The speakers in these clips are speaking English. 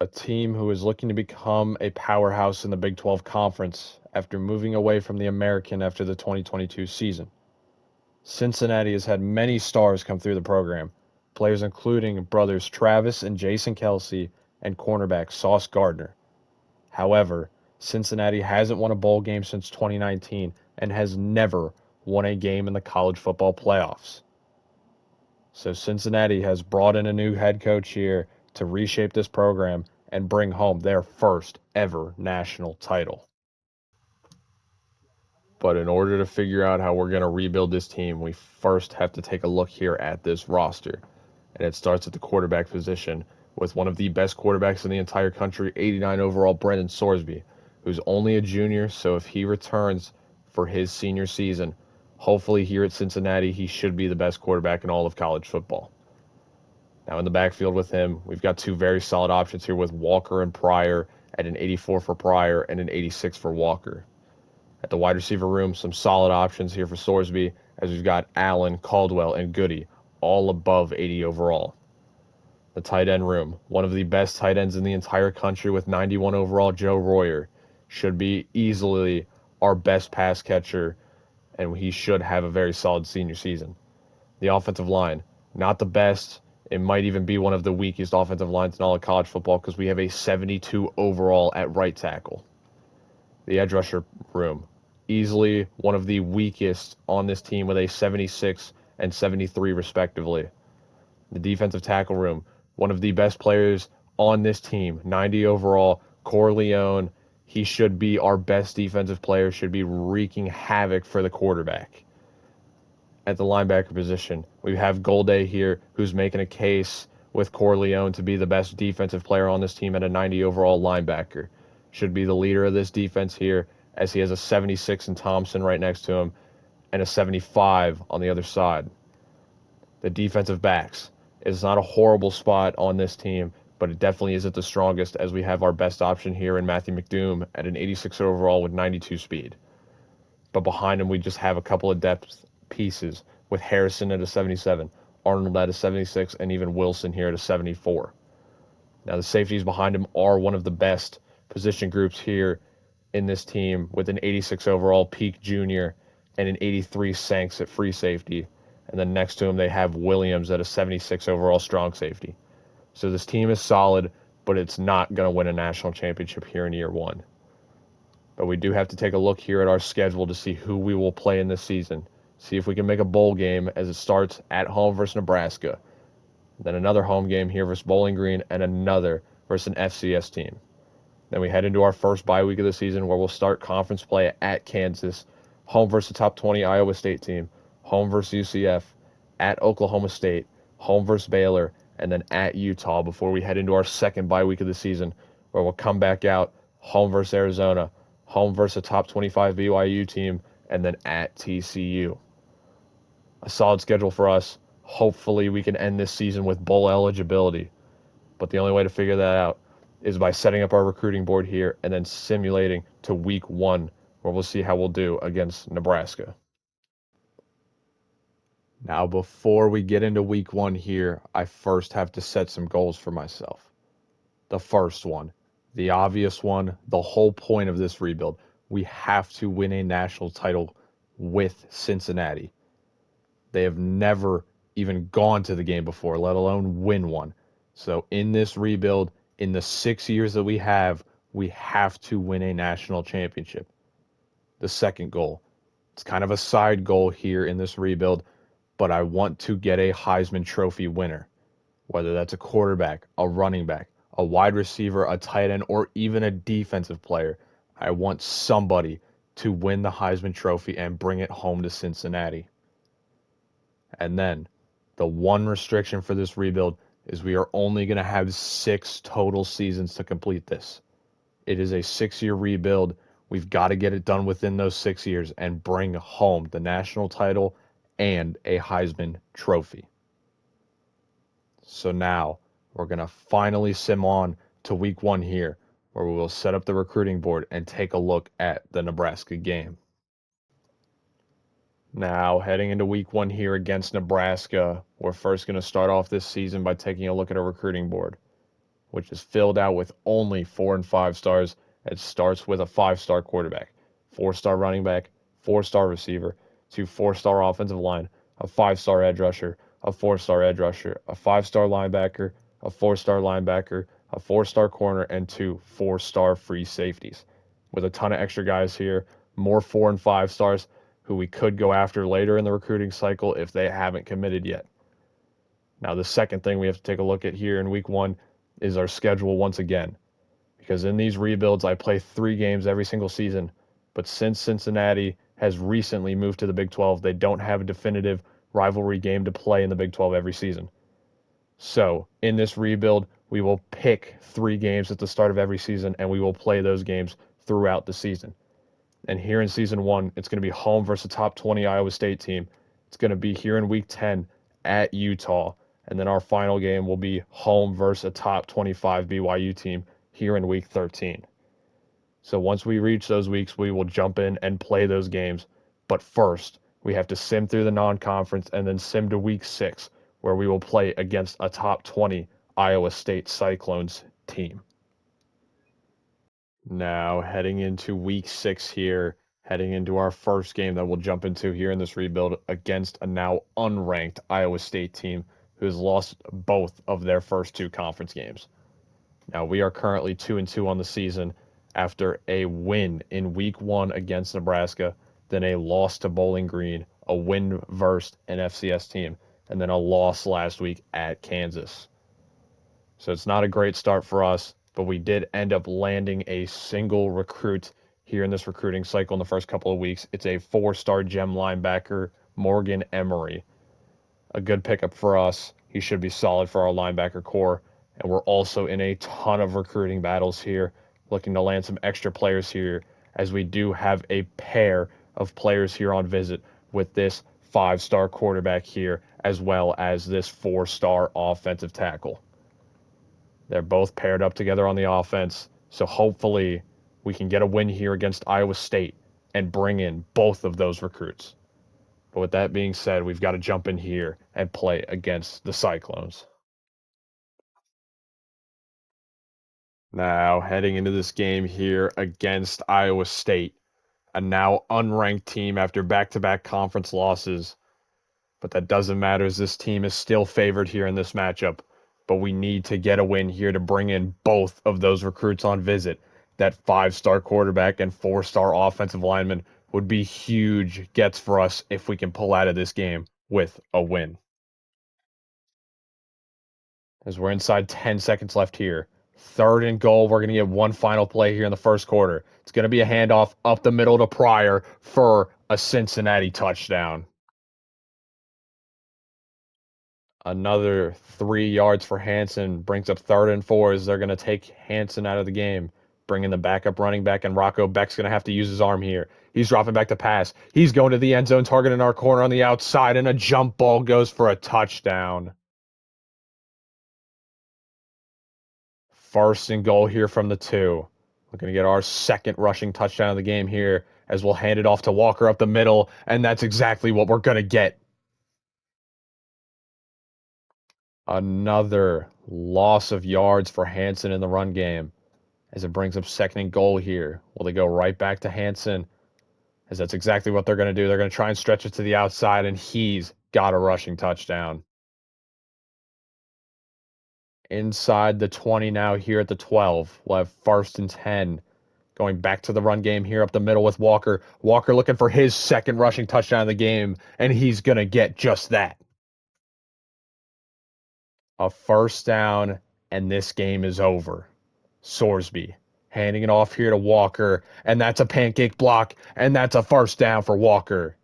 a team who is looking to become a powerhouse in the Big 12 Conference after moving away from the American after the 2022 season. Cincinnati has had many stars come through the program, players including brothers Travis and Jason Kelsey and cornerback Sauce Gardner. However, Cincinnati hasn't won a bowl game since 2019 and has never won a game in the college football playoffs. So Cincinnati has brought in a new head coach here to reshape this program and bring home their first ever national title. But in order to figure out how we're going to rebuild this team, we first have to take a look here at this roster. And it starts at the quarterback position with one of the best quarterbacks in the entire country, 89 overall, Brendan Sorsby, who's only a junior. So if he returns for his senior season, hopefully here at Cincinnati, he should be the best quarterback in all of college football. Now in the backfield with him, we've got two very solid options here with Walker and Pryor at an 84 for Pryor and an 86 for Walker. At the wide receiver room, some solid options here for Sorsby, as we've got Allen, Caldwell, and Goody, all above 80 overall. The tight end room, one of the best tight ends in the entire country with 91 overall, Joe Royer, should be easily our best pass catcher, and he should have a very solid senior season. The offensive line, not the best. It might even be one of the weakest offensive lines in all of college football because we have a 72 overall at right tackle. The edge rusher room, easily one of the weakest on this team with a 76 and 73 respectively. The defensive tackle room, one of the best players on this team, 90 overall, Corleone. He should be our best defensive player, should be wreaking havoc for the quarterback. At the linebacker position, we have Golday here, who's making a case with Corleone to be the best defensive player on this team at a 90 overall linebacker. Should be the leader of this defense here, as he has a 76 in Thompson right next to him and a 75 on the other side. The defensive backs is not a horrible spot on this team, but it definitely isn't the strongest, as we have our best option here in Matthew McDoom at an 86 overall with 92 speed. But behind him, we just have a couple of depth pieces with Harrison at a 77, Arnold at a 76, and even Wilson here at a 74. Now, the safeties behind him are one of the best position groups here in this team with an 86 overall Peak Jr. and an 83 Sanks at free safety. And then next to him, they have Williams at a 76 overall strong safety. So this team is solid, but it's not going to win a national championship here in year one. But we do have to take a look here at our schedule to see who we will play in this season. See if we can make a bowl game as it starts at home versus Nebraska. Then another home game here versus Bowling Green and another versus an FCS team. Then we head into our first bye week of the season where we'll start conference play at Kansas, home versus the top 20 Iowa State team, home versus UCF, at Oklahoma State, home versus Baylor, and then at Utah before we head into our second bye week of the season where we'll come back out, home versus Arizona, home versus a top 25 BYU team, and then at TCU. A solid schedule for us. Hopefully we can end this season with bowl eligibility. But the only way to figure that out is by setting up our recruiting board here and then simulating to week one, where we'll see how we'll do against Nebraska. Now, before we get into week one here, I first have to set some goals for myself. The first one, the obvious one, the whole point of this rebuild, we have to win a national title with Cincinnati. They have never even gone to the game before, let alone win one. So in this rebuild, in the 6 years that we have to win a national championship. The second goal, it's kind of a side goal here in this rebuild, but I want to get a Heisman Trophy winner, whether that's a quarterback, a running back, a wide receiver, a tight end, or even a defensive player. I want somebody to win the Heisman Trophy and bring it home to Cincinnati. And then the one restriction for this rebuild is we are only going to have 6 total seasons to complete this. It is a 6-year rebuild. We've got to get it done within those 6 years and bring home the national title and a Heisman Trophy. So now we're going to finally sim on to week one here, where we will set up the recruiting board and take a look at the Nebraska game. Now, heading into week one here against Nebraska, we're first going to start off this season by taking a look at our recruiting board. which is filled out with only 4 and 5 stars. It starts with a 5-star quarterback, 4-star running back, 4-star receiver, 2 4-star offensive line, a 5-star edge rusher, a 4-star edge rusher, a 5-star linebacker, a 4-star linebacker, a 4-star corner, and 2 4-star free safeties. With a ton of extra guys here, more 4 and 5 stars who we could go after later in the recruiting cycle if they haven't committed yet. Now, the second thing we have to take a look at here in week 1 is our schedule once again. Because in these rebuilds, I play 3 games every single season. But since Cincinnati has recently moved to the Big 12, they don't have a definitive rivalry game to play in the Big 12 every season. So, in this rebuild, we will pick 3 games at the start of every season, and we will play those games throughout the season. And here in season 1, it's going to be home versus a top 20 Iowa State team. It's going to be here in week 10 at Utah. And then our final game will be home versus a top 25 BYU team here in week 13. So once we reach those weeks, we will jump in and play those games. But first, we have to sim through the non-conference and then sim to week 6, where we will play against a top 20 Iowa State Cyclones team. Now, heading into week 6 here, heading into our first game that we'll jump into here in this rebuild against a now unranked Iowa State team who has lost both of their first 2 conference games. Now, we are currently 2-2 on the season after a win in week 1 against Nebraska, then a loss to Bowling Green, a win versus an FCS team, and then a loss last week at Kansas. So it's not a great start for us, but we did end up landing a single recruit here in this recruiting cycle in the first couple of weeks. It's a 4-star gem linebacker, Morgan Emery. A good pickup for us. He should be solid for our linebacker core. And we're also in a ton of recruiting battles here, looking to land some extra players here, as we do have a pair of players here on visit with this 5-star quarterback here, as well as this 4-star offensive tackle. They're both paired up together on the offense, so hopefully we can get a win here against Iowa State and bring in both of those recruits. But with that being said, we've got to jump in here and play against the Cyclones. Now, heading into this game here against Iowa State, a now unranked team after back-to-back conference losses. But that doesn't matter, as this team is still favored here in this matchup. But we need to get a win here to bring in both of those recruits on visit. That 5-star quarterback and 4-star offensive lineman would be huge gets for us if we can pull out of this game with a win. As we're inside 10 seconds left here. 3rd and goal. We're going to get one final play here in the first quarter. It's going to be a handoff up the middle to Pryor for a Cincinnati touchdown. Another 3 yards for Hansen brings up 3rd and 4 as they're going to take Hansen out of the game, bringing the backup running back, and Rocco Beck's going to have to use his arm here. He's dropping back to pass. He's going to the end zone, targeting our corner on the outside, and a jump ball goes for a touchdown. 1st and goal here from the 2. We're going to get our 2nd rushing touchdown of the game here as we'll hand it off to Walker up the middle, and that's exactly what we're going to get. Another loss of yards for Hansen in the run game as it brings up 2nd and goal here. Will they go right back to Hansen? As that's exactly what they're going to do. They're going to try and stretch it to the outside, and he's got a rushing touchdown. Inside the 20 now here at the 12. We'll have 1st and 10. Going back to the run game here up the middle with Walker. Walker looking for his 2nd rushing touchdown of the game, and he's going to get just that. A 1st down, and this game is over. Sorsby handing it off here to Walker, and that's a pancake block, and that's a 1st down for Walker.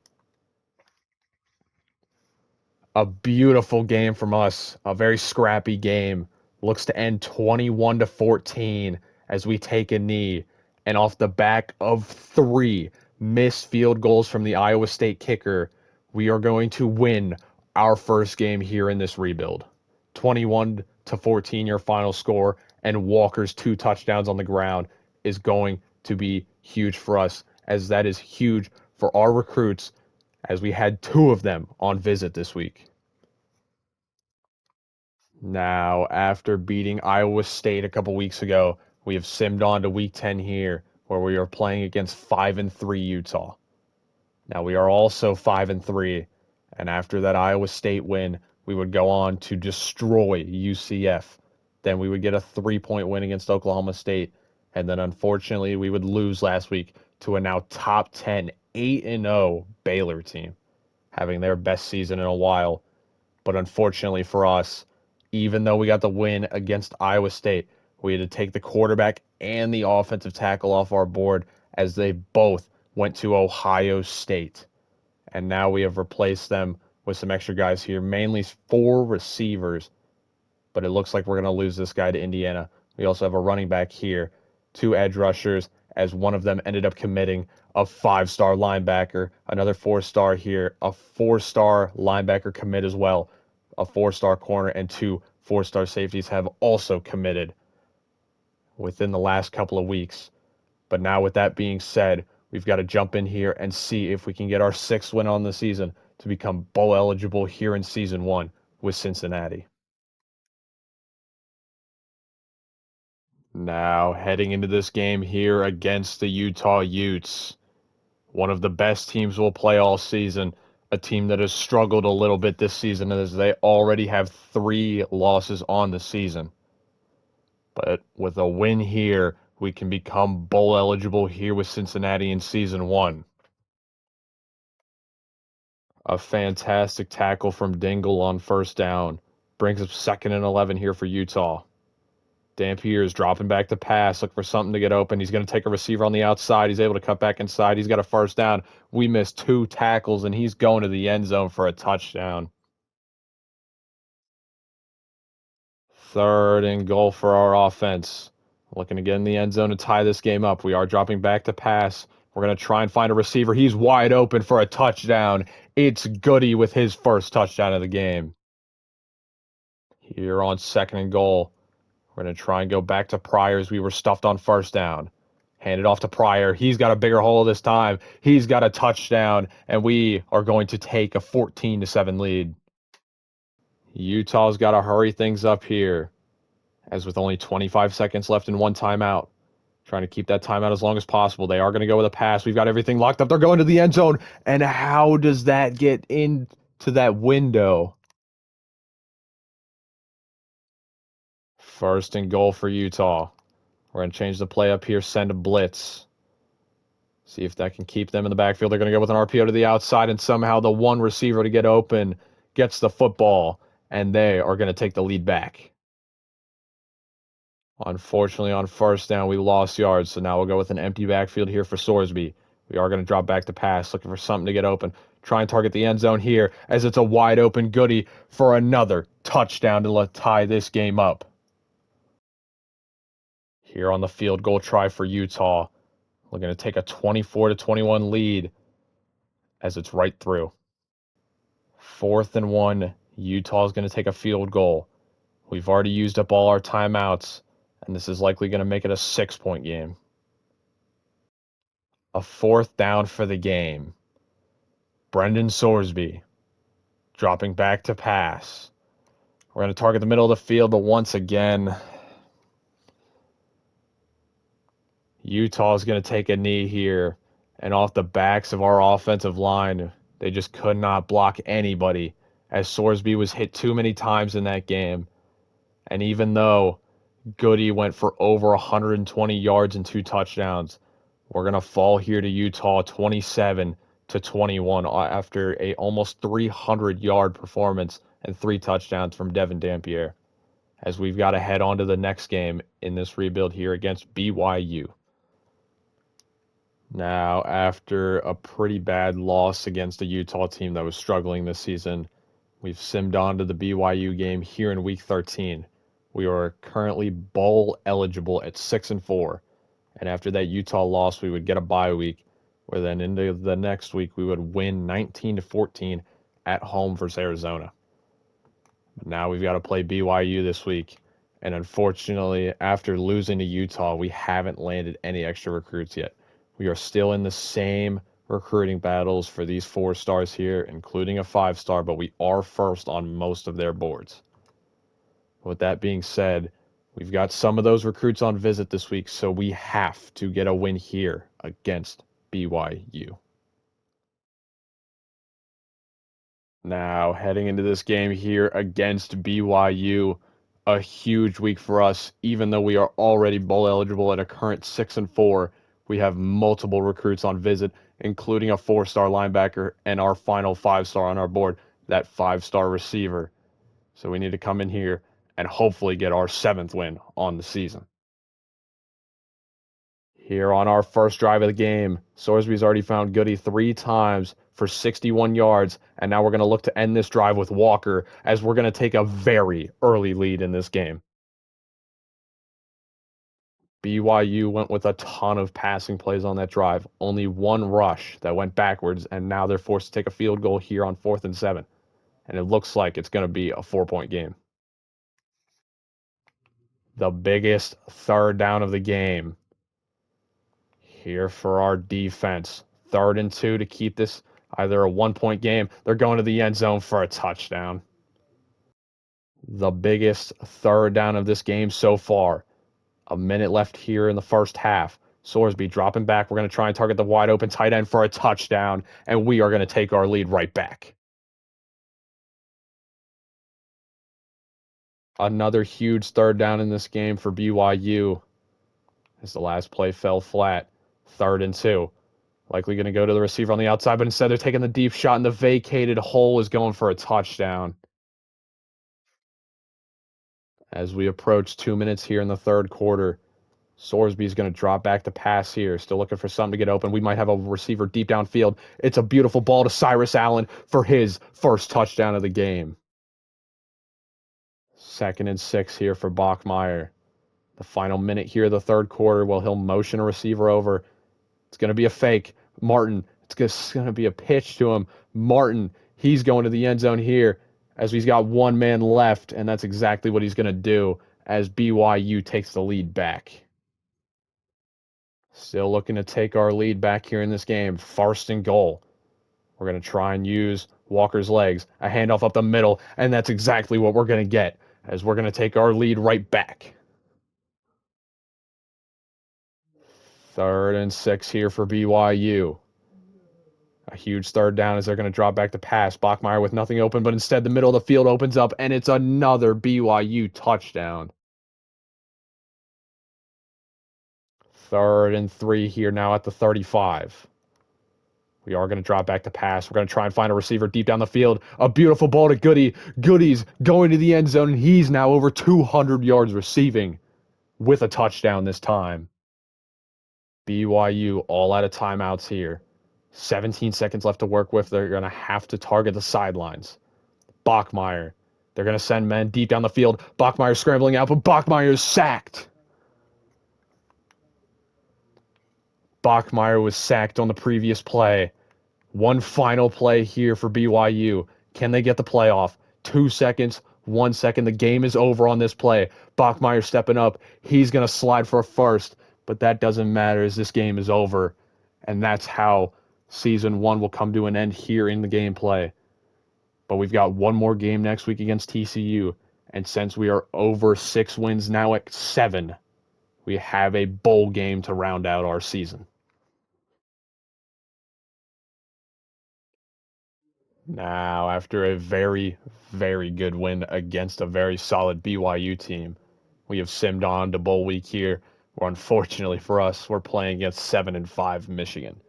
A beautiful game from us, a very scrappy game. Looks to end 21-14 as we take a knee. And off the back of 3 missed field goals from the Iowa State kicker, we are going to win our first game here in this rebuild. 21-14 your final score, and Walker's 2 touchdowns on the ground is going to be huge for us, as that is huge for our recruits, as we had 2 of them on visit this week. Now, after beating Iowa State a couple weeks ago, we have simmed on to week 10 here, where we are playing against 5-3 Utah. Now, we are also 5-3, and after that Iowa State win, we would go on to destroy UCF. Then we would get a 3-point win against Oklahoma State, and then unfortunately we would lose last week to a now top 10, 8-0 Baylor team, having their best season in a while. But unfortunately for us, even though we got the win against Iowa State, we had to take the quarterback and the offensive tackle off our board as they both went to Ohio State. And now we have replaced them with some extra guys here, mainly 4 receivers. But it looks like we're going to lose this guy to Indiana. We also have a running back here, 2 edge rushers, as one of them ended up committing, a 5-star linebacker, another 4-star here, a 4-star linebacker commit as well, a 4-star corner, and 2 4-star safeties have also committed within the last couple of weeks. But now, with that being said, we've got to jump in here and see if we can get our 6th win on the season to become bowl eligible here in season 1 with Cincinnati. Now, heading into this game here against the Utah Utes, one of the best teams we'll play all season, a team that has struggled a little bit this season as they already have 3 losses on the season. But with a win here, we can become bowl eligible here with Cincinnati in season 1. A fantastic tackle from Dingle on first down brings up 2nd and 11 here for Utah. Dampier is dropping back to pass, look for something to get open. He's going to take a receiver on the outside. He's able to cut back inside. He's got a first down. We missed 2 tackles, and he's going to the end zone for a touchdown. 3rd and goal for our offense. Looking to get in the end zone to tie this game up. We are dropping back to pass. We're going to try and find a receiver. He's wide open for a touchdown. It's Goody with his first touchdown of the game. Here on 2nd and goal. We're going to try and go back to Pryor as we were stuffed on first down. Hand it off to Pryor. He's got a bigger hole this time. He's got a touchdown, and we are going to take a 14-7 lead. Utah's got to hurry things up here, as with only 25 seconds left and 1 timeout. Trying to keep that timeout as long as possible. They are going to go with a pass. We've got everything locked up. They're going to the end zone. And how does that get into that window? 1st and goal for Utah. We're going to change the play up here, send a blitz. See if that can keep them in the backfield. They're going to go with an RPO to the outside, and somehow the one receiver to get open gets the football, and they are going to take the lead back. Unfortunately, on first down, we lost yards, so now we'll go with an empty backfield here for Sorsby. We are going to drop back to pass, looking for something to get open. Try and target the end zone here, as it's a wide open Goody for another touchdown to tie this game up. Here on the field goal try for Utah. We're going to take a 24-21 lead as it's right through. 4th and 1. Utah's going to take a field goal. We've already used up all our timeouts, and this is likely going to make it a 6-point game. A 4th down for the game. Brendan Sorsby dropping back to pass. We're going to target the middle of the field, but once again, Utah's going to take a knee here, and off the backs of our offensive line, they just could not block anybody, as Sorsby was hit too many times in that game. And even though Goody went for over 120 yards and 2 touchdowns, we're going to fall here to Utah 27-21 after a almost 300-yard performance and 3 touchdowns from Devin Dampier, as we've got to head on to the next game in this rebuild here against BYU. Now, after a pretty bad loss against a Utah team that was struggling this season, we've simmed on to the BYU game here in Week 13. We are currently bowl eligible at 6-4, and after that Utah loss, we would get a bye week, where then into the next week we would win 19-14 at home versus Arizona. But now we've got to play BYU this week, and unfortunately, after losing to Utah, we haven't landed any extra recruits yet. We are still in the same recruiting battles for these 4 stars here, including a 5-star, but we are first on most of their boards. With that being said, we've got some of those recruits on visit this week, so we have to get a win here against BYU. Now, heading into this game here against BYU, a huge week for us. Even though we are already bowl eligible at a current 6-4, we have multiple recruits on visit, including a 4-star linebacker and our final 5-star on our board, that 5-star receiver. So we need to come in here and hopefully get our 7th win on the season. Here on our first drive of the game, Sorsby's already found Goody 3 times for 61 yards, and now we're going to look to end this drive with Walker as we're going to take a very early lead in this game. BYU went with a ton of passing plays on that drive, only one rush that went backwards, and now they're forced to take a field goal here on 4th and 7, and it looks like it's going to be a 4-point game. The biggest third down of the game. Here for our defense. 3rd and 2 to keep this either a 1-point game. They're going to the end zone for a touchdown. The biggest third down of this game so far. A minute left here in the first half. Sorsby dropping back. We're going to try and target the wide open tight end for a touchdown, and we are going to take our lead right back. Another huge third down in this game for BYU as the last play fell flat. 3rd and 2. Likely going to go to the receiver on the outside, but instead they're taking the deep shot, and the vacated hole is going for a touchdown. As we approach 2 minutes here in the third quarter, Sorsby's going to drop back to pass here. Still looking for something to get open. We might have a receiver deep downfield. It's a beautiful ball to Cyrus Allen for his first touchdown of the game. 2nd and 6 here for Bachmeier. The final minute here of the third quarter, well, he'll motion a receiver over. It's going to be a fake. Martin, it's going to be a pitch to him. Martin, he's going to the end zone here as he's got one man left, and that's exactly what he's going to do as BYU takes the lead back. Still looking to take our lead back here in this game. 1st and goal. We're going to try and use Walker's legs. A handoff up the middle, and that's exactly what we're going to get as we're going to take our lead right back. 3rd and 6 here for BYU. A huge third down as they're going to drop back to pass. Bachmeier with nothing open, but instead the middle of the field opens up, and it's another BYU touchdown. 3rd and 3 here now at the 35. We are going to drop back to pass. We're going to try and find a receiver deep down the field. A beautiful ball to Goody. Goody's going to the end zone, and he's now over 200 yards receiving with a touchdown this time. BYU all out of timeouts here. 17 seconds left to work with. They're going to have to target the sidelines. Bachmeier. They're going to send men deep down the field. Bachmeier scrambling out, but Bachmeier is sacked. Bachmeier was sacked on the previous play. One final play here for BYU. Can they get the playoff? 2 seconds, 1 second. The game is over on this play. Bachmeier stepping up. He's going to slide for a first, but that doesn't matter as this game is over. And that's how Season 1 will come to an end here in the gameplay. But we've got one more game next week against TCU. And since we are over 6 wins now at 7, we have a bowl game to round out our season. Now, after a very, very good win against a very solid BYU team, we have simmed on to bowl week here, where unfortunately for us, we're playing against 7-5 Michigan,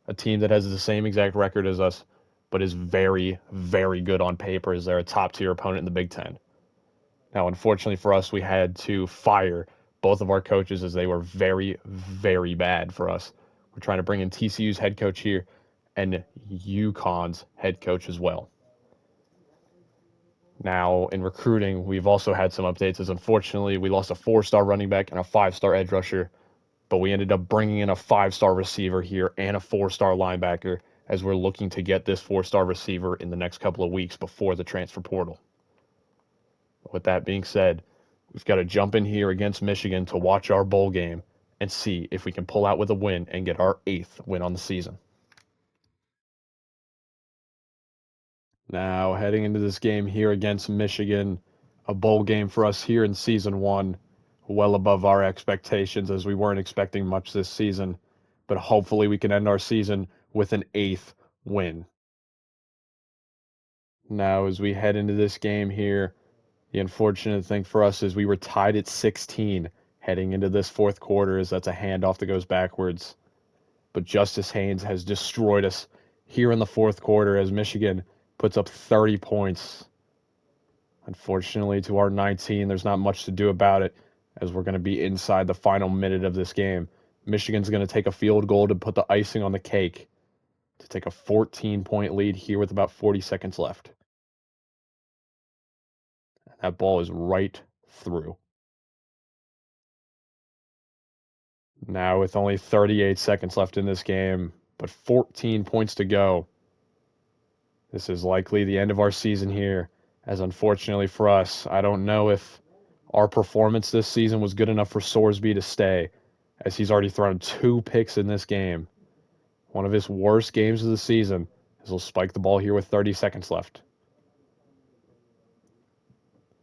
a team that has the same exact record as us, but is very, very good on paper as they're a top-tier opponent in the Big Ten. Now, unfortunately for us, we had to fire both of our coaches as they were very, very bad for us. We're trying to bring in TCU's head coach here and UConn's head coach as well. Now, in recruiting, we've also had some updates as unfortunately we lost a 4-star running back and a 5-star edge rusher, but we ended up bringing in a 5-star receiver here and a 4-star linebacker as we're looking to get this 4-star receiver in the next couple of weeks before the transfer portal. With that being said, we've got to jump in here against Michigan to watch our bowl game and see if we can pull out with a win and get our 8th win on the season. Now, heading into this game here against Michigan, A bowl game for us here in season one, well above our expectations as we weren't expecting much this season, but hopefully we can end our season with an eighth win. Now, as we head into this game here, the unfortunate thing for us is we were tied at 16 heading into this fourth quarter, as that's a handoff that goes backwards. But Justice Haynes has destroyed us here in the fourth quarter as Michigan puts up 30 points. Unfortunately, to our 19, there's not much to do about it as we're going to be inside the final minute of this game. Michigan's going to take a field goal to put the icing on the cake to take a 14-point lead here with about 40 seconds left. That ball is right through. Now, with only 38 seconds left in this game, but 14 points to go, this is likely the end of our season here. As unfortunately for us, I don't know if our performance this season was good enough for Sorsby to stay, as he's already thrown 2 picks in this game. One of his worst games of the season, as he'll spike the ball here with 30 seconds left.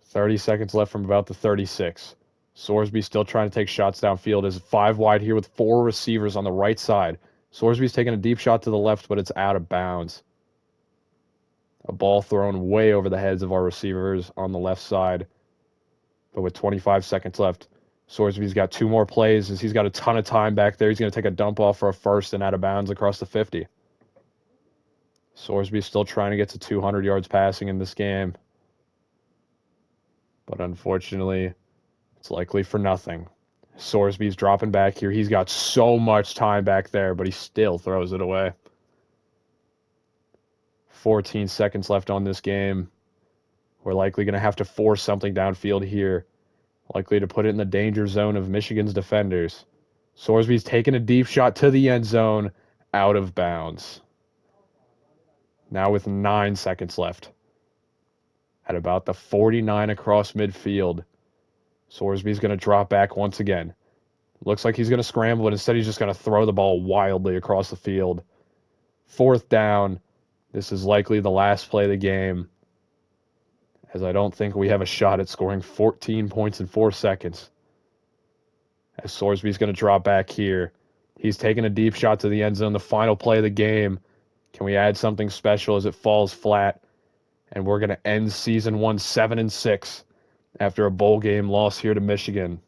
30 seconds left from about the 36. Sorsby still trying to take shots downfield as 5 wide here with 4 receivers on the right side. Sorsby's taking a deep shot to the left, but it's out of bounds. A ball thrown way over the heads of our receivers on the left side. But with 25 seconds left, Sorsby's got 2 more plays as he's got a ton of time back there. He's going to take a dump off for a first and out of bounds across the 50. Sorsby's still trying to get to 200 yards passing in this game. But unfortunately, it's likely for nothing. Sorsby's dropping back here. He's got so much time back there, but he still throws it away. 14 seconds left on this game. We're likely going to have to force something downfield here. Likely to put it in the danger zone of Michigan's defenders. Sorsby's taking a deep shot to the end zone, out of bounds. Now with 9 seconds left. At about the 49 across midfield, Sorsby's going to drop back once again. Looks like he's going to scramble, but instead he's just going to throw the ball wildly across the field. 4th down. This is likely the last play of the game, as I don't think we have a shot at scoring 14 points in 4 seconds. As Sorsby's going to drop back here. He's taking a deep shot to the end zone, the final play of the game. Can we add something special as it falls flat? And we're going to end season 1 7-6 after a bowl game loss here to Michigan.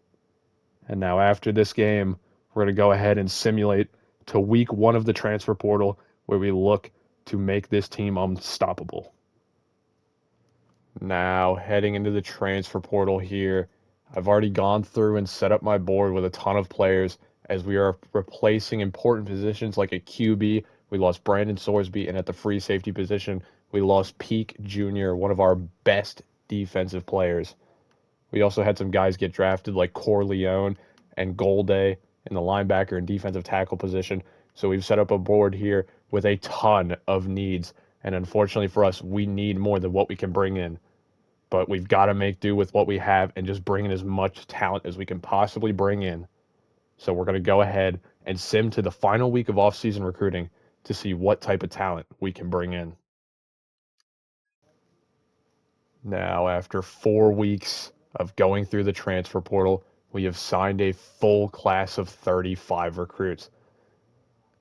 And now after this game, we're going to go ahead and simulate to week 1 of the transfer portal, where we look to make this team unstoppable. Now, heading into the transfer portal here, I've already gone through and set up my board with a ton of players as we are replacing important positions like a QB. We lost Brandon Sorsby, and at the free safety position, we lost Peak Jr., one of our best defensive players. We also had some guys get drafted like Corleone and Golday in the linebacker and defensive tackle position. So we've set up a board here with a ton of needs. And unfortunately for us, we need more than what we can bring in. But we've got to make do with what we have and just bring in as much talent as we can possibly bring in. So we're going to go ahead and sim to the final week of offseason recruiting to see what type of talent we can bring in. Now, after 4 weeks of going through the transfer portal, we have signed a full class of 35 recruits.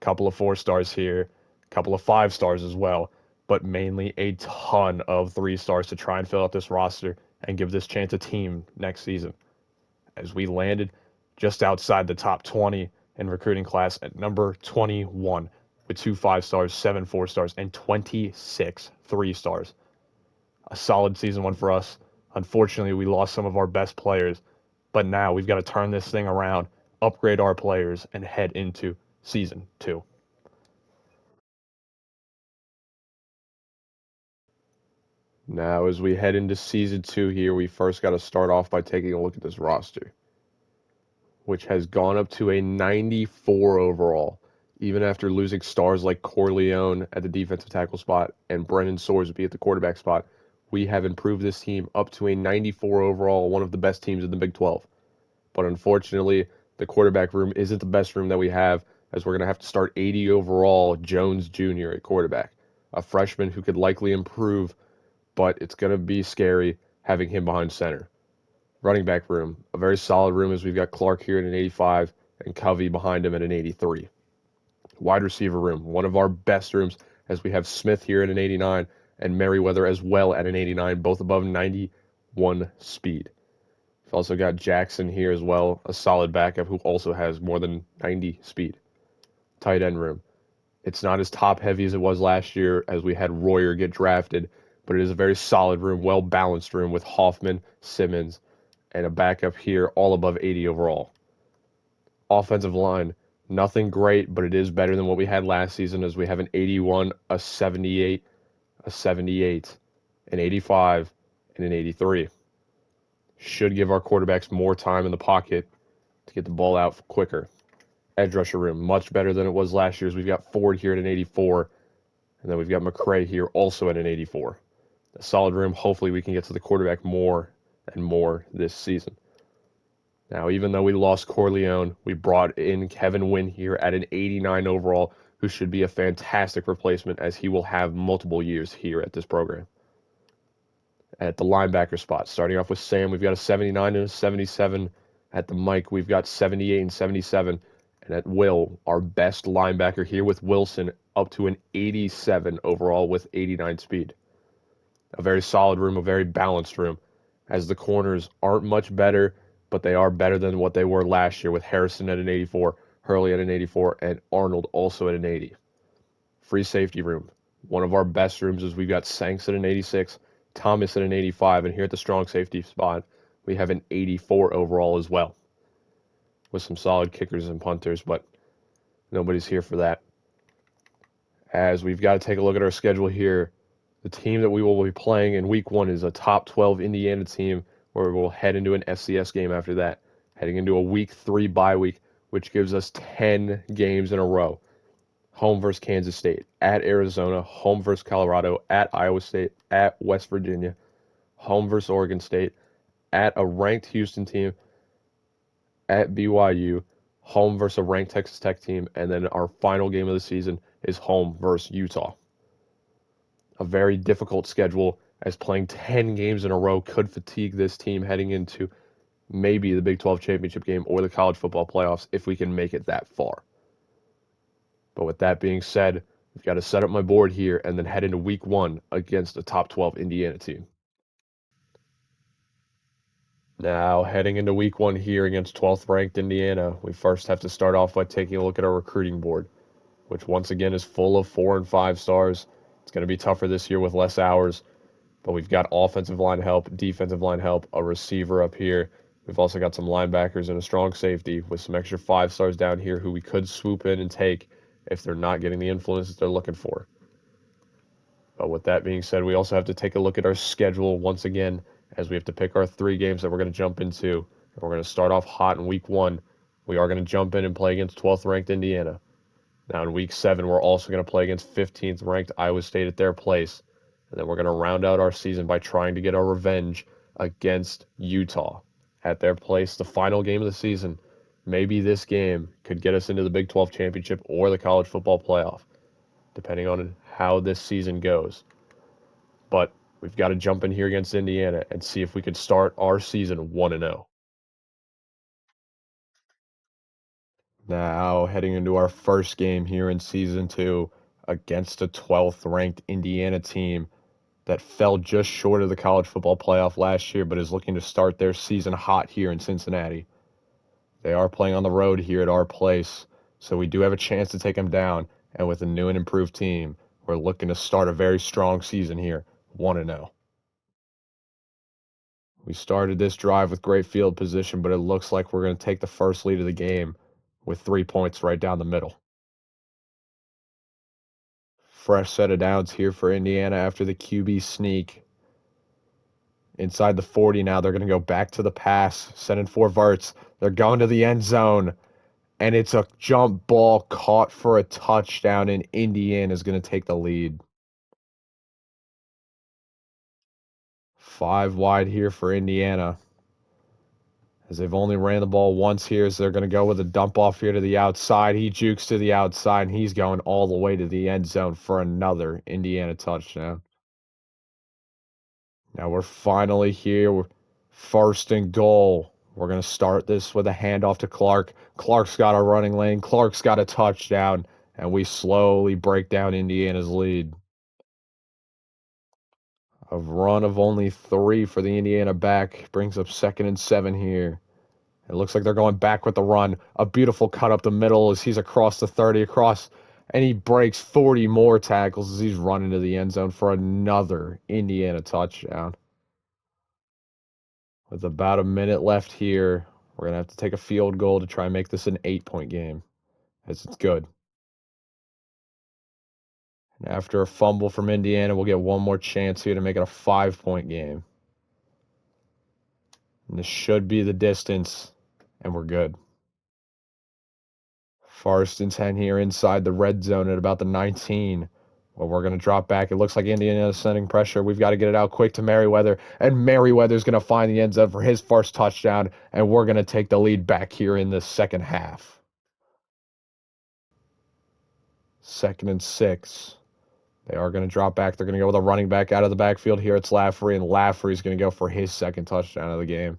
A couple of 4-stars here, a couple of 5-stars as well, but mainly a ton of 3-stars to try and fill out this roster and give this chance a team next season. As we landed just outside the top 20 in recruiting class at number 21 with 2 5-stars, 7 4-stars, and 26 3-stars. A solid season 1 for us. Unfortunately, we lost some of our best players, but now we've got to turn this thing around, upgrade our players, and head into season 2. Now, as we head into season 2 here, we first got to start off by taking a look at this roster, which has gone up to a 94 overall, even after losing stars like Corleone at the defensive tackle spot and Brennan Sorsby at the quarterback spot. We have improved this team up to a 94 overall, one of the best teams in the Big 12. But unfortunately, the quarterback room isn't the best room that we have, as we're going to have to start 80 overall Jones Jr. at quarterback, a freshman who could likely improve, but it's going to be scary having him behind center. Running back room, a very solid room as we've got Clark here at an 85 and Covey behind him at an 83. Wide receiver room, one of our best rooms as we have Smith here at an 89 and Merriweather as well at an 89, both above 91 speed. We've also got Jackson here as well, a solid backup who also has more than 90 speed. Tight end room. It's not as top heavy as it was last year as we had Royer get drafted, but it is a very solid room, well balanced room with Hoffman, Simmons, and a backup here all above 80 overall. Offensive line, nothing great, but it is better than what we had last season as we have an 81, a 78, a 78, an 85, and an 83. Should give our quarterbacks more time in the pocket to get the ball out quicker. Edge rusher room, much better than it was last year's. We've got Ford here at an 84, and then we've got McCray here also at an 84. A solid room. Hopefully we can get to the quarterback more and more this season. Now, even though we lost Corleone, we brought in Kevin Wynn here at an 89 overall, who should be a fantastic replacement as he will have multiple years here at this program. At the linebacker spot, starting off with Sam, we've got a 79 and a 77. At the Mike, we've got 78 and 77. And at Will, our best linebacker here with Wilson, up to an 87 overall with 89 speed. A very solid room, a very balanced room, as the corners aren't much better, but they are better than what they were last year with Harrison at an 84, Hurley at an 84, and Arnold also at an 80. Free safety room. One of our best rooms is we've got Sanks at an 86, Thomas at an 85, and here at the strong safety spot, we have an 84 overall as well, with some solid kickers and punters, but nobody's here for that. As we've got to take a look at our schedule here, the team that we will be playing in week 1 is a top 12 Indiana team where we'll head into an FCS game after that, heading into a week 3 bye week, which gives us 10 games in a row. Home versus Kansas State, at Arizona, home versus Colorado, at Iowa State, at West Virginia, home versus Oregon State, at a ranked Houston team, at BYU, home versus a ranked Texas Tech team, and then our final game of the season is home versus Utah. A very difficult schedule as playing 10 games in a row could fatigue this team heading into maybe the Big 12 championship game or the college football playoffs if we can make it that far. But with that being said, we've got to set up my board here and then head into week 1 against a top 12 Indiana team. Now, heading into week 1 here against 12th ranked Indiana, we first have to start off by taking a look at our recruiting board, which once again is full of 4 and 5 stars. It's going to be tougher this year with less hours, but we've got offensive line help, defensive line help, a receiver up here. We've also got some linebackers and a strong safety with some extra 5 stars down here who we could swoop in and take if they're not getting the influence they're looking for. But with that being said, we also have to take a look at our schedule once again as we have to pick our 3 games that we're going to jump into. And we're going to start off hot in week 1. We are going to jump in and play against 12th ranked Indiana. Now in week 7, we're also going to play against 15th ranked Iowa State at their place. And then we're going to round out our season by trying to get our revenge against Utah at their place, the final game of the season. Maybe this game could get us into the Big 12 championship or the college football playoff, depending on how this season goes. But we've got to jump in here against Indiana and see if we could start our season 1-0. Now, heading into our first game here in season 2 against a 12th ranked Indiana team that fell just short of the college football playoff last year, but is looking to start their season hot here in Cincinnati. They are playing on the road here at our place, so we do have a chance to take them down. And with a new and improved team, we're looking to start a very strong season here, 1-0. We started this drive with great field position, but it looks like we're going to take the first lead of the game with 3 points right down the middle. Fresh set of downs here for Indiana after the QB sneak. Inside the 40 now, they're going to go back to the pass, sending 4 verts. They're going to the end zone, and it's a jump ball caught for a touchdown, and Indiana is going to take the lead. 5 wide here for Indiana, as they've only ran the ball once here, so they're going to go with a dump off here to the outside. He jukes to the outside, and he's going all the way to the end zone for another Indiana touchdown. Now we're finally here. We're first and goal. We're going to start this with a handoff to Clark. Clark's got a running lane. Clark's got a touchdown. And we slowly break down Indiana's lead. A run of only 3 for the Indiana back brings up 2nd and 7 here. It looks like they're going back with the run. A beautiful cut up the middle as he's across the 30, across, and he breaks 40 more tackles as he's running to the end zone for another Indiana touchdown. With about a minute left here, we're going to have to take a field goal to try and make this an 8-point game, as it's good. And after a fumble from Indiana, we'll get one more chance here to make it a 5-point game. And this should be the distance, and we're good. First and 10 here inside the red zone at about the 19. Well, we're going to drop back. It looks like Indiana's sending pressure. We've got to get it out quick to Merriweather, and Merriweather's going to find the end zone for his first touchdown, and we're going to take the lead back here in the second half. 2nd and 6. They are going to drop back. They're going to go with a running back out of the backfield here. It's Laffery, and Laffery's going to go for his second touchdown of the game.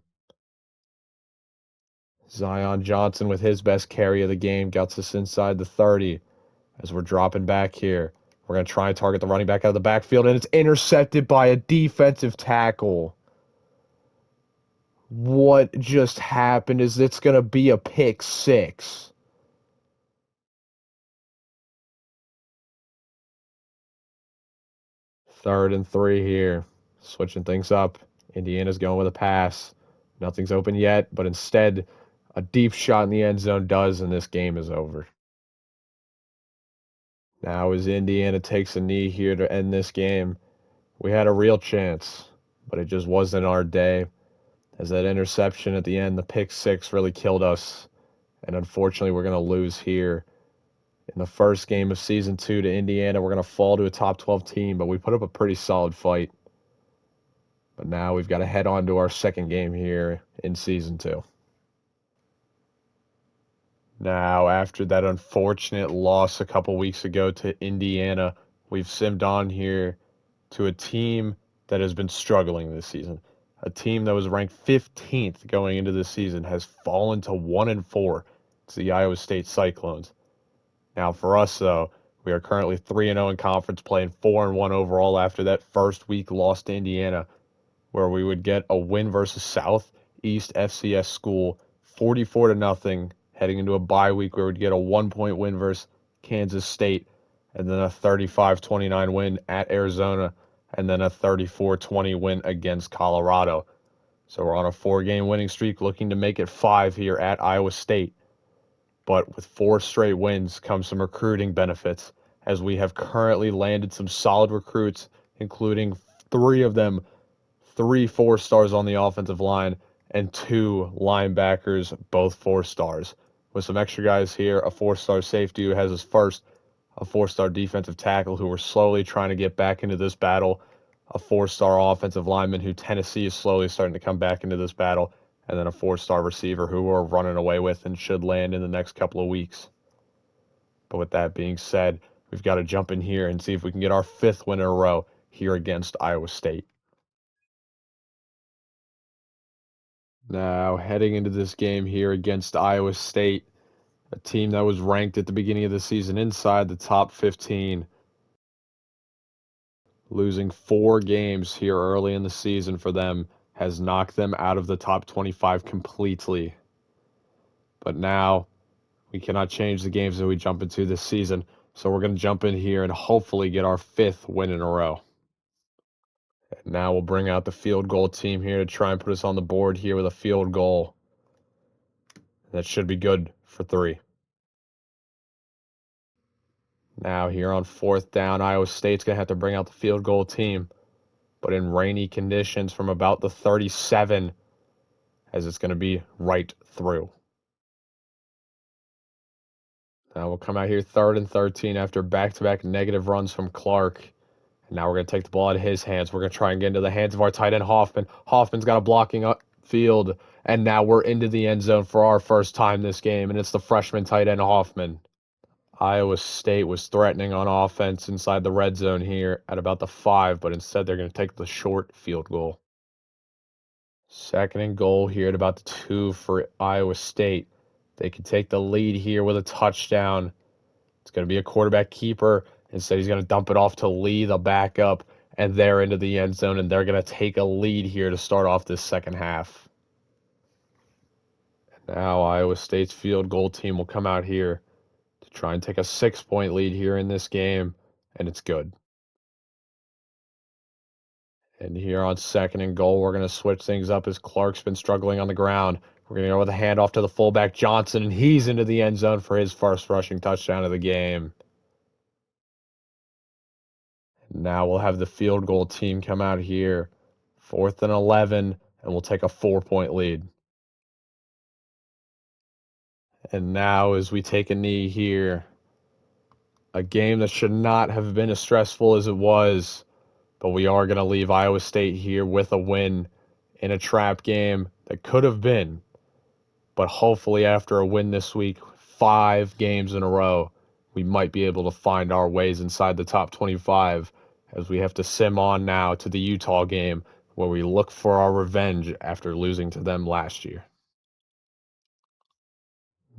Zion Johnson with his best carry of the game gets us inside the 30 as we're dropping back here. We're going to try and target the running back out of the backfield, and it's intercepted by a defensive tackle. What just happened is it's going to be a pick 6. Third and 3 here. Switching things up. Indiana's going with a pass. Nothing's open yet, but instead, a deep shot in the end zone does, and this game is over. Now, as Indiana takes a knee here to end this game, we had a real chance, but it just wasn't our day. As that interception at the end, the pick 6 really killed us. And unfortunately, we're going to lose here. In the first game of Season 2 to Indiana, we're going to fall to a top 12 team, but we put up a pretty solid fight. But now we've got to head on to our second game here in Season 2. Now, after that unfortunate loss a couple weeks ago to Indiana, we've simmed on here to a team that has been struggling this season. A team that was ranked 15th going into this season has fallen to 1-4. It's the Iowa State Cyclones. Now, for us, though, we are currently 3-0 in conference play and 4-1 overall after that first week loss to Indiana, where we would get a win versus Southeast FCS school, 44-0, heading into a bye week where we'd get a 1-point win versus Kansas State, and then a 35-29 win at Arizona, and then a 34-20 win against Colorado. So we're on a 4-game winning streak, looking to make it 5 here at Iowa State. But with 4 straight wins comes some recruiting benefits, as we have currently landed some solid recruits, including 3 of them 3 4-stars on the offensive line, and 2 linebackers, both 4-stars. With some extra guys here, a 4-star safety who has his first, a 4-star defensive tackle who we're slowly trying to get back into this battle, a 4-star offensive lineman who Tennessee is slowly starting to come back into this battle, and then a 4-star receiver who we're running away with and should land in the next couple of weeks. But with that being said, we've got to jump in here and see if we can get our 5th win in a row here against Iowa State. Now, heading into this game here against Iowa State, a team that was ranked at the beginning of the season inside the top 15, losing 4 games here early in the season for them has knocked them out of the top 25 completely. But now, we cannot change the games that we jump into this season, so we're going to jump in here and hopefully get our 5th win in a row. And now we'll bring out the field goal team here to try and put us on the board here with a field goal. That should be good for 3. Now here on 4th down, Iowa State's going to have to bring out the field goal team, but in rainy conditions from about the 37, as it's going to be right through. Now we'll come out here 3rd and 13 after back-to-back negative runs from Clark. And now we're going to take the ball out of his hands. We're going to try and get into the hands of our tight end, Hoffman. Hoffman's got a blocking field, and now we're into the end zone for our first time this game, and it's the freshman tight end, Hoffman. Iowa State was threatening on offense inside the red zone here at about the 5, but instead they're going to take the short field goal. Second and goal here at about the 2 for Iowa State. They can take the lead here with a touchdown. It's going to be a quarterback keeper. Instead, he's going to dump it off to Lee, the backup, and they're into the end zone, and they're going to take a lead here to start off this second half. Now Iowa State's field goal team will come out here to try and take a 6-point lead here in this game, and it's good. And here on second and goal, we're going to switch things up as Clark's been struggling on the ground. We're going to go with a handoff to the fullback Johnson, and he's into the end zone for his first rushing touchdown of the game. Now we'll have the field goal team come out here, 4th and 11, and we'll take a 4-point lead. And now as we take a knee here, a game that should not have been as stressful as it was, but we are going to leave Iowa State here with a win in a trap game that could have been. But hopefully after a win this week, 5 games in a row, we might be able to find our ways inside the top 25 as we have to sim on now to the Utah game where we look for our revenge after losing to them last year.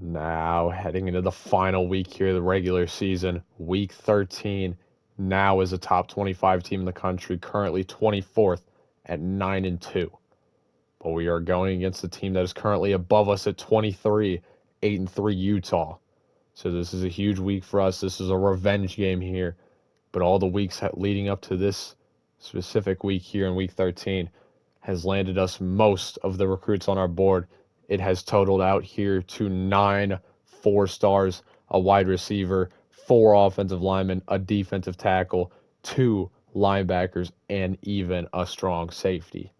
Now heading into the final week here of the regular season, week 13, now is a top 25 team in the country, currently 24th at 9-2. But we are going against a team that is currently above us at 23, 8-3 Utah. So this is a huge week for us. This is a revenge game here. But all the weeks leading up to this specific week here in week 13 has landed us most of the recruits on our board. It has totaled out here to 9 4-stars, a wide receiver, 4 offensive linemen, a defensive tackle, 2 linebackers, and even a strong safety.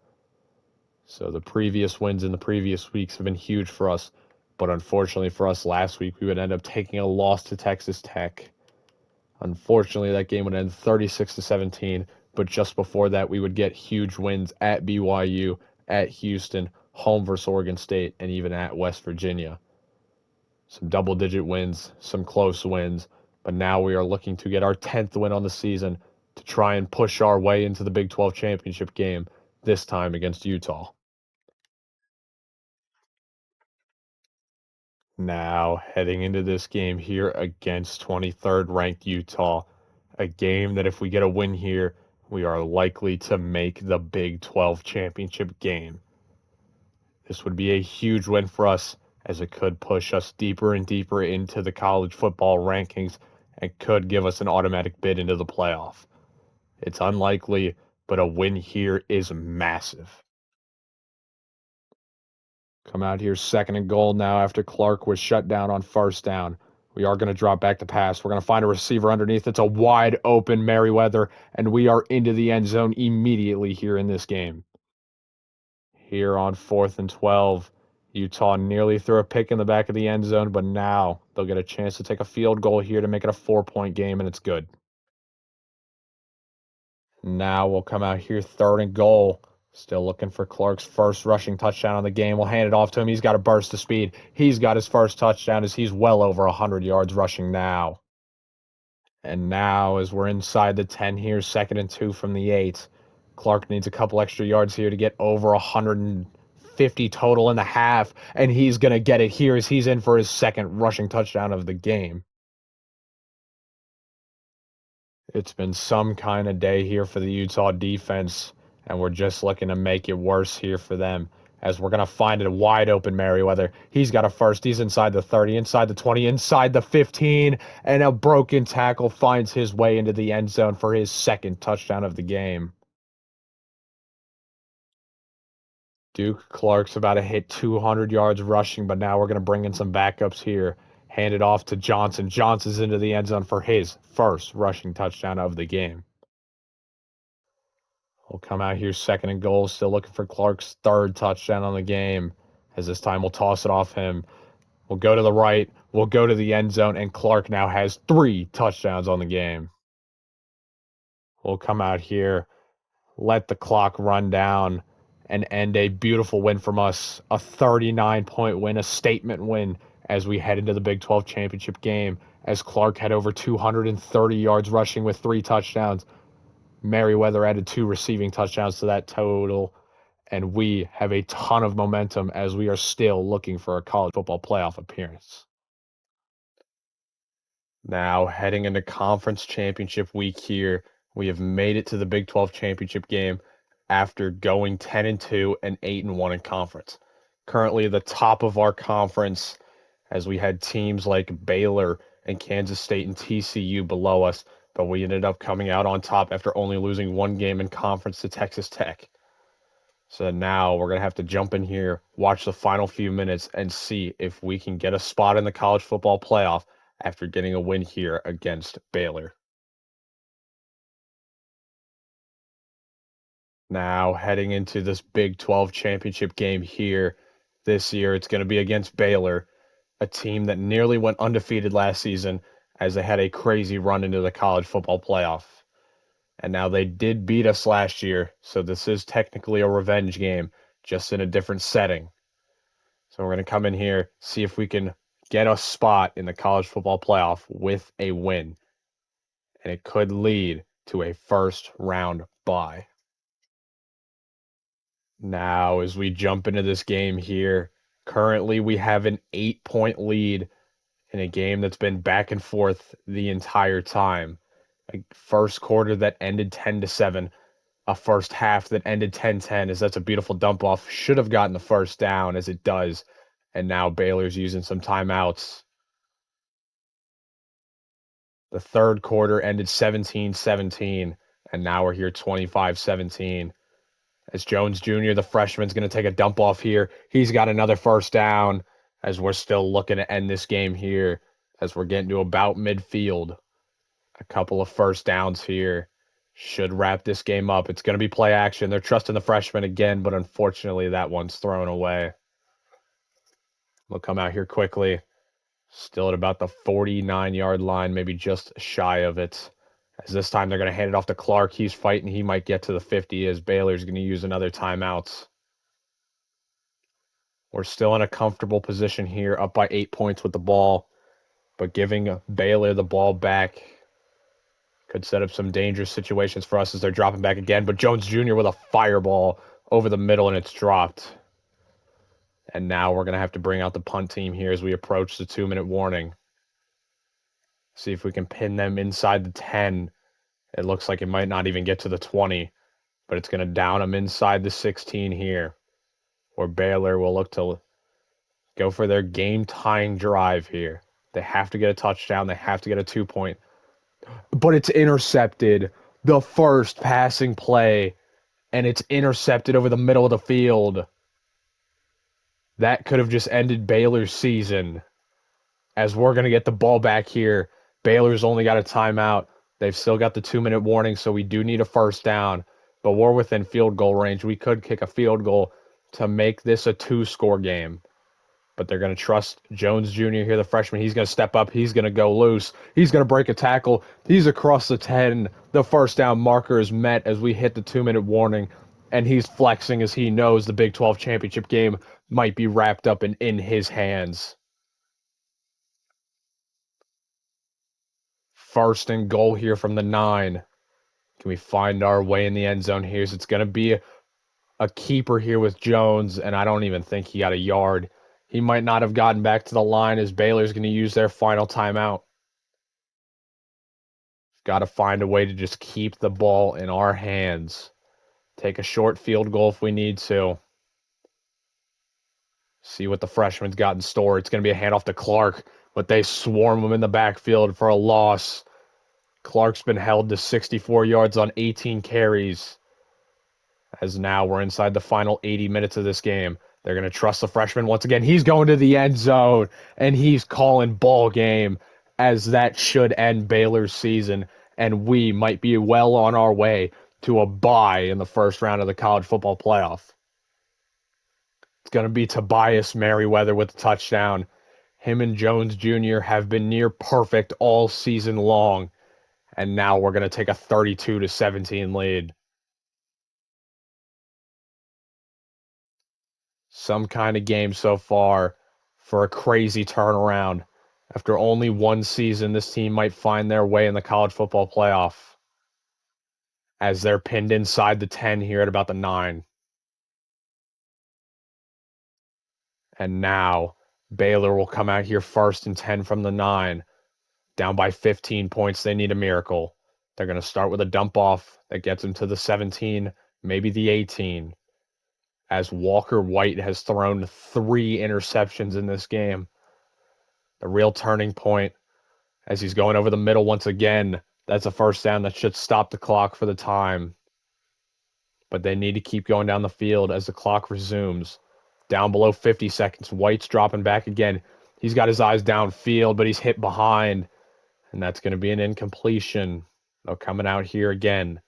So the previous wins in the previous weeks have been huge for us. But unfortunately for us last week, we would end up taking a loss to Texas Tech. Unfortunately, that game would end 36-17. But just before that, we would get huge wins at BYU, at Houston, home versus Oregon State, and even at West Virginia. Some double-digit wins, some close wins. But now we are looking to get our 10th win on the season to try and push our way into the Big 12 championship game, this time against Utah. Now, heading into this game here against 23rd ranked Utah, a game that if we get a win here, we are likely to make the Big 12 championship game. This would be a huge win for us as it could push us deeper and deeper into the college football rankings and could give us an automatic bid into the playoff. It's unlikely, but a win here is massive. Come out here second and goal now after Clark was shut down on first down. We are going to drop back to pass. We're going to find a receiver underneath. It's a wide open Merriweather, and we are into the end zone immediately here in this game. Here on 4th and 12, Utah nearly threw a pick in the back of the end zone, but now they'll get a chance to take a field goal here to make it a 4-point game, and it's good. Now we'll come out here third and goal. Still looking for Clark's first rushing touchdown of the game. We'll hand it off to him. He's got a burst of speed. He's got his first touchdown as he's well over 100 yards rushing now. And now as we're inside the 10 here, 2nd and 2 from the 8, Clark needs a couple extra yards here to get over 150 total in the half, and he's going to get it here as he's in for his second rushing touchdown of the game. It's been some kind of day here for the Utah defense, and we're just looking to make it worse here for them as we're going to find a wide open Merriweather. He's got a first. He's inside the 30, inside the 20, inside the 15, and a broken tackle finds his way into the end zone for his second touchdown of the game. Duke Clark's about to hit 200 yards rushing, but now we're going to bring in some backups here. Hand it off to Johnson. Johnson's into the end zone for his first rushing touchdown of the game. We'll come out here second and goal, still looking for Clark's third touchdown on the game. As this time we'll toss it off him. We'll go to the right. We'll go to the end zone, and Clark now has 3 touchdowns on the game. We'll come out here, let the clock run down, and end a beautiful win from us. A 39-point win, a statement win as we head into the Big 12 championship game as Clark had over 230 yards rushing with 3 touchdowns. Merriweather added 2 receiving touchdowns to that total, and we have a ton of momentum as we are still looking for a college football playoff appearance. Now, heading into conference championship week here, we have made it to the Big 12 championship game after going 10-2 and 8-1 in conference. Currently the top of our conference, as we had teams like Baylor and Kansas State and TCU below us, but we ended up coming out on top after only losing 1 game in conference to Texas Tech. So now we're going to have to jump in here, watch the final few minutes, and see if we can get a spot in the college football playoff after getting a win here against Baylor. Now, heading into this Big 12 championship game here this year, it's going to be against Baylor, a team that nearly went undefeated last season as they had a crazy run into the college football playoff. And now they did beat us last year, so this is technically a revenge game, just in a different setting. So we're going to come in here, see if we can get a spot in the college football playoff with a win. And it could lead to a first round bye. Now, as we jump into this game here, currently we have an 8-point lead in a game that's been back and forth the entire time. A first quarter that ended 10-7, a first half that ended 10-10, as that's a beautiful dump off. Should have gotten the first down as it does. And now Baylor's using some timeouts. The third quarter ended 17-17, and now we're here 25-17. As Jones Jr., the freshman's going to take a dump off here. He's got another first down as we're still looking to end this game here as we're getting to about midfield. A couple of first downs here should wrap this game up. It's going to be play action. They're trusting the freshman again, but unfortunately that one's thrown away. We'll come out here quickly. Still at about the 49-yard line, maybe just shy of it. As this time they're going to hand it off to Clark. He's fighting. He might get to the 50 as Baylor's going to use another timeout. We're still in a comfortable position here, up by 8 points with the ball, but giving Baylor the ball back could set up some dangerous situations for us as they're dropping back again. But Jones Jr. with a fireball over the middle, and it's dropped. And now we're going to have to bring out the punt team here as we approach the 2-minute warning. See if we can pin them inside the 10. It looks like it might not even get to the 20, but it's going to down them inside the 16 here, where Baylor will look to go for their game-tying drive here. They have to get a touchdown. They have to get a 2-point. But it's intercepted. The first passing play, and it's intercepted over the middle of the field. That could have just ended Baylor's season, as we're going to get the ball back here. Baylor's only got a timeout. They've still got the 2-minute warning, so we do need a first down. But we're within field goal range. We could kick a field goal to make this a 2-score game. But they're going to trust Jones Jr. here, the freshman. He's going to step up. He's going to go loose. He's going to break a tackle. He's across the 10. The first down marker is met as we hit the 2-minute warning. And he's flexing as he knows the Big 12 championship game might be wrapped up in his hands. First and goal here from the 9. Can we find our way in the end zone here? So it's going to be a keeper here with Jones, and I don't even think he got a yard. He might not have gotten back to the line as Baylor's going to use their final timeout. Got to find a way to just keep the ball in our hands. Take a short field goal if we need to. See what the freshman's got in store. It's going to be a handoff to Clark, but they swarm him in the backfield for a loss. Clark's been held to 64 yards on 18 carries. As now we're inside the final 80 minutes of this game. They're going to trust the freshman once again. He's going to the end zone, and he's calling ball game, as that should end Baylor's season, and we might be well on our way to a bye in the first round of the college football playoff. It's going to be Tobias Merriweather with the touchdown. Him and Jones Jr. have been near perfect all season long, and now we're going to take a 32-17 lead. Some kind of game so far for a crazy turnaround After only one season, this team might find their way in the college football playoff as they're pinned inside the 10 here at about the 9. And now Baylor will come out here first and 10 from the 9. Down by 15 points. They need a miracle. They're going to start with a dump off that gets them to the 17, maybe the 18, as Walker White has thrown 3 interceptions in this game. The real turning point as he's going over the middle once again. That's a first down that should stop the clock for the time. But they need to keep going down the field as the clock resumes. Down below 50 seconds. White's dropping back again. He's got his eyes downfield, but he's hit behind. And that's going to be an incompletion. They're coming out here again.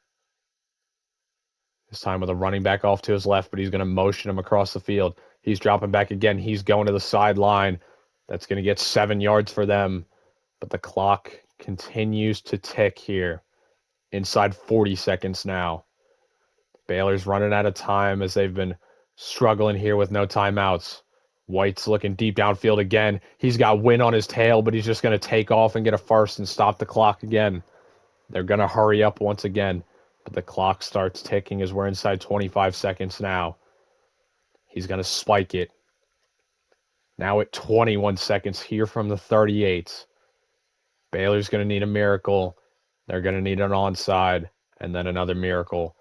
This time with a running back off to his left, but he's going to motion him across the field. He's dropping back again. He's going to the sideline. That's going to get 7 yards for them. But the clock continues to tick here. Inside 40 seconds now. Baylor's running out of time as they've been struggling here with no timeouts. White's looking deep downfield again. He's got wind on his tail, but he's just going to take off and get a first and stop the clock again. They're going to hurry up once again, but the clock starts ticking as we're inside 25 seconds now. He's going to spike it. Now at 21 seconds here from the 38. Baylor's going to need a miracle. They're going to need an onside, and then another miracle.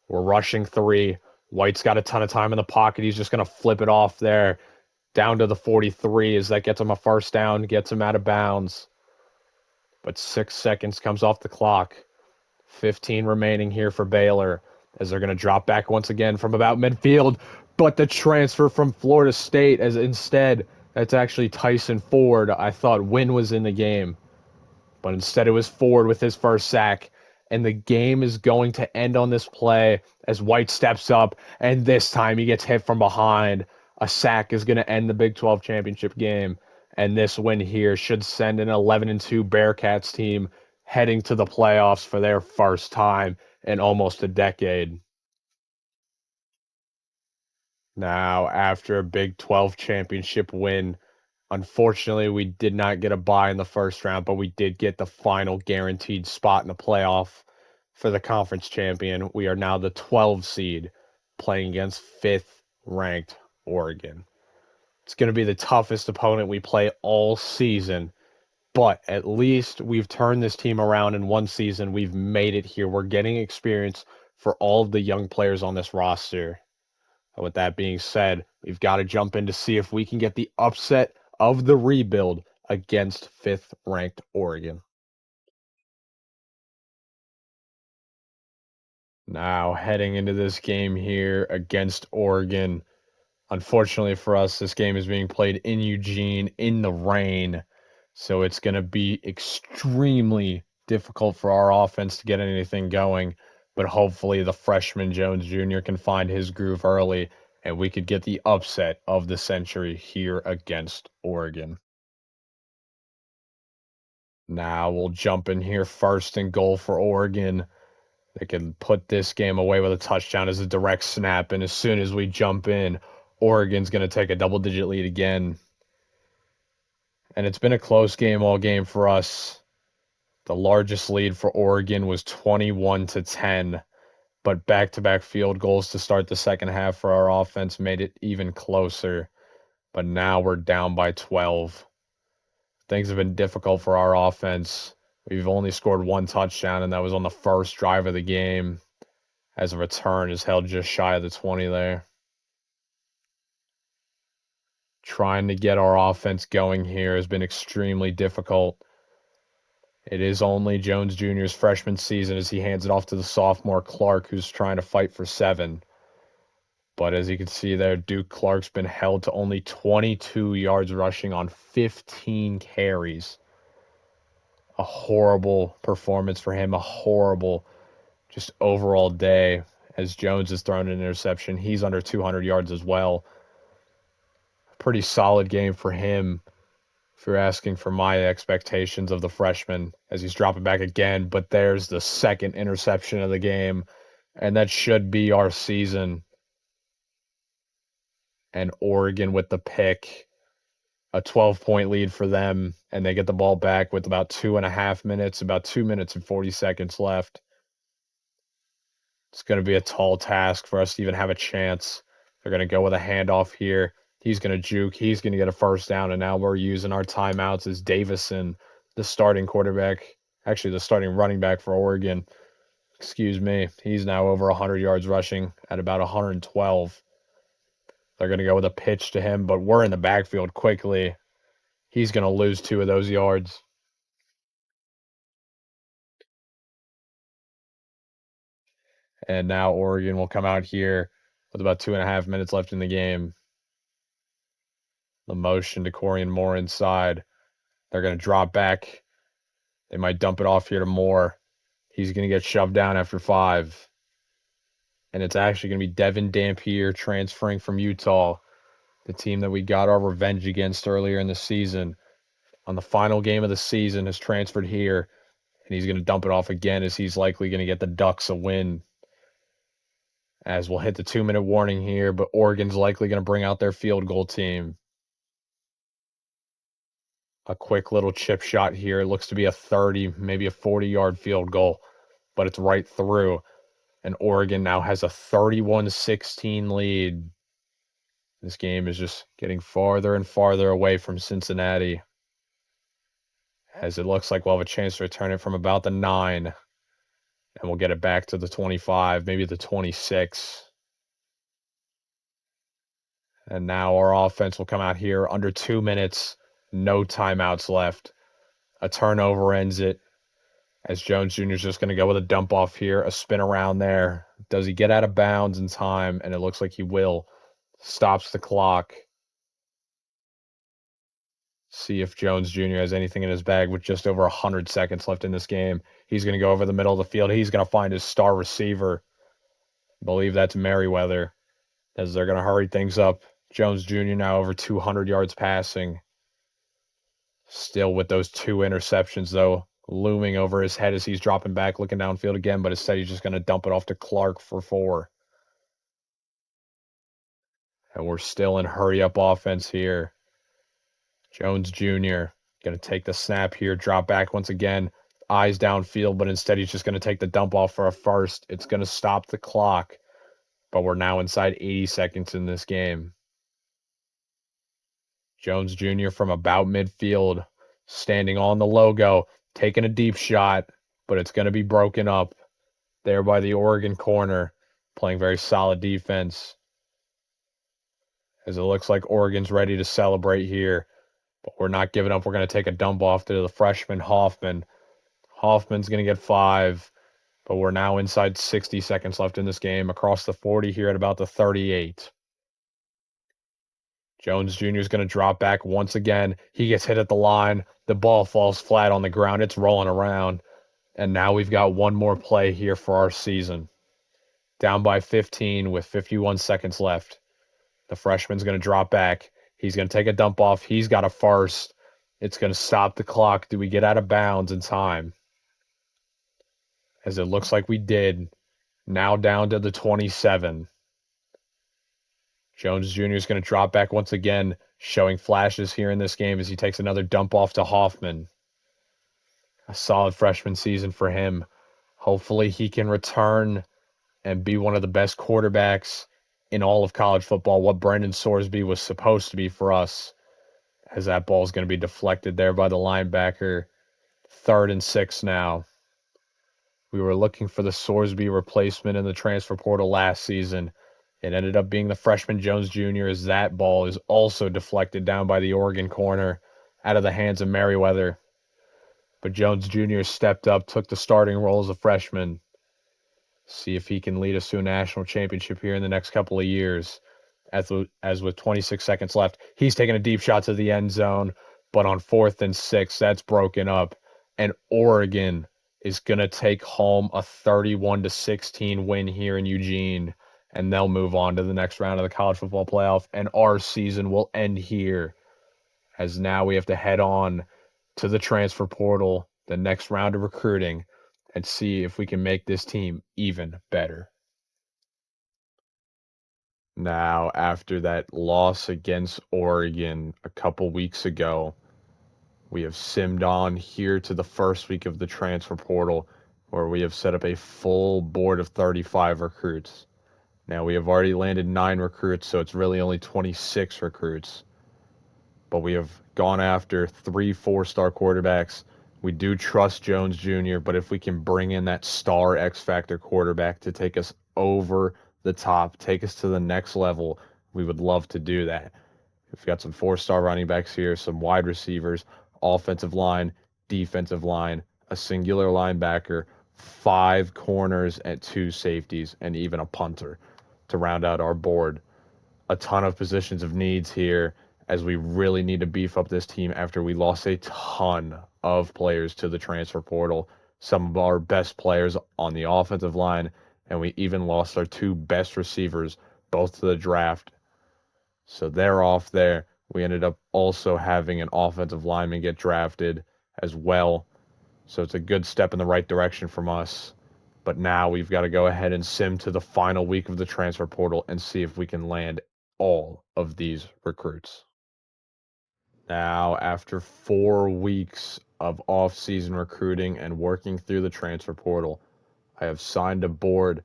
We're rushing 3. White's got a ton of time in the pocket. He's just going to flip it off there down to the 43 as that gets him a first down, gets him out of bounds. But 6 seconds comes off the clock. 15 remaining here for Baylor as they're going to drop back once again from about midfield. But the transfer from Florida State, as instead, that's actually Tyson Ford. I thought Wynn was in the game, but instead it was Ford with his first sack. And the game is going to end on this play as White steps up, and this time he gets hit from behind. A sack is going to end the Big 12 championship game, and this win here should send an 11-2 Bearcats team heading to the playoffs for their first time in almost a decade. Now, after a Big 12 championship win, unfortunately, we did not get a bye in the first round, but we did get the final guaranteed spot in the playoff for the conference champion. We are now the 12 seed playing against 5th ranked Oregon. It's going to be the toughest opponent we play all season, but at least we've turned this team around in one season. We've made it here. We're getting experience for all of the young players on this roster. And with that being said, we've got to jump in to see if we can get the upset of the rebuild against 5th ranked Oregon. Now, heading into this game here against Oregon, unfortunately for us, this game is being played in Eugene in the rain. So it's going to be extremely difficult for our offense to get anything going. But hopefully the freshman Jones Jr. can find his groove early and we could get the upset of the century here against Oregon. Now we'll jump in here first and goal for Oregon. They can put this game away with a touchdown as a direct snap. And as soon as we jump in, Oregon's going to take a double-digit lead again. And it's been a close game all game for us. The largest lead for Oregon was 21-10, but back-to-back field goals to start the second half for our offense made it even closer. But now we're down by 12. Things have been difficult for our offense. We've only scored 1 touchdown, and that was on the first drive of the game, as a return is held just shy of the 20 there. Trying to get our offense going here has been extremely difficult. It is only Jones Jr.'s freshman season as he hands it off to the sophomore Clark, who's trying to fight for 7. But as you can see there, Duke Clark's been held to only 22 yards rushing on 15 carries. A horrible performance for him, a horrible just overall day as Jones has thrown an interception. He's under 200 yards as well. Pretty solid game for him if you're asking for my expectations of the freshman as he's dropping back again. But there's the second interception of the game, and that should be our season. And Oregon with the pick. a 12-point lead for them, and they get the ball back with about 2.5 minutes, about 2 minutes and 40 seconds left. It's going to be a tall task for us to even have a chance. They're going to go with a handoff here. He's going to juke. He's going to get a first down, and now we're using our timeouts as Davison, the starting quarterback, actually the starting running back for Oregon. Excuse me. He's now over 100 yards rushing at about 112. They're going to go with a pitch to him, but we're in the backfield quickly. He's going to lose 2 of those yards. And now Oregon will come out here with about 2.5 minutes left in the game. The motion to Corian Moore inside. They're going to drop back. They might dump it off here to Moore. He's going to get shoved down after 5. And it's actually going to be Devin Dampier transferring from Utah, the team that we got our revenge against earlier in the season. On the final game of the season has transferred here, and he's going to dump it off again as he's likely going to get the Ducks a win. As we'll hit the 2-minute warning here, but Oregon's likely going to bring out their field goal team. A quick little chip shot here. It looks to be a 30, maybe a 40-yard field goal, but it's right through. And Oregon now has a 31-16 lead. This game is just getting farther and farther away from Cincinnati, as it looks like we'll have a chance to return it from about the 9, and we'll get it back to the 25, maybe the 26. And now our offense will come out here under 2 minutes, no timeouts left. A turnover ends it, as Jones Jr. is just going to go with a dump off here, a spin around there. Does he get out of bounds in time? And it looks like he will. Stops the clock. See if Jones Jr. has anything in his bag with just over 100 seconds left in this game. He's going to go over the middle of the field. He's going to find his star receiver. I believe that's Merriweather, as they're going to hurry things up. Jones Jr. now over 200 yards passing. Still with those 2 interceptions, though, looming over his head as he's dropping back, looking downfield again, but instead he's just going to dump it off to Clark for 4. And we're still in hurry-up offense here. Jones Jr. going to take the snap here, drop back once again, eyes downfield, but instead he's just going to take the dump off for a first. It's going to stop the clock, but we're now inside 80 seconds in this game. Jones Jr. from about midfield, standing on the logo, taking a deep shot, but it's going to be broken up there by the Oregon corner, playing very solid defense. As it looks like Oregon's ready to celebrate here, but we're not giving up. We're going to take a dump off to the freshman Hoffman. Hoffman's going to get 5, but we're now inside 60 seconds left in this game, across the 40 here at about the 38. Jones Jr. is going to drop back once again. He gets hit at the line. The ball falls flat on the ground. It's rolling around. And now we've got one more play here for our season. Down by 15 with 51 seconds left. The freshman's going to drop back. He's going to take a dump off. He's got a first. It's going to stop the clock. Do we get out of bounds in time? As it looks like we did. Now down to the 27. Jones Jr. is going to drop back once again, showing flashes here in this game as he takes another dump off to Hoffman. A solid freshman season for him. Hopefully he can return and be one of the best quarterbacks in all of college football, what Brendan Sorsby was supposed to be for us, as that ball is going to be deflected there by the linebacker. 3rd and 6 now. We were looking for the Sorsby replacement in the transfer portal last season. It ended up being the freshman Jones Jr. as that ball is also deflected down by the Oregon corner out of the hands of Merriweather. But Jones Jr. stepped up, took the starting role as a freshman. See if he can lead us to a national championship here in the next couple of years. As with 26 seconds left, he's taking a deep shot to the end zone, but on 4th and 6, that's broken up. And Oregon is going to take home a 31-16 win here in Eugene, and they'll move on to the next round of the college football playoff, and our season will end here, as now we have to head on to the transfer portal, the next round of recruiting, and see if we can make this team even better. Now, after that loss against Oregon a couple weeks ago, we have simmed on here to the first week of the transfer portal, where we have set up a full board of 35 recruits. Now, we have already landed 9 recruits, so it's really only 26 recruits. But we have gone after 3 4-star quarterbacks. We do trust Jones Jr., but if we can bring in that star X Factor quarterback to take us over the top, take us to the next level, we would love to do that. We've got some 4-star running backs here, some wide receivers, offensive line, defensive line, a singular linebacker, 5 corners and 2 safeties, and even a punter to round out our board. A ton of positions of needs here, as we really need to beef up this team after we lost a ton of players to the transfer portal. Some of our best players on the offensive line, and we even lost our 2 best receivers, both to the draft. So they're off there. We ended up also having an offensive lineman get drafted as well. So it's a good step in the right direction from us. But now we've got to go ahead and sim to the final week of the transfer portal and see if we can land all of these recruits. Now, after 4 weeks of off-season recruiting and working through the transfer portal, I have signed a board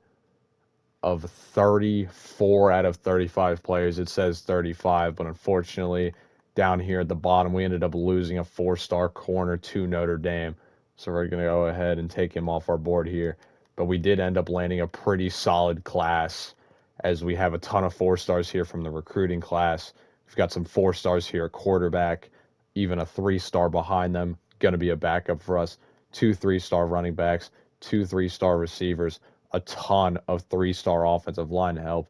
of 34 out of 35 players. It says 35, but unfortunately, down here at the bottom, we ended up losing a 4-star corner to Notre Dame. So we're going to go ahead and take him off our board here. But we did end up landing a pretty solid class, as we have a ton of 4-stars here from the recruiting class. We've got some 4-stars here at quarterback, even a 3-star behind them, going to be a backup for us. 2 3-star running backs, 2 3-star receivers, a ton of 3-star offensive line help,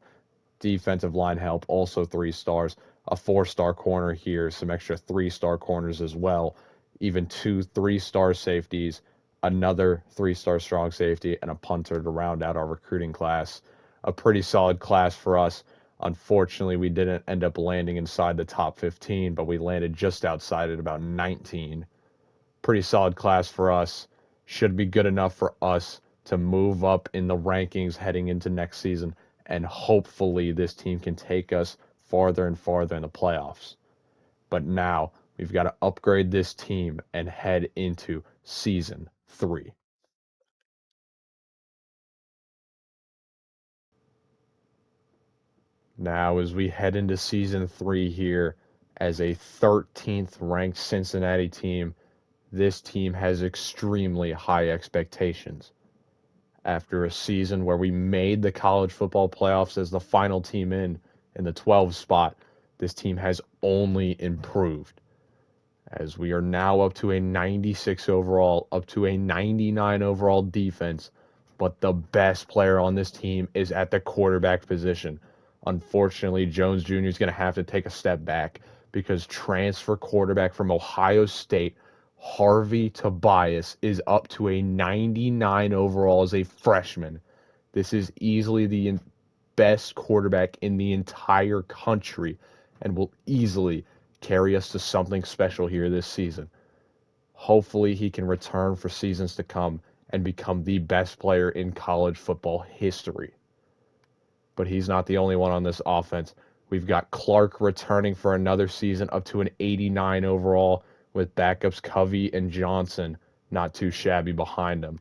defensive line help, also 3 stars, a 4-star corner here, some extra 3-star corners as well, even 2 3-star safeties, another 3-star strong safety, and a punter to round out our recruiting class. A pretty solid class for us. Unfortunately, we didn't end up landing inside the top 15, but we landed just outside at about 19. Pretty solid class for us. Should be good enough for us to move up in the rankings heading into next season, and hopefully this team can take us farther and farther in the playoffs. But now we've got to upgrade this team and head into season 3. Now, as we head into season 3 here, as a 13th ranked Cincinnati team, this team has extremely high expectations. After a season where we made the college football playoffs as the final team in the 12 spot, this team has only improved, as we are now up to a 96 overall, up to a 99 overall defense, but the best player on this team is at the quarterback position. Unfortunately, Jones Jr. is going to have to take a step back, because transfer quarterback from Ohio State, Harvey Tobias, is up to a 99 overall as a freshman. This is easily the best quarterback in the entire country, and will easily carry us to something special here this season. Hopefully, he can return for seasons to come and become the best player in college football history. But he's not the only one on this offense. We've got Clark returning for another season, up to an 89 overall, with backups Covey and Johnson not too shabby behind him.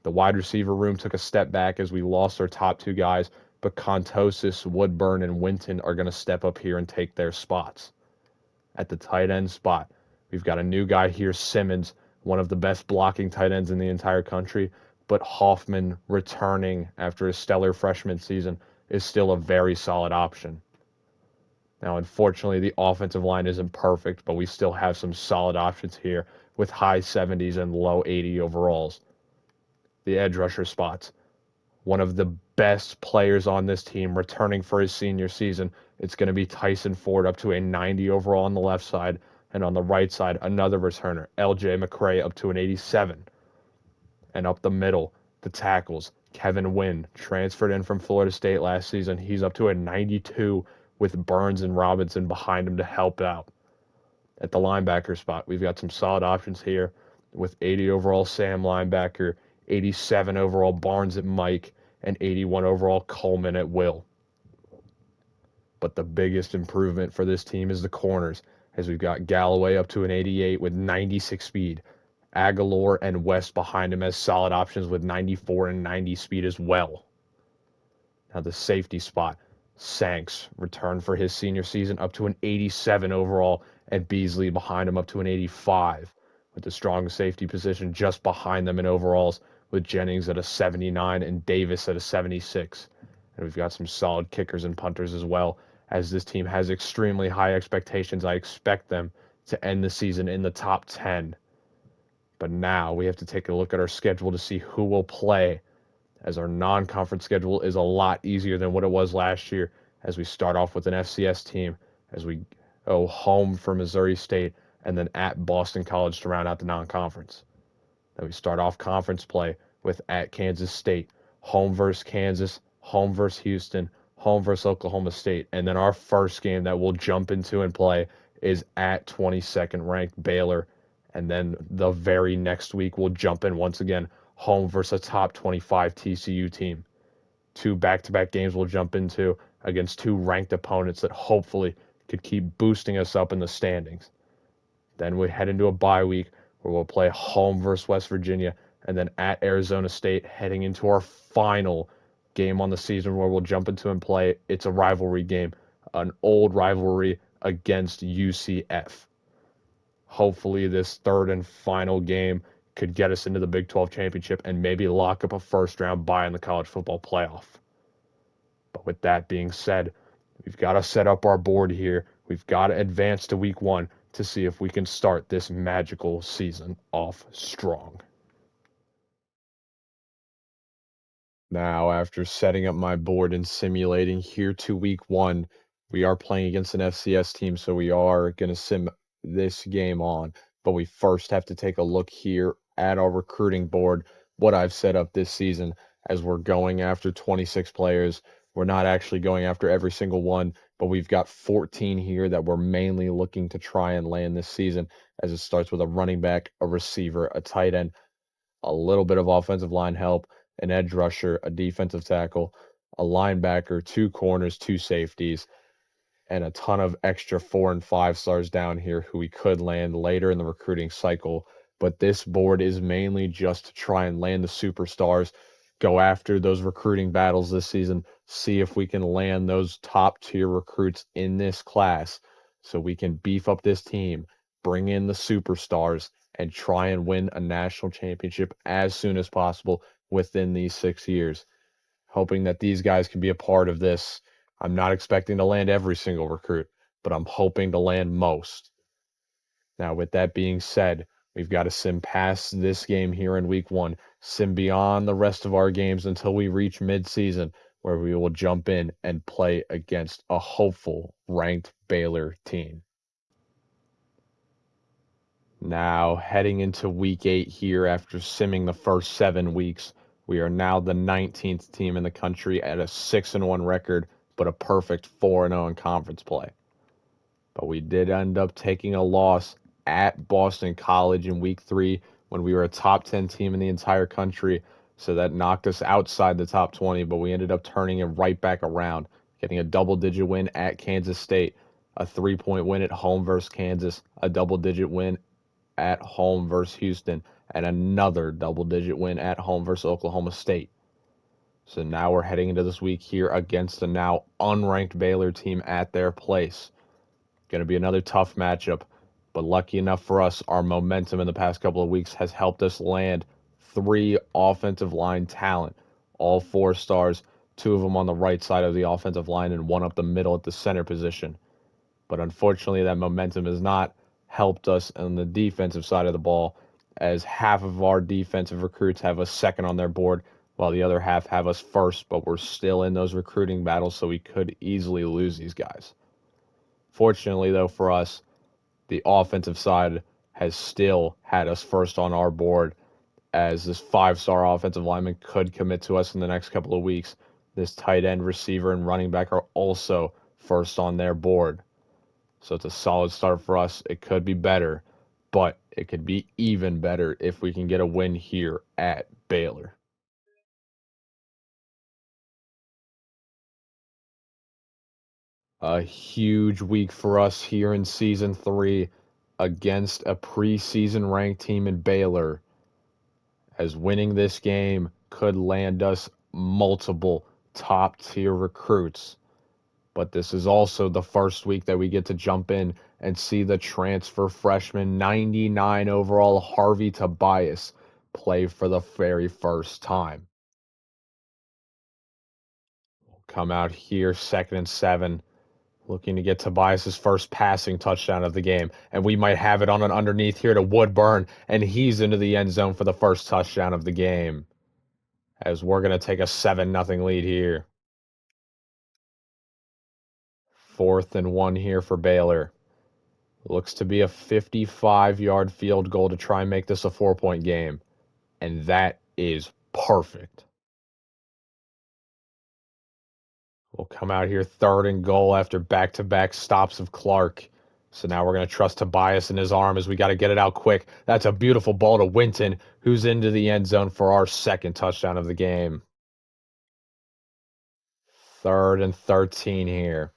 The wide receiver room took a step back as we lost our top 2 guys, but Contosis, Woodburn, and Winton are going to step up here and take their spots. At the tight end spot, we've got a new guy here, Simmons, one of the best blocking tight ends in the entire country, but Hoffman, returning after his stellar freshman season, is still a very solid option. Now, unfortunately, the offensive line isn't perfect, but we still have some solid options here with high 70s and low 80 overalls. The edge rusher spots, one of the best players on this team returning for his senior season. It's going to be Tyson Ford, up to a 90 overall on the left side, and on the right side, another returner, LJ McCray, up to an 87. And up the middle, the tackles, Kevin Wynn, transferred in from Florida State last season. He's up to a 92 with Burns and Robinson behind him to help out. At the linebacker spot, we've got some solid options here with 80 overall Sam linebacker, 87 overall Barnes at Mike, and 81 overall Coleman at Will. But the biggest improvement for this team is the corners, as we've got Galloway up to an 88 with 96 speed. Aguilar and West behind him as solid options with 94 and 90 speed as well. Now the safety spot, Sanks returned for his senior season up to an 87 overall, and Beasley behind him up to an 85, with the strong safety position just behind them in overalls, with Jennings at a 79 and Davis at a 76. And we've got some solid kickers and punters as well. As this team has extremely high expectations, I expect them to end the season in the top 10. But now we have to take a look at our schedule to see who will play, as our non-conference schedule is a lot easier than what it was last year, as we start off with an FCS team, as we go home for Missouri State, and then at Boston College to round out the non-conference. Then we start off conference play with at Kansas State, home versus Kansas, home versus Houston, home versus Oklahoma State, and then our first game that we'll jump into and play is at 22nd ranked Baylor, and then the very next week we'll jump in once again, home versus a top 25 TCU team. Two back-to-back games we'll jump into against two ranked opponents that hopefully could keep boosting us up in the standings. Then we head into a bye week where we'll play home versus West Virginia, and then at Arizona State, heading into our final game on the season where we'll jump into and play. It's a rivalry game, an old rivalry against UCF. Hopefully, this third and final game could get us into the Big 12 championship and maybe lock up a first round bye in the college football playoff. But with that being said, we've got to set up our board here. We've got to advance to week 1 to see if we can start this magical season off strong. Now, after setting up my board and simulating here to week 1, we are playing against an FCS team, so we are going to sim this game on. But we first have to take a look here at our recruiting board, what I've set up this season, as we're going after 26 players. We're not actually going after every single one, but we've got 14 here that we're mainly looking to try and land this season, as it starts with a running back, a receiver, a tight end, a little bit of offensive line help, an edge rusher, a defensive tackle, a linebacker, two corners, two safeties, and a ton of extra 4 and 5 stars down here who we could land later in the recruiting cycle. But this board is mainly just to try and land the superstars, go after those recruiting battles this season, see if we can land those top tier recruits in this class so we can beef up this team, bring in the superstars, and try and win a national championship as soon as possible within these 6 years. Hoping that these guys can be a part of this. I'm not expecting to land every single recruit, but I'm hoping to land most. Now, with that being said, we've got to sim past this game here in week 1, sim beyond the rest of our games until we reach midseason, where we will jump in and play against a hopeful ranked Baylor team. Now, heading into week 8 here after simming the first 7 weeks, we are now the 19th team in the country at a 6-1 record, but a perfect 4-0 in conference play. But we did end up taking a loss at Boston College in week 3 when we were a top 10 team in the entire country. So that knocked us outside the top 20, but we ended up turning it right back around, getting a double-digit win at Kansas State, a 3-point win at home versus Kansas, a double-digit win at home versus Houston, and another double-digit win at home versus Oklahoma State. So now we're heading into this week here against the now unranked Baylor team at their place. Going to be another tough matchup, but lucky enough for us, our momentum in the past couple of weeks has helped us land 3 offensive line talent, all 4 stars, 2 of them on the right side of the offensive line and 1 up the middle at the center position. But unfortunately, that momentum has not helped us on the defensive side of the ball, as half of our defensive recruits have us second on their board, while the other half have us first, but we're still in those recruiting battles, so we could easily lose these guys. Fortunately, though, for us, the offensive side has still had us first on our board, as this 5-star offensive lineman could commit to us in the next couple of weeks. This tight end, receiver, and running back are also first on their board. So it's a solid start for us. It could be better, but it could be even better if we can get a win here at Baylor. A huge week for us here in season 3 against a preseason ranked team in Baylor, as winning this game could land us multiple top tier recruits. But this is also the first week that we get to jump in and see the transfer freshman 99 overall Harvey Tobias play for the very first time. Come out here, 2nd and 7, looking to get Tobias's first passing touchdown of the game. And we might have it on an underneath here to Woodburn, and he's into the end zone for the first touchdown of the game, as we're going to take a 7-0 lead here. 4th and 1 here for Baylor. Looks to be a 55-yard field goal to try and make this a 4-point game. And that is perfect. We'll come out here 3rd and goal after back-to-back stops of Clark. So now we're going to trust Tobias in his arm as we got to get it out quick. That's a beautiful ball to Winton, who's into the end zone for our 2nd touchdown of the game. 3rd and 13 here.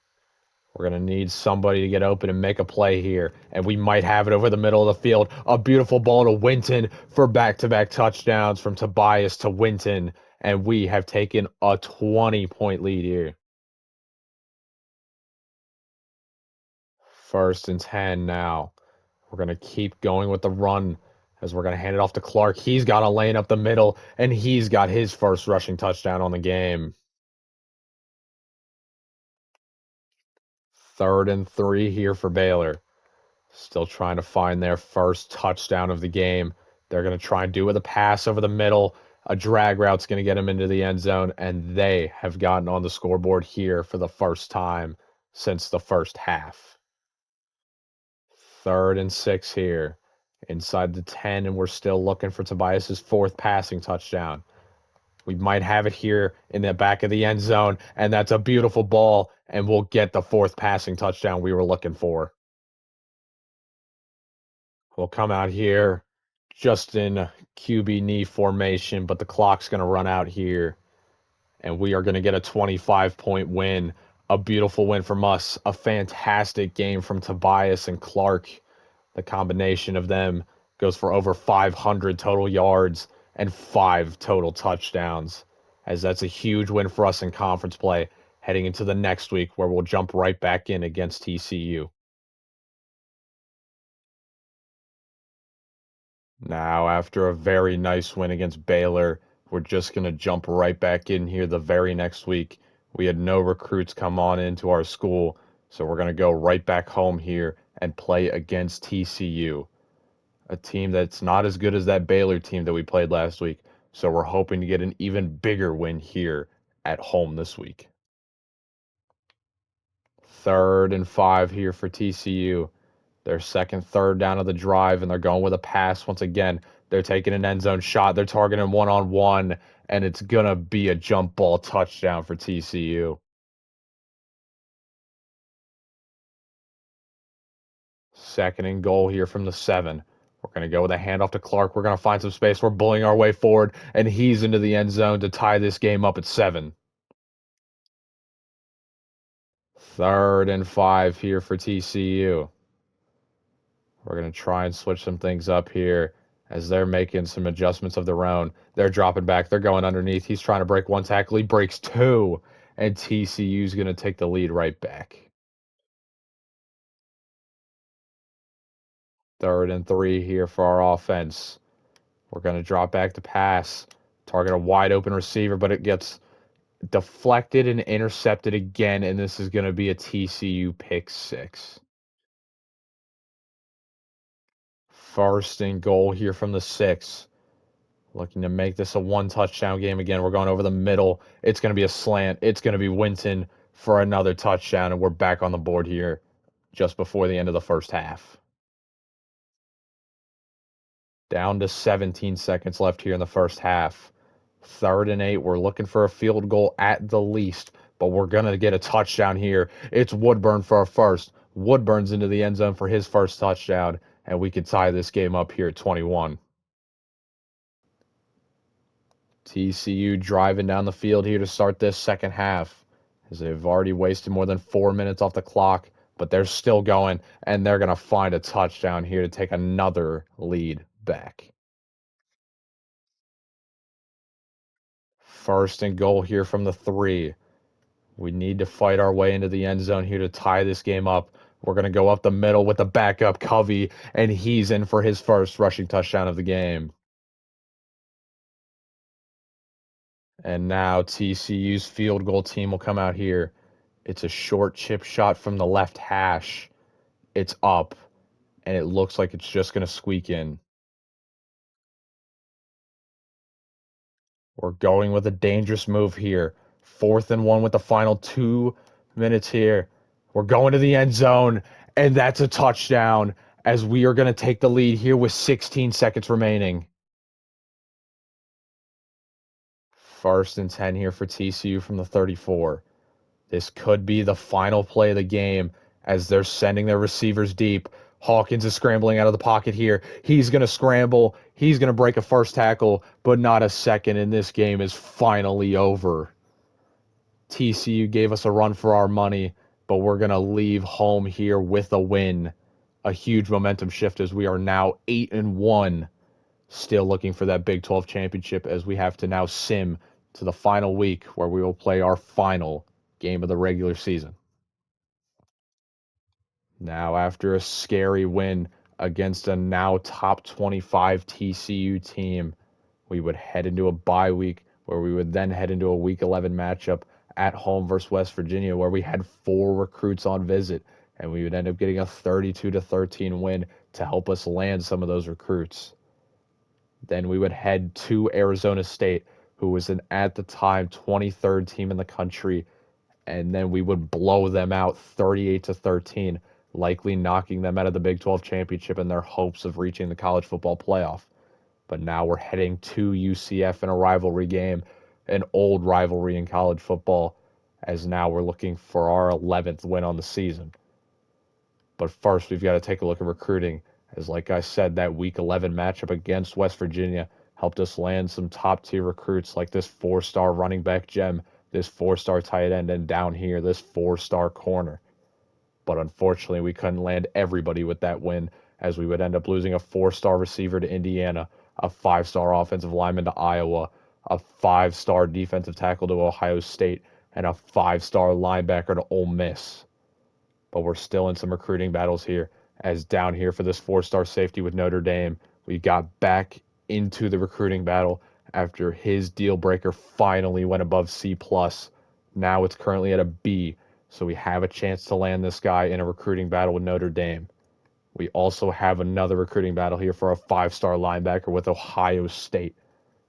We're going to need somebody to get open and make a play here. And we might have it over the middle of the field. A beautiful ball to Winton for back-to-back touchdowns from Tobias to Winton. And we have taken a 20-point lead here. 1st and 10 now. We're going to keep going with the run as we're going to hand it off to Clark. He's got a lane up the middle, and he's got his first rushing touchdown on the game. 3rd and 3 here for Baylor. Still trying to find their first touchdown of the game. They're going to try and do it with a pass over the middle. A drag route's going to get them into the end zone, and they have gotten on the scoreboard here for the first time since the first half. 3rd and 6 here. Inside the 10, and we're still looking for Tobias's 4th passing touchdown. We might have it here in the back of the end zone, and that's a beautiful ball, and we'll get the 4th passing touchdown we were looking for. We'll come out here just in QB knee formation, but the clock's going to run out here, and we are going to get a 25-point win. A beautiful win from us. A fantastic game from Tobias and Clark. The combination of them goes for over 500 total yards and 5 total touchdowns, as that's a huge win for us in conference play heading into the next week, where we'll jump right back in against TCU. Now, after a very nice win against Baylor, we're just going to jump right back in here the very next week. We had no recruits come on into our school, so we're going to go right back home here and play against TCU, a team that's not as good as that Baylor team that we played last week. So we're hoping to get an even bigger win here at home this week. 3rd and 5 here for TCU. Their second third down of the drive, and they're going with a pass once again. They're taking an end zone shot. They're targeting one-on-one, and it's going to be a jump ball touchdown for TCU. 2nd and goal here from the 7. We're going to go with a handoff to Clark. We're going to find some space. We're bullying our way forward, and he's into the end zone to tie this game up at 7. 3rd and 5 here for TCU. We're going to try and switch some things up here as they're making some adjustments of their own. They're dropping back. They're going underneath. He's trying to break one tackle. He breaks 2, and TCU's going to take the lead right back. 3rd and 3 here for our offense. We're going to drop back to pass, target a wide open receiver, but it gets deflected and intercepted again, and this is going to be a TCU pick 6. 1st and goal here from the 6. Looking to make this a 1-touchdown game again. We're going over the middle. It's going to be a slant. It's going to be Winton for another touchdown, and we're back on the board here just before the end of the first half. Down to 17 seconds left here in the first half. 3rd and 8. We're looking for a field goal at the least, but we're going to get a touchdown here. It's Woodburn for our first. Woodburn's into the end zone for his first touchdown, and we could tie this game up here at 21. TCU driving down the field here to start this second half as they've already wasted more than 4 minutes off the clock, but they're still going, and they're going to find a touchdown here to take another lead back. First and goal here from the 3. We need to fight our way into the end zone here to tie this game up. We're going to go up the middle with the backup Covey, and he's in for his first rushing touchdown of the game. And now TCU's field goal team will come out here. It's a short chip shot from the left hash. It's up, and it looks like it's just going to squeak in. We're going with a dangerous move here. 4th and 1 with the final 2 minutes here. We're going to the end zone, and that's a touchdown as we are going to take the lead here with 16 seconds remaining. 1st and 10 here for TCU from the 34. This could be the final play of the game as they're sending their receivers deep. Hawkins is scrambling out of the pocket here. He's going to scramble. He's going to break a first tackle, but not a second, and this game is finally over. TCU gave us a run for our money, but we're going to leave home here with a win. A huge momentum shift as we are now 8-1, still looking for that Big 12 championship as we have to now sim to the final week where we will play our final game of the regular season. Now, after a scary win against a now top 25 TCU team, we would head into a bye week where we would then head into a week 11 matchup at home versus West Virginia where we had 4 recruits on visit, and we would end up getting a 32-13 win to help us land some of those recruits. Then we would head to Arizona State, who was an at the time 23rd team in the country, and then we would blow them out 38-13, likely knocking them out of the Big 12 championship in their hopes of reaching the college football playoff. But now we're heading to UCF in a rivalry game, an old rivalry in college football, as now we're looking for our 11th win on the season. But first, we've got to take a look at recruiting, as like I said, that Week 11 matchup against West Virginia helped us land some top-tier recruits like this 4-star running back gem, this 4-star tight end, and down here, this 4-star corner. But unfortunately, we couldn't land everybody with that win, as we would end up losing a 4-star receiver to Indiana, a 5-star offensive lineman to Iowa, a 5-star defensive tackle to Ohio State, and a 5-star linebacker to Ole Miss. But we're still in some recruiting battles here, as down here for this 4-star safety with Notre Dame, we got back into the recruiting battle after his deal breaker finally went above C+. Now it's currently at a B, so we have a chance to land this guy in a recruiting battle with Notre Dame. We also have another recruiting battle here for a 5-star linebacker with Ohio State.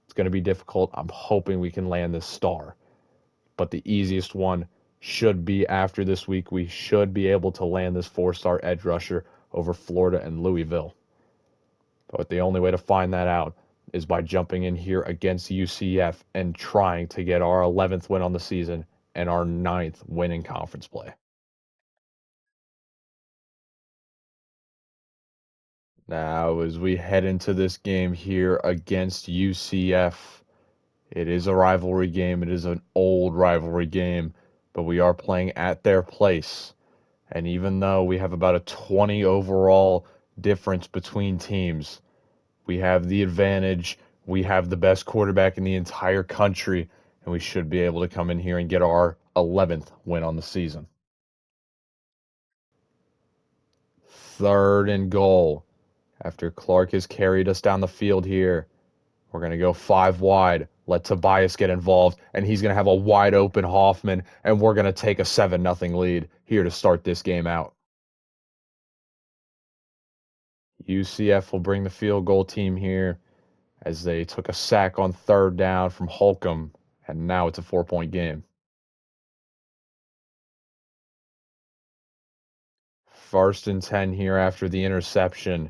It's going to be difficult. I'm hoping we can land this star. But the easiest one should be after this week. We should be able to land this 4-star edge rusher over Florida and Louisville. But the only way to find that out is by jumping in here against UCF and trying to get our 11th win on the season and our 9th win in conference play. Now, as we head into this game here against UCF, it is a rivalry game. It is an old rivalry game, but we are playing at their place. And even though we have about a 20 overall difference between teams, we have the advantage. We have the best quarterback in the entire country, and we should be able to come in here and get our 11th win on the season. 3rd and goal. After Clark has carried us down the field here, we're going to go 5 wide. Let Tobias get involved, and he's going to have a wide open Hoffman, and we're going to take a 7-0 lead here to start this game out. UCF will bring the field goal team here as they took a sack on 3rd down from Holcomb, and now it's a 4-point game. 1st and 10 here after the interception.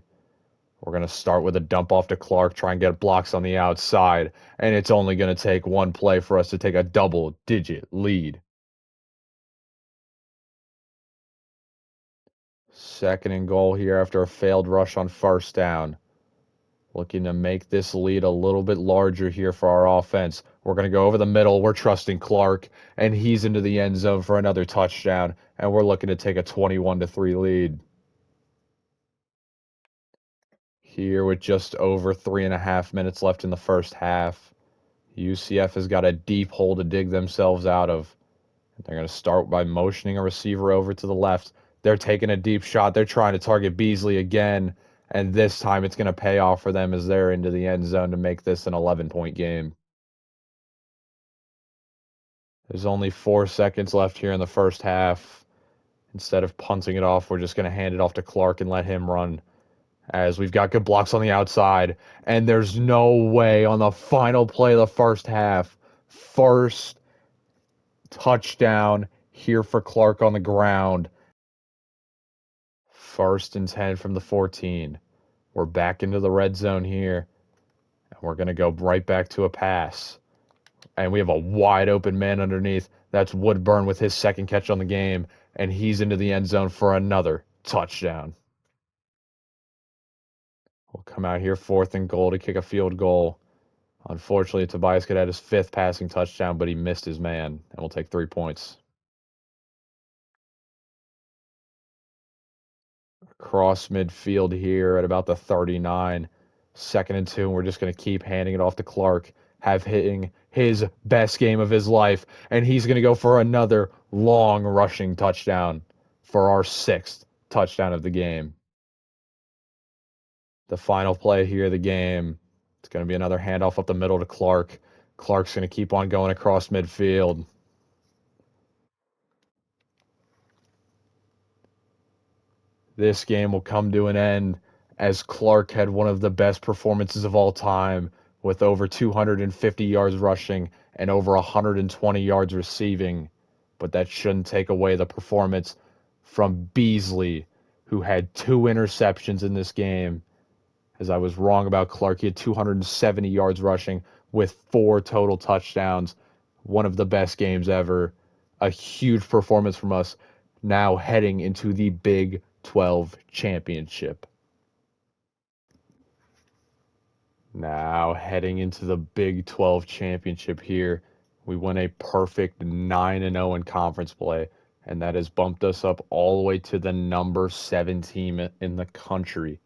We're going to start with a dump off to Clark, try and get blocks on the outside, and it's only going to take one play for us to take a double-digit lead. 2nd and goal here after a failed rush on 1st down. Looking to make this lead a little bit larger here for our offense. We're going to go over the middle. We're trusting Clark, and he's into the end zone for another touchdown, and we're looking to take a 21-3 lead. Here with just over 3.5 minutes left in the first half, UCF has got a deep hole to dig themselves out of. They're going to start by motioning a receiver over to the left. They're taking a deep shot. They're trying to target Beasley again, and this time it's going to pay off for them as they're into the end zone to make this an 11-point game. There's only 4 seconds left here in the first half. Instead of punting it off, we're just going to hand it off to Clark and let him run, as we've got good blocks on the outside, and there's no way on the final play of the first half. First touchdown here for Clark on the ground. 1st and 10 from the 14. We're back into the red zone here, and we're going to go right back to a pass. And we have a wide open man underneath. That's Woodburn with his second catch on the game, and he's into the end zone for another touchdown. We'll come out here 4th and goal to kick a field goal. Unfortunately, Tobias could have his 5th passing touchdown, but he missed his man, and we'll take 3 points. Across midfield here at about the 39. 2nd and 2, and we're just going to keep handing it off to Clark, have hitting his best game of his life, and he's going to go for another long rushing touchdown for our 6th touchdown of the game. The final play here of the game, it's going to be another handoff up the middle to Clark. Clark's going to keep on going across midfield. This game will come to an end as Clark had one of the best performances of all time with over 250 yards rushing and over 120 yards receiving. But that shouldn't take away the performance from Beasley, who had 2 interceptions in this game. As I was wrong about Clark, he had 270 yards rushing with 4 total touchdowns. One of the best games ever. A huge performance from us, now heading into the Big 12 championship. Now heading into the Big 12 championship here, we won a perfect 9-0 in conference play, and that has bumped us up all the way to the number 7 team in the country.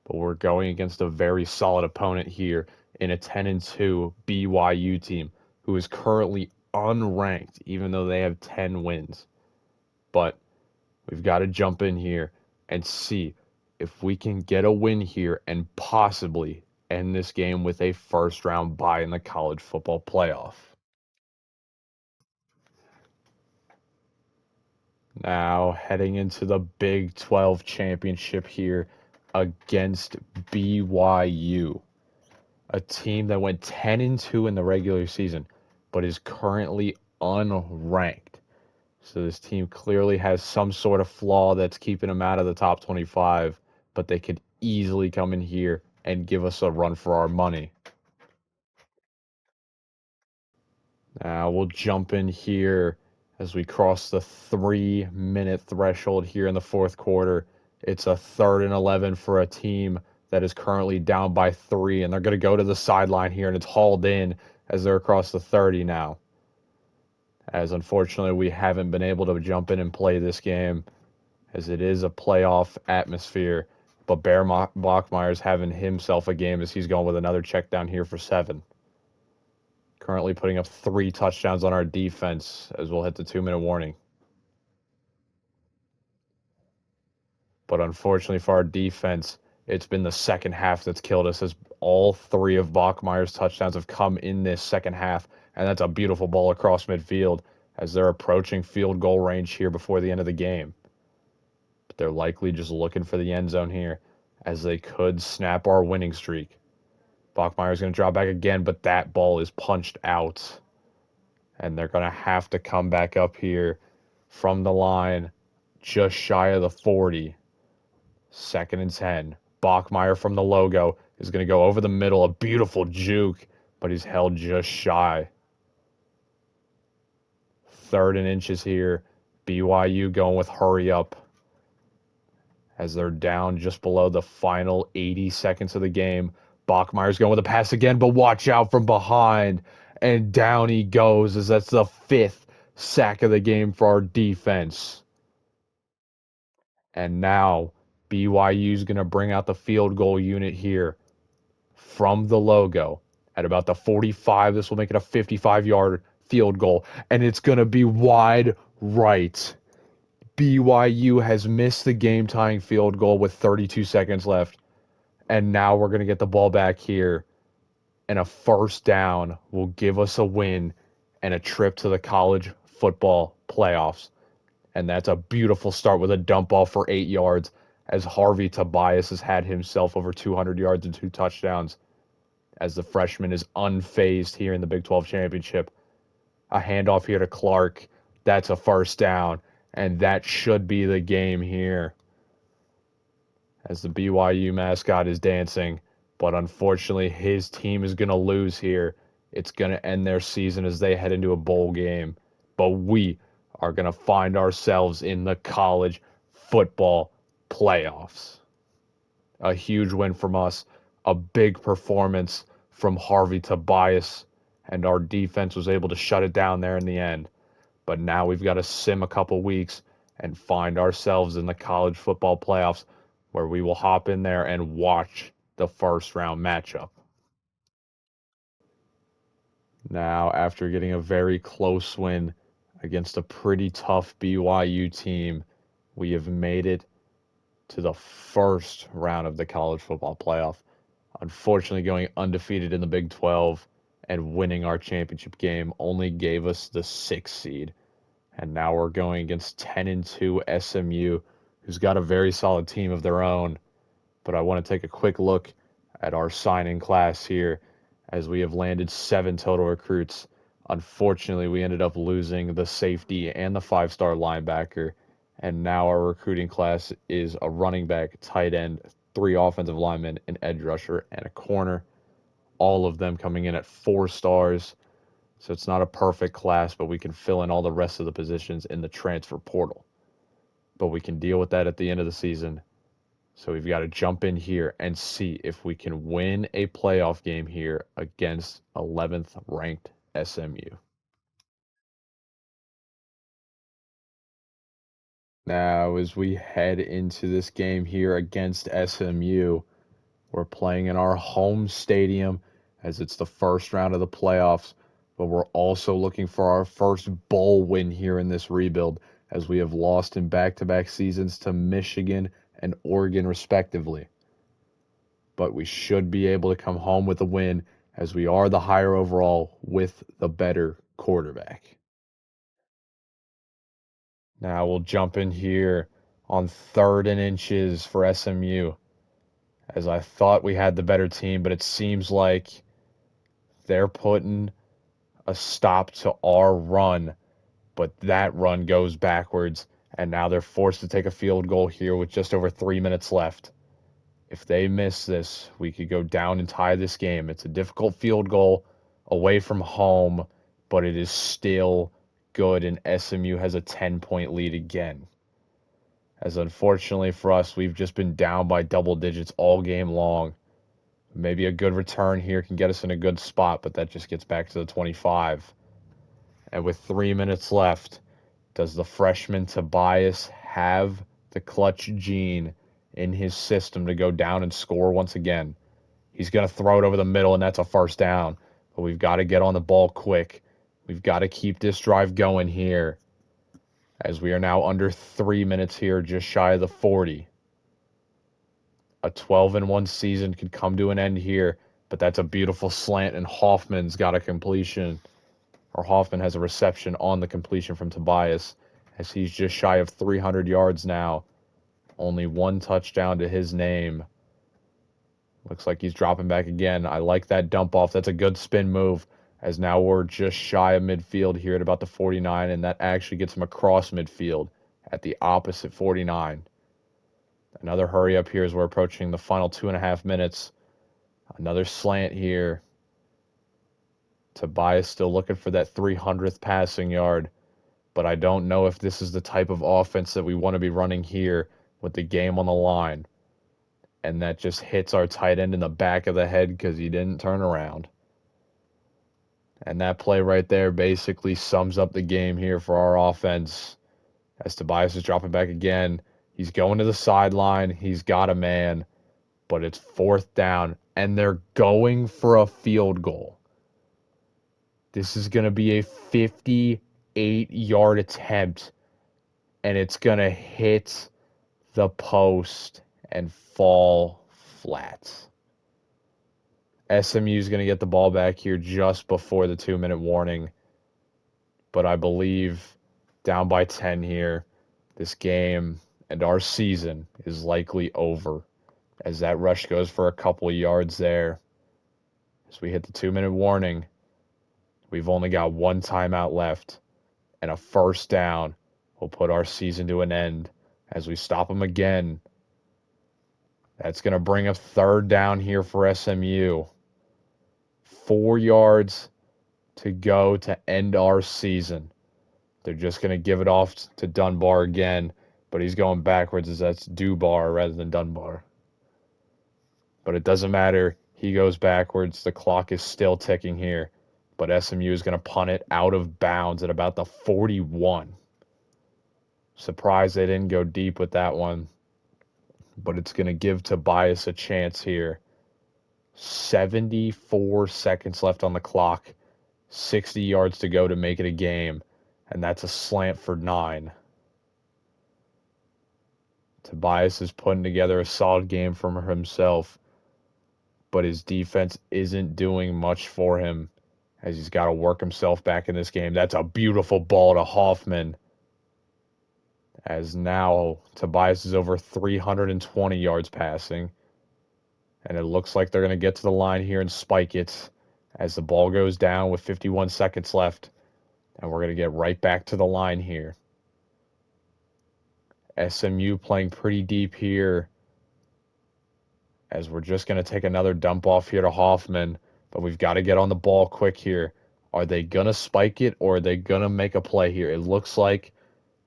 But we're going against a very solid opponent here in a 10-2 BYU team who is currently unranked, even though they have 10 wins. But we've got to jump in here and see if we can get a win here and possibly end this game with a first-round bye in the college football playoff. Now heading into the Big 12 championship here against BYU, a team that went 10-2 in the regular season, but is currently unranked. So this team clearly has some sort of flaw that's keeping them out of the top 25, but they could easily come in here and give us a run for our money. Now we'll jump in here as we cross the 3-minute threshold here in the 4th quarter. It's a 3rd and 11 for a team that is currently down by 3, and they're going to go to the sideline here, and it's hauled in as they're across the 30 now. As unfortunately we haven't been able to jump in and play this game, as it is a playoff atmosphere. But Bear Bachmeier's having himself a game as he's going with another check down here for 7. Currently putting up 3 touchdowns on our defense as we'll hit the 2-minute warning. But unfortunately for our defense, it's been the second half that's killed us, as all 3 of Bachmeier's touchdowns have come in this second half. And that's a beautiful ball across midfield as they're approaching field goal range here before the end of the game. But they're likely just looking for the end zone here, as they could snap our winning streak. Bachmeier's going to drop back again, but that ball is punched out. And they're going to have to come back up here from the line just shy of the 40. 2nd and 10. Bachmeier from the logo is going to go over the middle. A beautiful juke, but he's held just shy. 3rd and inches here. BYU going with hurry up, as they're down just below the final 80 seconds of the game. Bachmeier's going with a pass again, but watch out from behind. And down he goes as that's the fifth sack of the game for our defense. And now BYU's going to bring out the field goal unit here from the logo at about the 45. This will make it a 55-yard field goal, and it's going to be wide right. BYU has missed the game-tying field goal with 32 seconds left, and now we're going to get the ball back here, and a first down will give us a win and a trip to the college football playoffs. And that's a beautiful start with a dump off for 8 yards as Harvey Tobias has had himself over 200 yards and 2 touchdowns as the freshman is unfazed here in the Big 12 championship. A handoff here to Clark. That's a first down, and that should be the game here as the BYU mascot is dancing. But unfortunately, his team is going to lose here. It's going to end their season as they head into a bowl game. But we are going to find ourselves in the college football playoffs. A huge win from us, a big performance from Harvey Tobias, and our defense was able to shut it down there in the end. But now we've got to sim a couple weeks and find ourselves in the college football playoffs where we will hop in there and watch the first round matchup. Now, after getting a very close win against a pretty tough BYU team, we have made it to the first round of the college football playoff. Unfortunately, going undefeated in the Big 12 and winning our championship game only gave us the 6th seed. And now we're going against 10-2 SMU, who's got a very solid team of their own. But I want to take a quick look at our signing class here as we have landed 7 total recruits. Unfortunately, we ended up losing the safety and the 5-star linebacker. And now our recruiting class is a running back, tight end, 3 offensive linemen, an edge rusher, and a corner. All of them coming in at 4 stars. So it's not a perfect class, but we can fill in all the rest of the positions in the transfer portal. But we can deal with that at the end of the season. So we've got to jump in here and see if we can win a playoff game here against 11th ranked SMU. Now, as we head into this game here against SMU, we're playing in our home stadium as it's the first round of the playoffs, but we're also looking for our first bowl win here in this rebuild as we have lost in back-to-back seasons to Michigan and Oregon respectively. But we should be able to come home with a win as we are the higher overall with the better quarterback. Now we'll jump in here on 3rd and inches for SMU, as I thought we had the better team, but it seems like they're putting a stop to our run, but that run goes backwards, and now they're forced to take a field goal here with just over 3 minutes left. If they miss this, we could go down and tie this game. It's a difficult field goal away from home, but it is still good, and SMU has a 10-point lead again. As unfortunately for us, we've just been down by double digits all game long. Maybe a good return here can get us in a good spot, but that just gets back to the 25. And with 3 minutes left, does the freshman Tobias have the clutch gene in his system to go down and score once again? He's going to throw it over the middle, and that's a first down. But we've got to get on the ball quick. We've got to keep this drive going here, as we are now under 3 minutes here, just shy of the 40. A 12-1 season could come to an end here, but that's a beautiful slant, and Hoffman's got a completion, or Hoffman has a reception on the completion from Tobias, as he's just shy of 300 yards now. Only 1 touchdown to his name. Looks like he's dropping back again. I like that dump off. That's a good spin move, as now we're just shy of midfield here at about the 49, and that actually gets him across midfield at the opposite 49. Another hurry up here as we're approaching the final 2.5 minutes. Another slant here. Tobias still looking for that 300th passing yard, but I don't know if this is the type of offense that we want to be running here with the game on the line. And that just hits our tight end in the back of the head because he didn't turn around. And that play right there basically sums up the game here for our offense. As Tobias is dropping back again, he's going to the sideline. He's got a man, but it's 4th down, and they're going for a field goal. This is going to be a 58-yard attempt, and it's going to hit the post and fall flat. SMU is going to get the ball back here just before the 2-minute warning, but I believe down by 10 here, this game and our season is likely over as that rush goes for a couple of yards there. As we hit the 2-minute warning, we've only got one timeout left, and a 1st down will put our season to an end as we stop them again. That's going to bring a 3rd down here for SMU. 4 yards to go to end our season. They're just going to give it off to Dunbar again, but he's going backwards as that's Dubar rather than Dunbar. But it doesn't matter. He goes backwards. The clock is still ticking here, but SMU is going to punt it out of bounds at about the 41. Surprised they didn't go deep with that one, but it's going to give Tobias a chance here. 74 seconds left on the clock, 60 yards to go to make it a game, and that's a slant for 9. Tobias is putting together a solid game for himself, but his defense isn't doing much for him as he's got to work himself back in this game. That's a beautiful ball to Hoffman, as now Tobias is over 320 yards passing, and it looks like they're going to get to the line here and spike it as the ball goes down with 51 seconds left, and we're going to get right back to the line here. SMU playing pretty deep here as we're just going to take another dump off here to Hoffman, but we've got to get on the ball quick here. Are they going to spike it, or are they going to make a play here? It looks like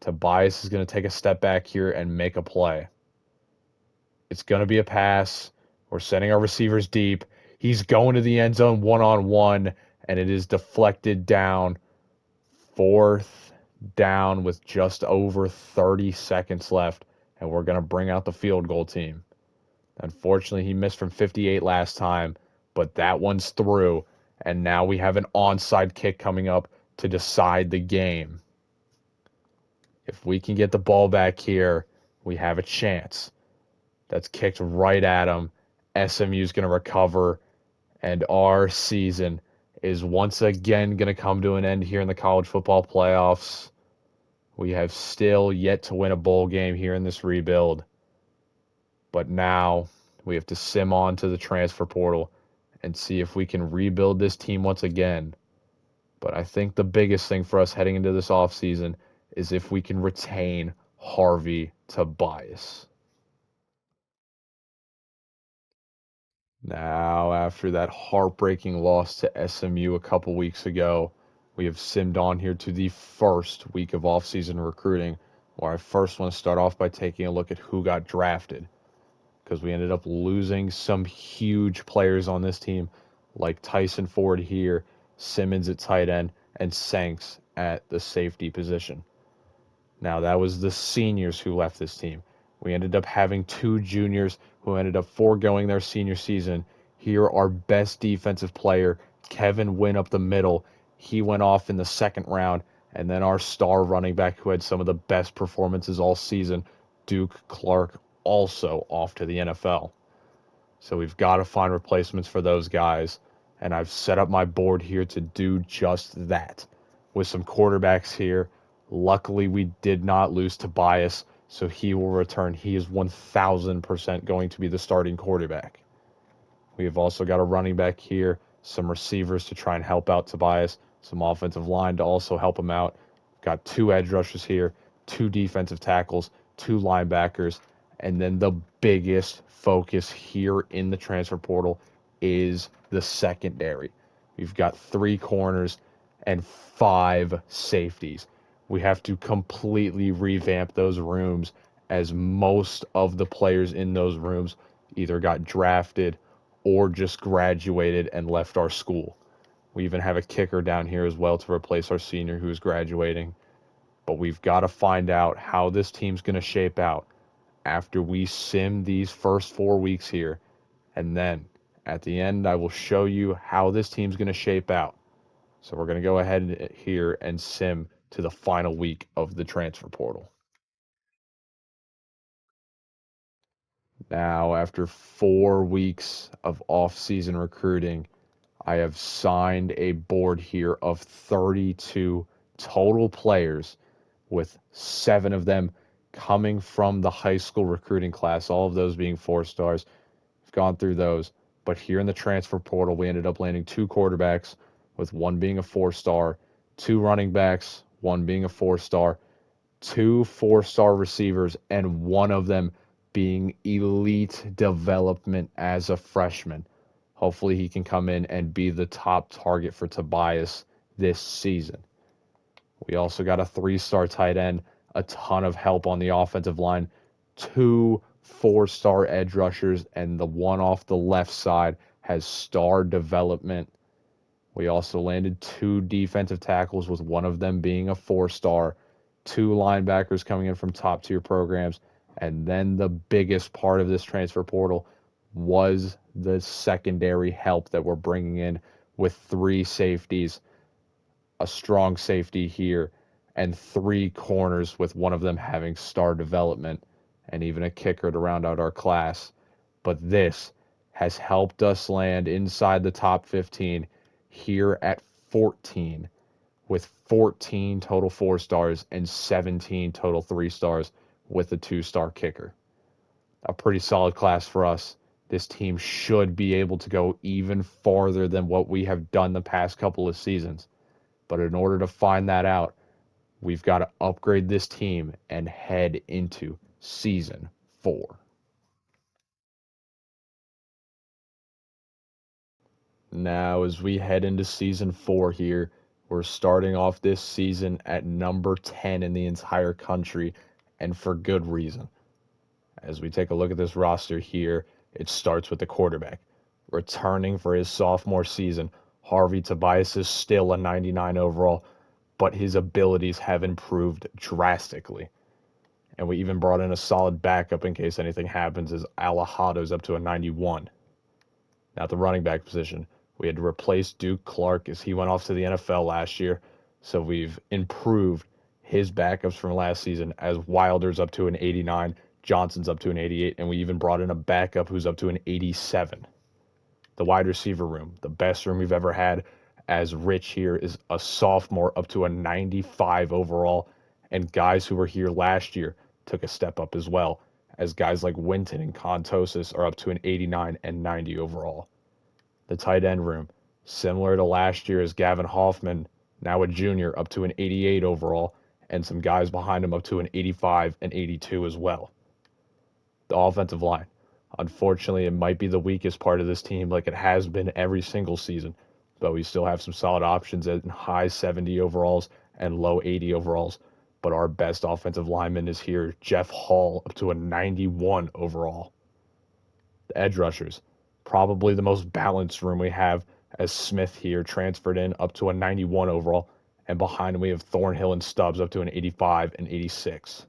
Tobias is going to take a step back here and make a play. It's going to be a pass. We're sending our receivers deep. He's going to the end zone one-on-one, and it is deflected down. 4th down with just over 30 seconds left, and we're going to bring out the field goal team. Unfortunately, he missed from 58 last time, but that one's through, and now we have an onside kick coming up to decide the game. If we can get the ball back here, we have a chance. That's kicked right at him. SMU's going to recover, and our season is once again going to come to an end here in the college football playoffs. We have still yet to win a bowl game here in this rebuild, but now we have to sim on to the transfer portal and see if we can rebuild this team once again. But I think the biggest thing for us heading into this offseason is if we can retain Harvey Tobias. Now, after that heartbreaking loss to SMU a couple weeks ago, we have simmed on here to the first week of offseason recruiting, where I first want to start off by taking a look at who got drafted, because we ended up losing some huge players on this team, like Tyson Ford here, Simmons at tight end, and Sanks at the safety position. Now, that was the seniors who left this team. We ended up having 2 juniors who ended up foregoing their senior season. Here, our best defensive player, Kevin Wynn, up the middle. He went off in the 2nd round. And then our star running back who had some of the best performances all season, Duke Clark, also off to the NFL. So we've got to find replacements for those guys. And I've set up my board here to do just that. With some quarterbacks here. Luckily, we did not lose Tobias, so he will return. He is 1,000% going to be the starting quarterback. We have also got a running back here, some receivers to try and help out Tobias, some offensive line to also help him out. Got 2 edge rushers here, 2 defensive tackles, 2 linebackers, and then the biggest focus here in the transfer portal is the secondary. We've got 3 corners and 5 safeties. We have to completely revamp those rooms, as most of the players in those rooms either got drafted or just graduated and left our school. We even have a kicker down here as well to replace our senior who is graduating. But we've got to find out how this team's going to shape out after we sim these first 4 weeks here. And then at the end, I will show you how this team's going to shape out. So we're going to go ahead here and sim to the final week of the transfer portal. Now, after 4 weeks of off-season recruiting, I have signed a board here of 32 total players, with 7 of them coming from the high school recruiting class, all of those being 4 stars. We've gone through those. But here in the transfer portal, we ended up landing 2 quarterbacks, with one being a 4-star, 2 running backs, one being a 4-star, 2 4-star receivers, and one of them being elite development as a freshman. Hopefully, he can come in and be the top target for Tobias this season. We also got a 3-star tight end, a ton of help on the offensive line, 2 4-star edge rushers, and the one off the left side has star development. We also landed 2 defensive tackles, with one of them being a 4-star, 2 linebackers coming in from top tier programs, and then the biggest part of this transfer portal was the secondary help that we're bringing in with 3 safeties, a strong safety here, and 3 corners, with one of them having star development, and even a kicker to round out our class. But this has helped us land inside the top 15 here at 14, with 14 total 4-stars and 17 total 3-stars with a 2-star kicker. A pretty solid class for us. This team should be able to go even farther than what we have done the past couple of seasons. But in order to find that out, we've got to upgrade this team and head into season 4. Now, as we head into season 4 here, we're starting off this season at number 10 in the entire country, and for good reason. As we take a look at this roster here, it starts with the quarterback. Returning for his sophomore season, Harvey Tobias is still a 99 overall, but his abilities have improved drastically. And we even brought in a solid backup in case anything happens, as Alajado's up to a 91. Now, at the running back position, we had to replace Duke Clark as he went off to the NFL last year. So we've improved his backups from last season, as Wilder's up to an 89, Johnson's up to an 88, and we even brought in a backup who's up to an 87. The wide receiver room, the best room we've ever had, as Rich here is a sophomore up to a 95 overall, and guys who were here last year took a step up as well, as guys like Winton and Contosis are up to an 89 and 90 overall. The tight end room, similar to last year, as Gavin Hoffman, now a junior, up to an 88 overall, and some guys behind him up to an 85 and 82 as well. The offensive line, unfortunately, it might be the weakest part of this team, like it has been every single season, but we still have some solid options at high 70 overalls and low 80 overalls. But our best offensive lineman is here, Jeff Hall, up to a 91 overall. The edge rushers, probably the most balanced room we have, as Smith here transferred in up to a 91 overall, and behind him we have Thornhill and Stubbs up to an 85 and 86.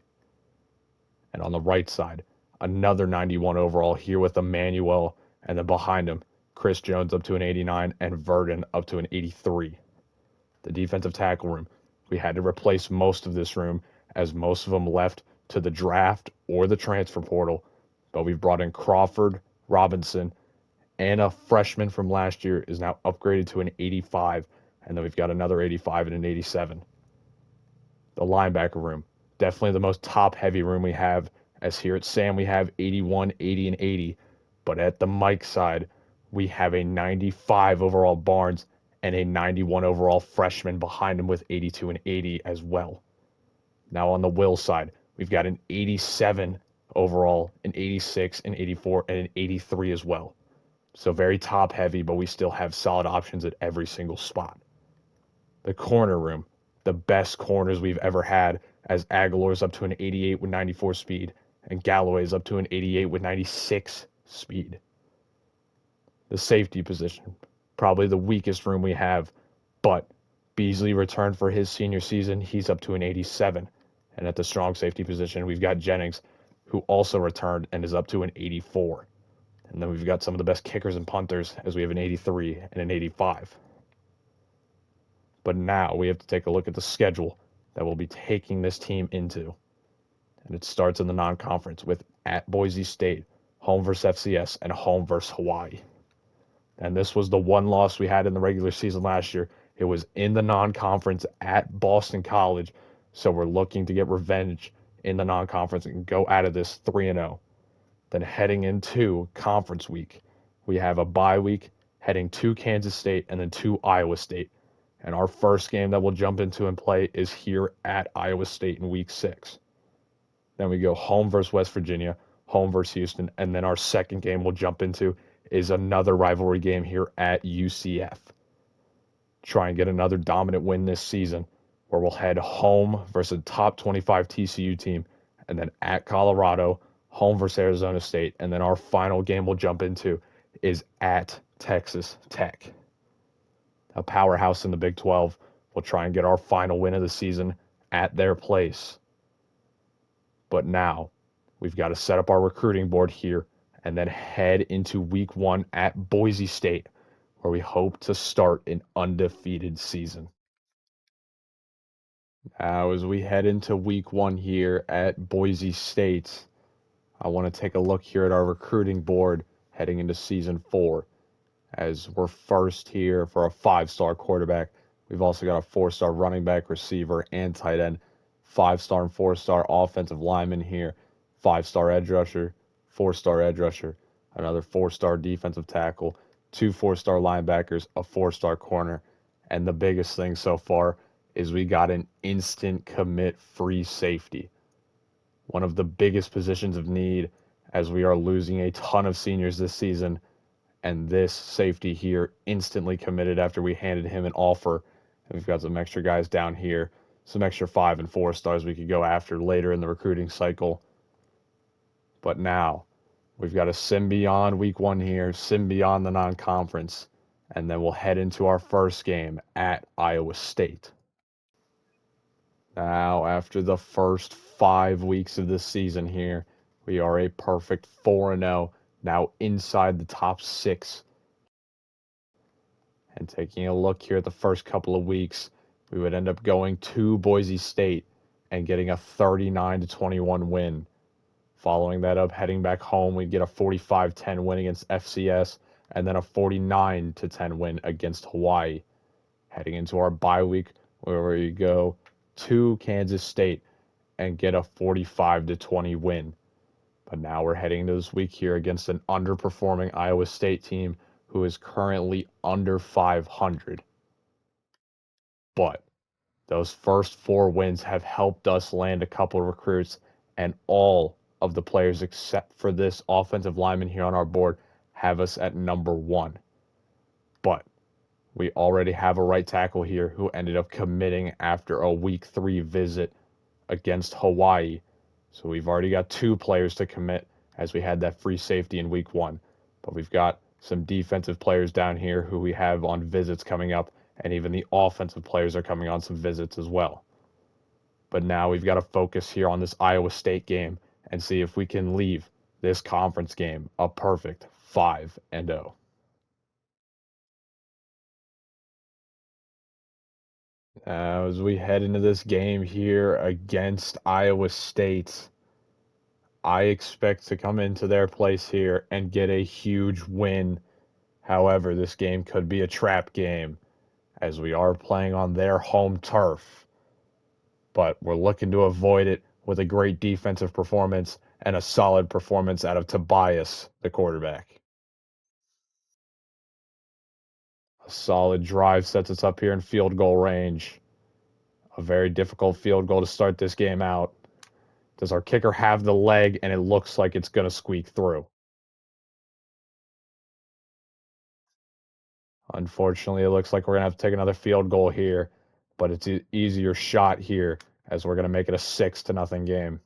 And on the right side, another 91 overall here with Emmanuel, and then behind him, Chris Jones up to an 89 and Verdon up to an 83. The defensive tackle room, we had to replace most of this room, as most of them left to the draft or the transfer portal, but we've brought in Crawford, Robinson, and a freshman from last year is now upgraded to an 85, and then we've got another 85 and an 87. The linebacker room, definitely the most top-heavy room we have, as here at Sam we have 81, 80, and 80, but at the Mike side, we have a 95 overall Barnes and a 91 overall freshman behind him with 82 and 80 as well. Now on the Will side, we've got an 87 overall, an 86, an 84, and an 83 as well. So very top-heavy, but we still have solid options at every single spot. The corner room, the best corners we've ever had, as Aguilar's up to an 88 with 94 speed, and Galloway's up to an 88 with 96 speed. The safety position, probably the weakest room we have, but Beasley returned for his senior season. He's up to an 87. And at the strong safety position, we've got Jennings, who also returned and is up to an 84. And then we've got some of the best kickers and punters, as we have an 83 and an 85. But now we have to take a look at the schedule that we'll be taking this team into. And it starts in the non-conference with at Boise State, home versus FCS, and home versus Hawaii. And this was the one loss we had in the regular season last year. It was in the non-conference at Boston College, so we're looking to get revenge in the non-conference and go out of this 3-0. Then heading into conference week, we have a bye week heading to Kansas State and then to Iowa State. And our first game that we'll jump into and play is here at Iowa State in week 6. Then we go home versus West Virginia, home versus Houston, and then our second game we'll jump into is another rivalry game here at UCF. Try and get another dominant win this season, where we'll head home versus a top 25 TCU team, and then at Colorado, home versus Arizona State, and then our final game we'll jump into is at Texas Tech. A powerhouse in the Big 12. We'll try and get our final win of the season at their place. But now we've got to set up our recruiting board here and then head into week 1 at Boise State, where we hope to start an undefeated season. Now, as we head into week 1 here at Boise State, I want to take a look here at our recruiting board heading into season 4, as we're first here for a 5-star quarterback. We've also got a 4-star running back, receiver, and tight end, 5-star and 4-star offensive lineman here, 5-star edge rusher, 4-star edge rusher, another 4-star defensive tackle, 2 4-star linebackers, a 4-star corner, and the biggest thing so far is we got an instant commit free safety. One of the biggest positions of need, as we are losing a ton of seniors this season, and this safety here instantly committed after we handed him an offer. And we've got some extra guys down here, some extra 5 and 4 stars we could go after later in the recruiting cycle. But now we've got to sim beyond week 1 here, sim beyond the non-conference, and then we'll head into our first game at Iowa State. Now, after the first 5 weeks of this season here, we are a perfect 4-0, now inside the top 6. And taking a look here at the first couple of weeks, we would end up going to Boise State and getting a 39-21 win. Following that up, heading back home, we'd get a 45-10 win against FCS and then a 49-10 win against Hawaii. Heading into our bye week, where we go to Kansas State and get a 45-20 win. But now we're heading into this week here against an underperforming Iowa State team who is currently under 500. But those first 4 wins have helped us land a couple of recruits, and all of the players except for this offensive lineman here on our board have us at number 1. But we already have a right tackle here who ended up committing after a week 3 visit against Hawaii. So we've already got 2 players to commit, as we had that free safety in week 1. But we've got some defensive players down here who we have on visits coming up, and even the offensive players are coming on some visits as well. But now we've got to focus here on this Iowa State game and see if we can leave this conference game a perfect 5-0. As we head into this game here against Iowa State, I expect to come into their place here and get a huge win. However, this game could be a trap game, as we are playing on their home turf. But we're looking to avoid it with a great defensive performance and a solid performance out of Tobias, the quarterback. A solid drive sets us up here in field goal range. A very difficult field goal to start this game out. Does our kicker have the leg? And it looks like it's going to squeak through. Unfortunately, it looks like we're going to have to take another field goal here, but it's an easier shot here, as we're going to make it a 6-0 game.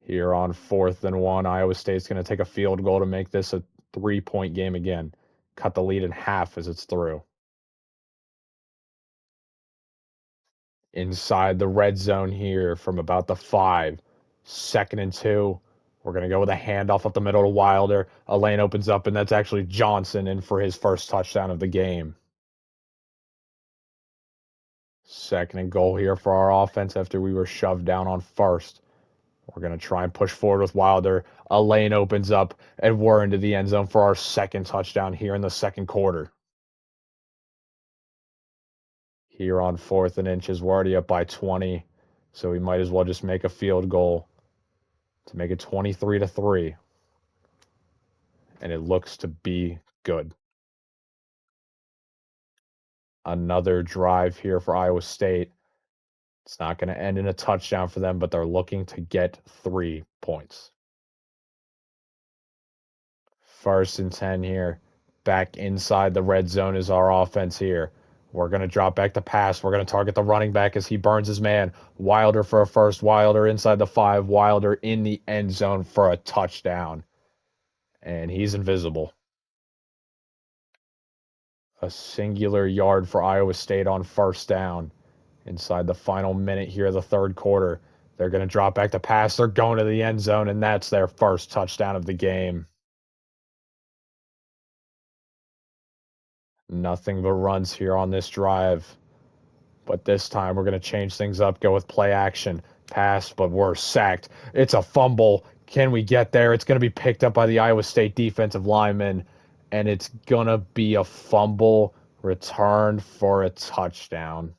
Here on 4th and 1, Iowa State's going to take a field goal to make this a 3-point game again. Cut the lead in half as it's through. Inside the red zone here from about the 5. 2nd and 2. We're going to go with a handoff up the middle to Wilder. A lane opens up, and that's actually Johnson in for his first touchdown of the game. 2nd and goal here for our offense after we were shoved down on 1st. We're going to try and push forward with Wilder. A lane opens up, and we're into the end zone for our second touchdown here in the second quarter. Here on 4th and inches, we're already up by 20, so we might as well just make a field goal to make it 23-3, and it looks to be good. Another drive here for Iowa State. It's not going to end in a touchdown for them, but they're looking to get 3 points. 1st and 10 here. Back inside the red zone is our offense here. We're going to drop back to pass. We're going to target the running back as he burns his man. Wilder for a first. Wilder inside the 5. Wilder in the end zone for a touchdown. And he's invisible. A singular yard for Iowa State on 1st down. Inside the final minute here of the third quarter. They're going to drop back to pass. They're going to the end zone, and that's their first touchdown of the game. Nothing but runs here on this drive. But this time we're going to change things up, go with play action. Pass, but we're sacked. It's a fumble. Can we get there? It's going to be picked up by the Iowa State defensive lineman, and it's going to be a fumble returned for a touchdown.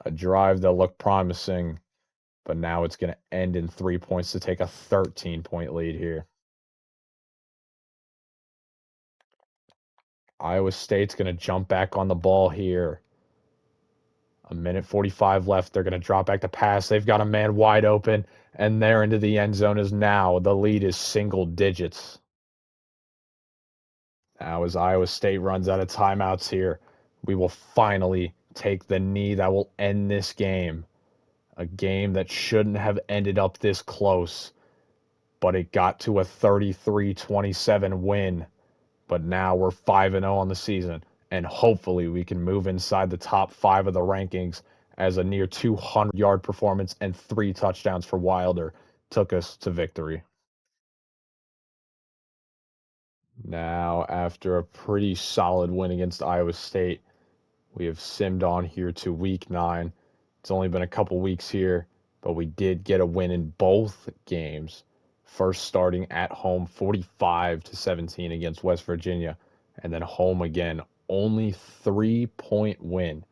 A drive that looked promising, but now it's going to end in 3 points to take a 13-point lead here. Iowa State's going to jump back on the ball here. 1:45 left. They're going to drop back to pass. They've got a man wide open, and there into the end zone is now. The lead is single digits. Now, as Iowa State runs out of timeouts here, we will finally take the knee that will end this game. A game that shouldn't have ended up this close, but it got to a 33-27 win. But now we're 5-0 on the season, and hopefully we can move inside the top 5 of the rankings, as a near 200-yard performance and 3 touchdowns for Wilder took us to victory. Now, after a pretty solid win against Iowa State, we have simmed on here to week 9. It's only been a couple weeks here, but we did get a win in both games. First starting at home 45-17 against West Virginia, and then home again, only 3-point win,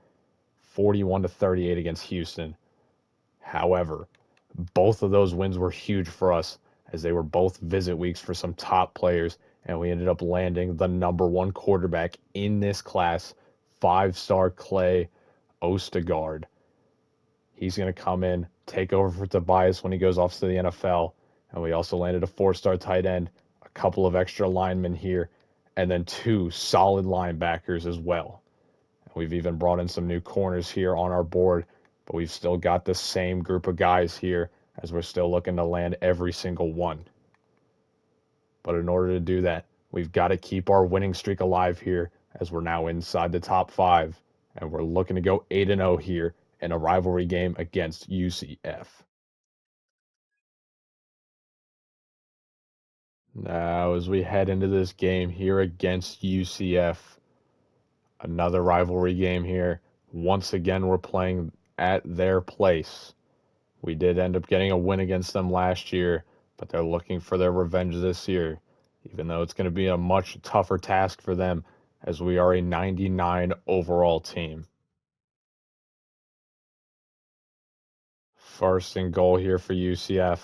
41-38 against Houston. However, both of those wins were huge for us, as they were both visit weeks for some top players, and we ended up landing the number 1 quarterback in this class, 5-star Clay Ostergaard. He's going to come in, take over for Tobias when he goes off to the NFL. And we also landed a 4-star tight end, a couple of extra linemen here, and then 2 solid linebackers as well. We've even brought in some new corners here on our board, but we've still got the same group of guys here, as we're still looking to land every single one. But in order to do that, we've got to keep our winning streak alive here, as we're now inside the top 5, and we're looking to go 8-0 here in a rivalry game against UCF. Now, as we head into this game here against UCF, another rivalry game here. Once again, we're playing at their place. We did end up getting a win against them last year, but they're looking for their revenge this year, even though it's going to be a much tougher task for them, as we are a 99 overall team. 1st-and-goal here for UCF.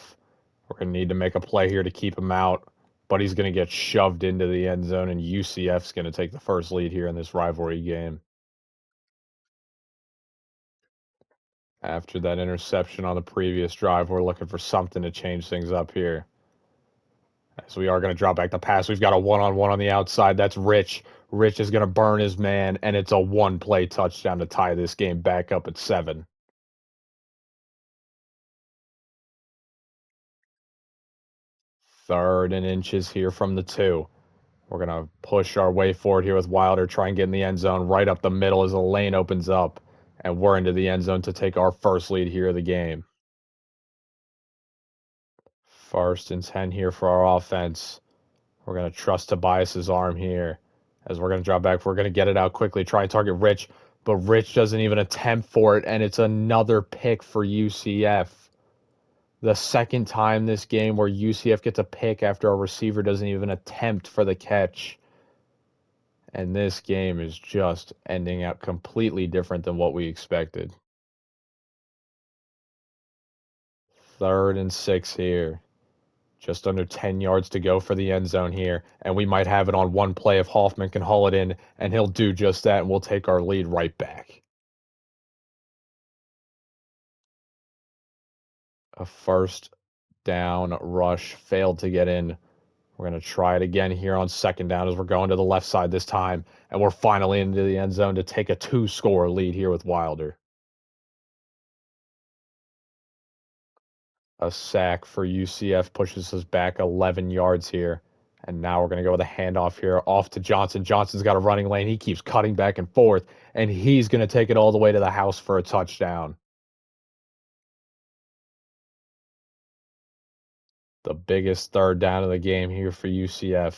We're going to need to make a play here to keep him out, but he's going to get shoved into the end zone, and UCF's going to take the first lead here in this rivalry game. After that interception on the previous drive, we're looking for something to change things up here. As we are going to drop back the pass, we've got a one-on-one on the outside. That's Rich. Rich is going to burn his man, and it's a 1-play touchdown to tie this game back up at 7. Third and inches here from the 2. We're going to push our way forward here with Wilder, try and get in the end zone right up the middle as the lane opens up. And we're into the end zone to take our first lead here of the game. First and 10 here for our offense. We're going to trust Tobias's arm here. As we're going to drop back, we're going to get it out quickly, try and target Rich. But Rich doesn't even attempt for it, and it's another pick for UCF. The second time this game where UCF gets a pick after a receiver doesn't even attempt for the catch. And this game is just ending out completely different than what we expected. Third and 6 here. Just under 10 yards to go for the end zone here. And we might have it on one play if Hoffman can haul it in, and he'll do just that, and we'll take our lead right back. A first down rush failed to get in. We're going to try it again here on second down as we're going to the left side this time. And we're finally into the end zone to take a 2-score lead here with Wilder. A sack for UCF pushes us back 11 yards here. And now we're going to go with a handoff here off to Johnson. Johnson's got a running lane. He keeps cutting back and forth, and he's going to take it all the way to the house for a touchdown. The biggest third down of the game here for UCF.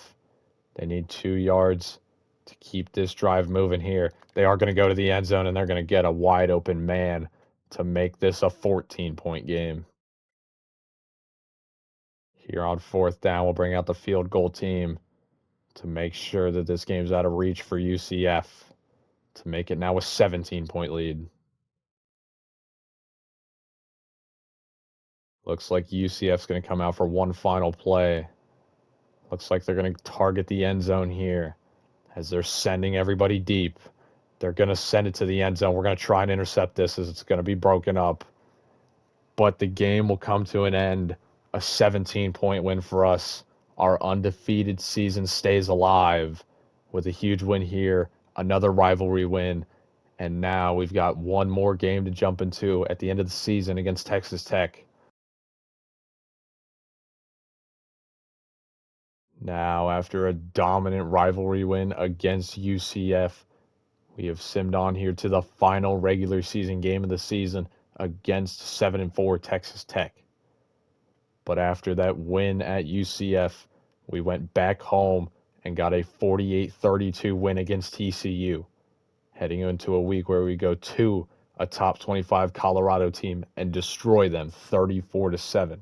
They need 2 yards to keep this drive moving here. They are going to go to the end zone, and they're going to get a wide open man to make this a 14-point game. Here on fourth down, we'll bring out the field goal team to make sure that this game's out of reach for UCF to make it now a 17-point lead. Looks like UCF's going to come out for one final play. Looks like they're going to target the end zone here as they're sending everybody deep. They're going to send it to the end zone. We're going to try and intercept this as it's going to be broken up. But the game will come to an end. A 17-point win for us. Our undefeated season stays alive with a huge win here, another rivalry win, and now we've got one more game to jump into at the end of the season against Texas Tech. Now, after a dominant rivalry win against UCF, we have simmed on here to the final regular season game of the season against 7-4 Texas Tech. But after that win at UCF, we went back home and got a 48-32 win against TCU, heading into a week where we go to a top 25 Colorado team and destroy them 34-7.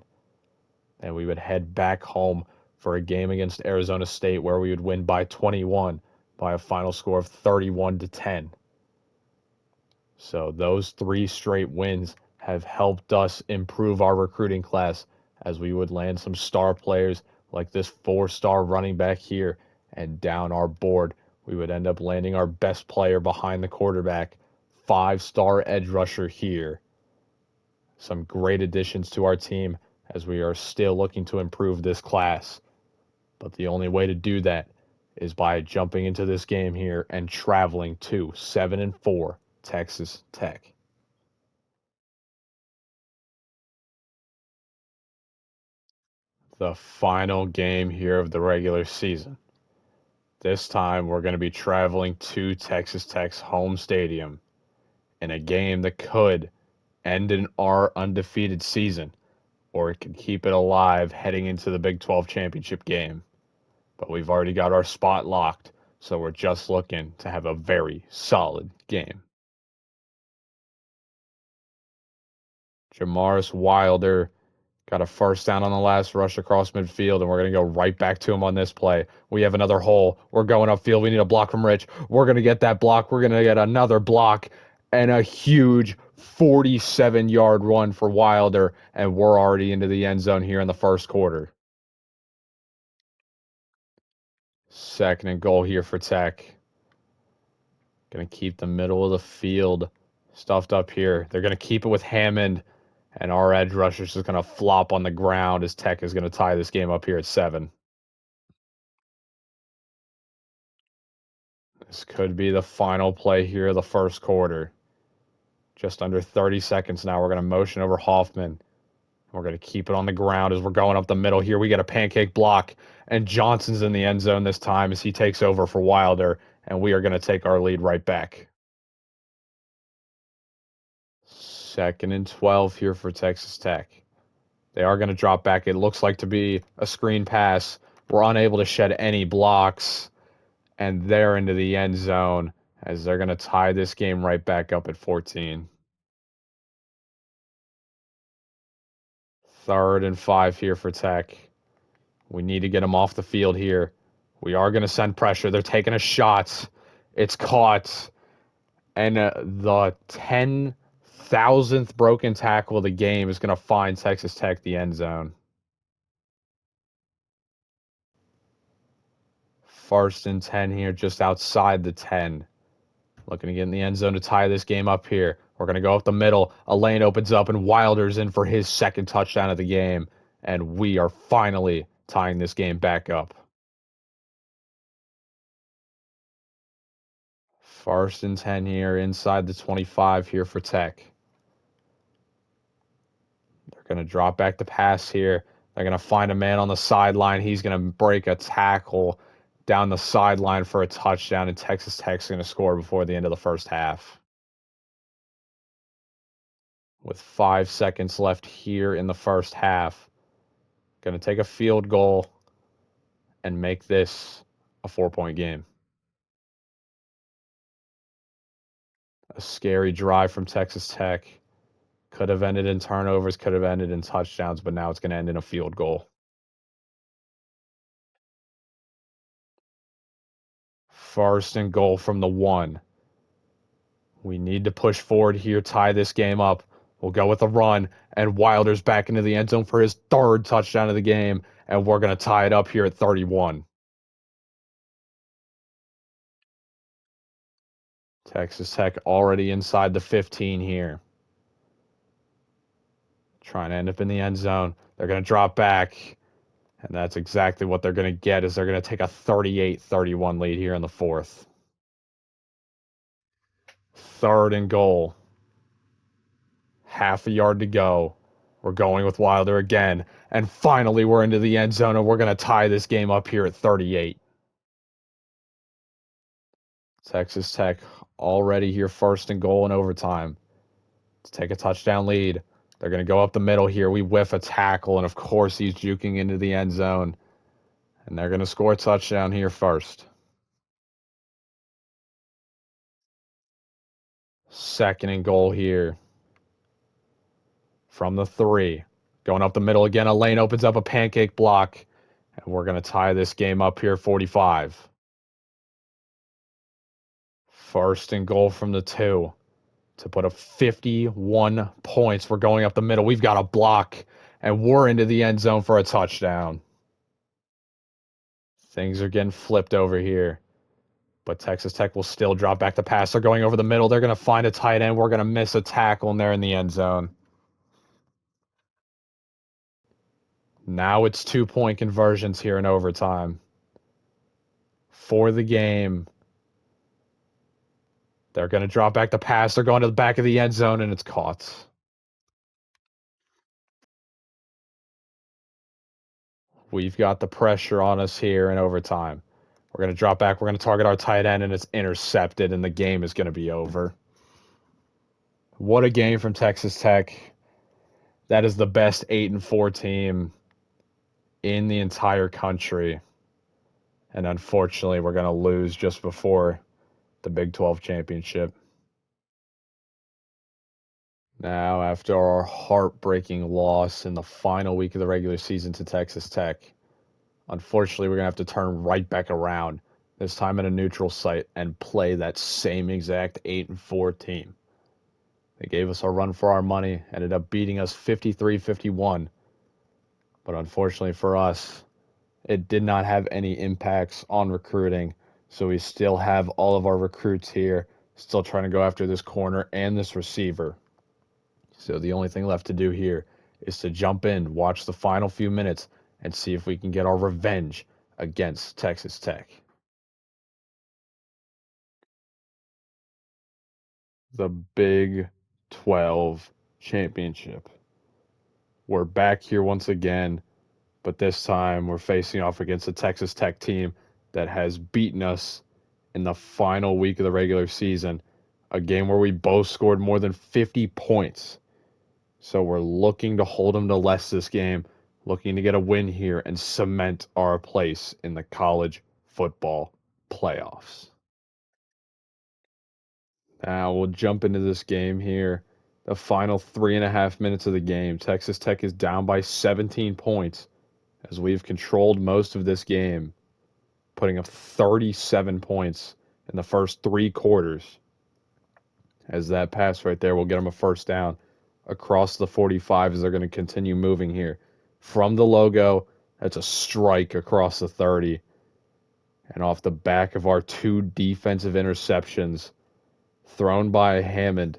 And we would head back home for a game against Arizona State where we would win by 21 by a final score of 31-10. So those 3 straight wins have helped us improve our recruiting class as we would land some star players like this 4-star running back here, and down our board we would end up landing our best player behind the quarterback, 5-star edge rusher here. Some great additions to our team as we are still looking to improve this class. But the only way to do that is by jumping into this game here and traveling to 7-4 Texas Tech. The final game here of the regular season. This time we're going to be traveling to Texas Tech's home stadium in a game that could end in our undefeated season, or it could keep it alive heading into the Big 12 championship game. But we've already got our spot locked, so we're just looking to have a very solid game. Jamaris Wilder got a first down on the last rush across midfield, and we're going to go right back to him on this play. We have another hole. We're going upfield. We need a block from Rich. We're going to get that block. We're going to get another block and a huge 47-yard run for Wilder, and we're already into the end zone here in the first quarter. Second and goal here for Tech. Going to keep the middle of the field stuffed up here. They're going to keep it with Hammond, and our edge rusher is just going to flop on the ground as Tech is going to tie this game up here at 7. This could be the final play here of the first quarter. Just under 30 seconds now. We're going to motion over Hoffman We're going to keep it on the ground as we're going up the middle here. We get a pancake block, and Johnson's in the end zone this time as he takes over for Wilder, and we are going to take our lead right back. 2nd and 12 here for Texas Tech. They are going to drop back. It looks like to be a screen pass. We're unable to shed any blocks, and they're into the end zone as they're going to tie this game right back up at 14. 3rd and 5 here for Tech. We need to get them off the field here. We are going to send pressure. They're taking a shot. It's caught. And the 10,000th broken tackle of the game is going to find Texas Tech the end zone. 1st and 10 here, just outside the 10. Looking to get in the end zone to tie this game up here. We're going to go up the middle. A lane opens up, and Wilder's in for his 2nd touchdown of the game. And we are finally tying this game back up. 1st and 10 here, inside the 25 here for Tech. They're going to drop back to pass here. They're going to find a man on the sideline. He's going to break a tackle down the sideline for a touchdown, and Texas Tech's going to score before the end of the first half. With 5 seconds left here in the first half, going to take a field goal and make this a 4-point game. A scary drive from Texas Tech. Could have ended in turnovers, could have ended in touchdowns, but now it's going to end in a field goal. 1st and goal from the 1. We need to push forward here, tie this game up. We'll go with a run, and Wilder's back into the end zone for his 3rd touchdown of the game, and we're going to tie it up here at 31. Texas Tech already inside the 15 here. Trying to end up in the end zone. They're going to drop back, and that's exactly what they're going to get, is they're going to take a 38-31 lead here in the 4th. 3rd and goal. Half a yard to go. We're going with Wilder again. And finally, we're into the end zone, and we're going to tie this game up here at 38. Texas Tech already here 1st and goal in overtime to take a touchdown lead. They're going to go up the middle here. We whiff a tackle, and of course, he's juking into the end zone. And they're going to score a touchdown here first. 2nd and goal here from the 3. Going up the middle again. A lane opens up, a pancake block. And we're going to tie this game up here 45. 1st and goal from the 2 to put up 51 points. We're going up the middle. We've got a block, and we're into the end zone for a touchdown. Things are getting flipped over here, but Texas Tech will still drop back the pass. They're going over the middle. They're going to find a tight end. We're going to miss a tackle, and they're in the end zone. Now it's 2-point conversions here in overtime for the game. They're going to drop back the pass. They're going to the back of the end zone, and it's caught. We've got the pressure on us here in overtime. We're going to drop back. We're going to target our tight end, and it's intercepted, and the game is going to be over. What a game from Texas Tech. That is the best 8-4 team in the entire country. And unfortunately, we're going to lose just before the Big 12 championship. Now, after our heartbreaking loss in the final week of the regular season to Texas Tech, unfortunately, we're going to have to turn right back around, this time at a neutral site, and play that same exact 8-4 team. They gave us a run for our money, ended up beating us 53-51. But unfortunately for us, it did not have any impacts on recruiting. So we still have all of our recruits here, still trying to go after this corner and this receiver. So the only thing left to do here is to jump in, watch the final few minutes, and see if we can get our revenge against Texas Tech. The Big 12 championship. We're back here once again, but this time we're facing off against a Texas Tech team that has beaten us in the final week of the regular season, a game where we both scored more than 50 points. So we're looking to hold them to less this game, looking to get a win here and cement our place in the college football playoffs. Now we'll jump into this game here. The final 3.5 minutes of the game. Texas Tech is down by 17 points as we've controlled most of this game, putting up 37 points in the first 3 quarters. As that pass right there will get them a first down across the 45 as they're going to continue moving here. From the logo, that's a strike across the 30. And off the back of our 2 defensive interceptions thrown by Hammond,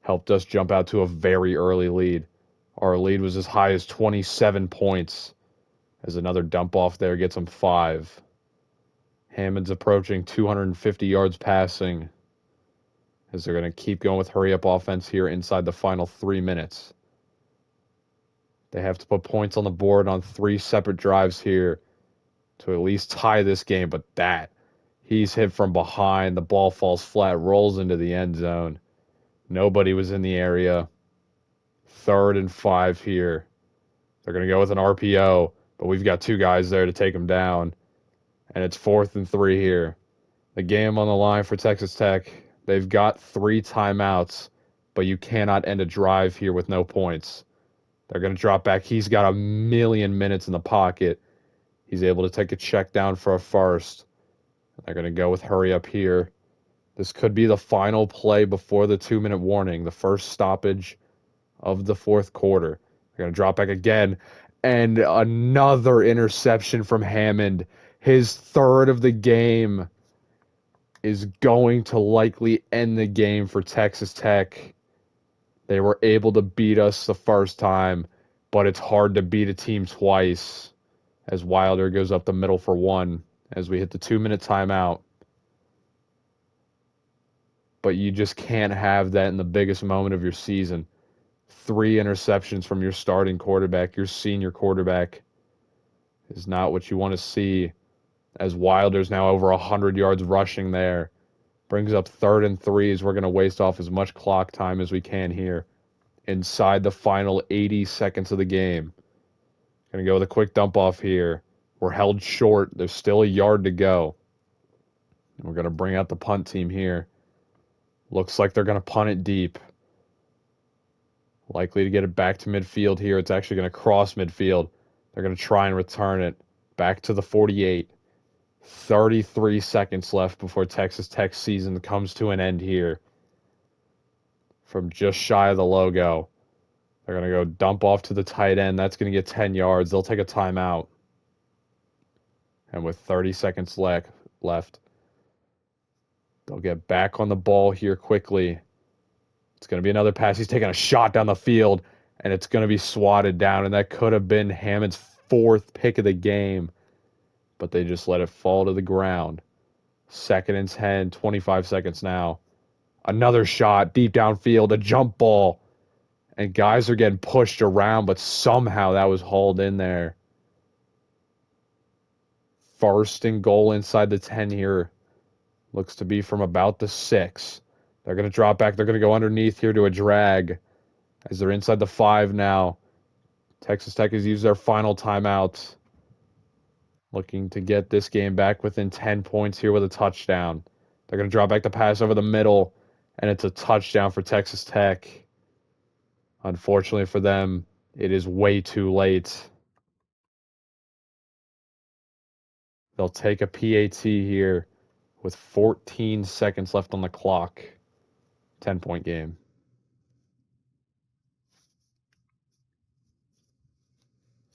helped us jump out to a very early lead. Our lead was as high as 27 points as another dump off there gets them 5. Hammond's approaching 250 yards passing as they're going to keep going with hurry up offense here inside the final 3 minutes. They have to put points on the board on 3 separate drives here to at least tie this game, but he's hit from behind. The ball falls flat, rolls into the end zone. Nobody was in the area. 3rd and 5 here. They're going to go with an RPO, but we've got 2 guys there to take them down. And it's 4th and 3 here. The game on the line for Texas Tech. They've got 3 timeouts, but you cannot end a drive here with no points. They're going to drop back. He's got a million minutes in the pocket. He's able to take a check down for a first. They're going to go with hurry up here. This could be the final play before the 2-minute warning, the first stoppage of the 4th quarter. They're going to drop back again, and another interception from Hammond. His 3rd of the game is going to likely end the game for Texas Tech. They were able to beat us the first time, but it's hard to beat a team twice as Wilder goes up the middle for 1 as we hit the 2-minute timeout. But you just can't have that in the biggest moment of your season. 3 interceptions from your starting quarterback, your senior quarterback, is not what you want to see, as Wilder's now over 100 yards rushing there. Brings up 3rd and 3 as we're going to waste off as much clock time as we can here inside the final 80 seconds of the game. Going to go with a quick dump off here. We're held short. There's still a yard to go. We're going to bring out the punt team here. Looks like they're going to punt it deep. Likely to get it back to midfield here. It's actually going to cross midfield. They're going to try and return it back to the 48. 33 seconds left before Texas Tech's season comes to an end here. From just shy of the logo. They're going to go dump off to the tight end. That's going to get 10 yards. They'll take a timeout. And with 30 seconds left, they'll get back on the ball here quickly. It's going to be another pass. He's taking a shot down the field, and it's going to be swatted down. And that could have been Hammond's 4th pick of the game, but they just let it fall to the ground. 2nd and 10, 25 seconds now. Another shot deep downfield, a jump ball. And guys are getting pushed around, but somehow that was hauled in there. 1st and goal inside the 10 here. Looks to be from about the 6. They're going to drop back. They're going to go underneath here to a drag as they're inside the 5 now. Texas Tech has used their final timeout. Looking to get this game back within 10 points here with a touchdown. They're going to drop back the pass over the middle, and it's a touchdown for Texas Tech. Unfortunately for them, it is way too late. They'll take a PAT here with 14 seconds left on the clock. 10-point game.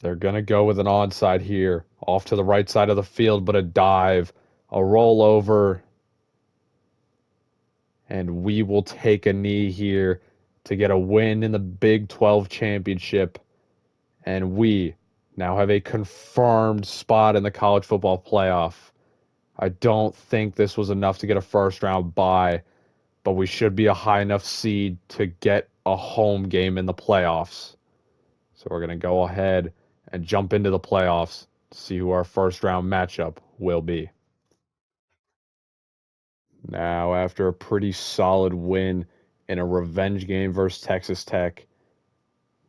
They're going to go with an onside here. Off to the right side of the field, but a dive, a rollover. And we will take a knee here to get a win in the Big 12 championship. And we now have a confirmed spot in the college football playoff. I don't think this was enough to get a first-round bye, but we should be a high enough seed to get a home game in the playoffs. So we're going to go ahead and jump into the playoffs to see who our first round matchup will be. Now, after a pretty solid win in a revenge game versus Texas Tech,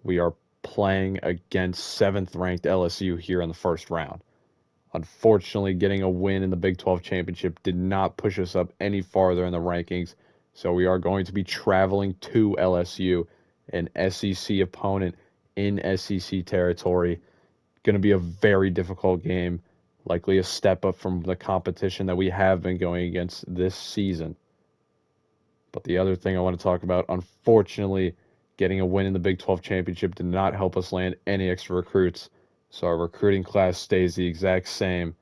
we are playing against 7th ranked LSU here in the first round. Unfortunately, getting a win in the Big 12 championship did not push us up any farther in the rankings, so we are going to be traveling to LSU, an SEC opponent in SEC territory. Going to be a very difficult game, likely a step up from the competition that we have been going against this season. But the other thing I want to talk about, unfortunately, getting a win in the Big 12 championship did not help us land any extra recruits, so our recruiting class stays the exact same.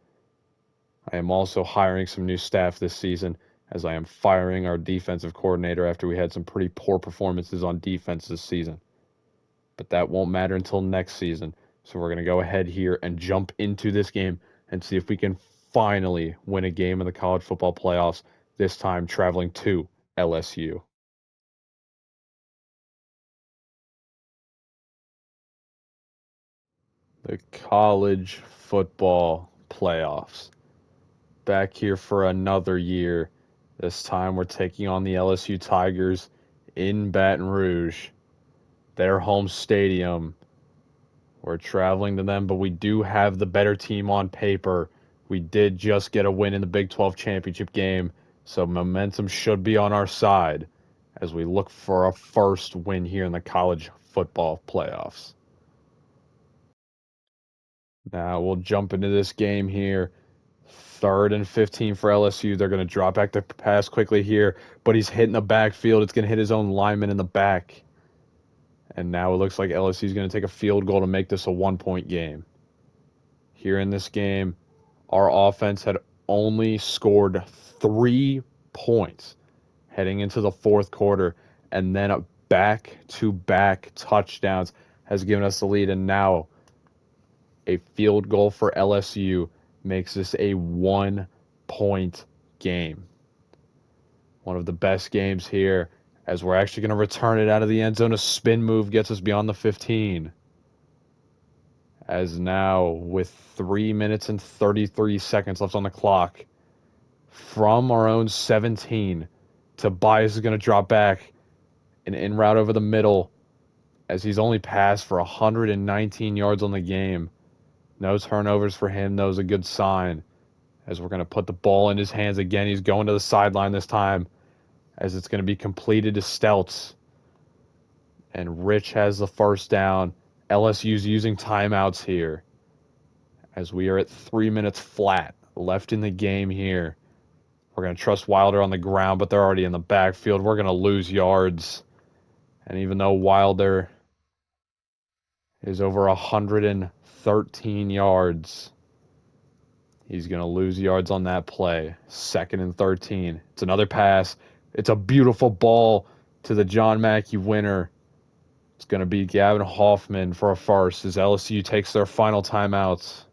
I am also hiring some new staff this season, as I am firing our defensive coordinator after we had some pretty poor performances on defense this season. But that won't matter until next season. So we're going to go ahead here and jump into this game and see if we can finally win a game in the college football playoffs, this time traveling to LSU. The college football playoffs. Back here for another year. This time we're taking on the LSU Tigers in Baton Rouge, their home stadium. We're traveling to them, but we do have the better team on paper. We did just get a win in the Big 12 championship game, so momentum should be on our side as we look for a first win here in the college football playoffs. Now we'll jump into this game here. 3rd and 15 for LSU. They're going to drop back the pass quickly here, but he's hitting the backfield. It's going to hit his own lineman in the back. And now it looks like LSU is going to take a field goal to make this a 1-point game. Here in this game, our offense had only scored 3 points heading into the 4th quarter, and then a back-to-back touchdowns has given us the lead, and now a field goal for LSU makes this a 1-point game. One of the best games here, as we're actually going to return it out of the end zone. A spin move gets us beyond the 15. As now, with 3 minutes and 33 seconds left on the clock, from our own 17, Tobias is going to drop back an in route over the middle, as he's only passed for 119 yards on the game. No turnovers for him. That was a good sign, as we're going to put the ball in his hands again. He's going to the sideline this time, as it's going to be completed to Stelz. And Rich has the first down. LSU's using timeouts here, as we are at 3 minutes flat left in the game here. We're going to trust Wilder on the ground, but they're already in the backfield. We're going to lose yards. And even though Wilder is over 113 yards, he's going to lose yards on that play. 2nd and 13. It's another pass. It's a beautiful ball to the John Mackey winner. It's going to be Gavin Hoffman for a first as LSU takes their final timeouts.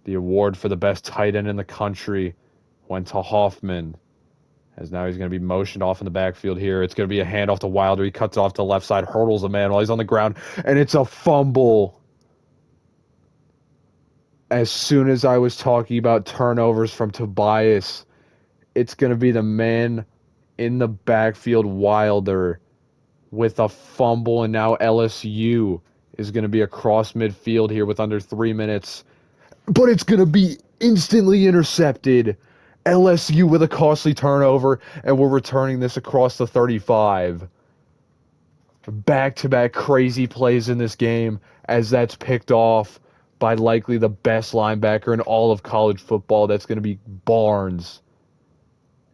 The award for the best tight end in the country went to Hoffman, as now he's going to be motioned off in the backfield here. It's going to be a handoff to Wilder. He cuts off to the left side, hurdles a man while he's on the ground, and it's a fumble. As soon as I was talking about turnovers from Tobias, it's going to be the man in the backfield, Wilder, with a fumble, and now LSU is going to be across midfield here with under 3 minutes. But it's going to be instantly intercepted. LSU with a costly turnover, and we're returning this across the 35. Back-to-back crazy plays in this game, as that's picked off by likely the best linebacker in all of college football. That's going to be Barnes.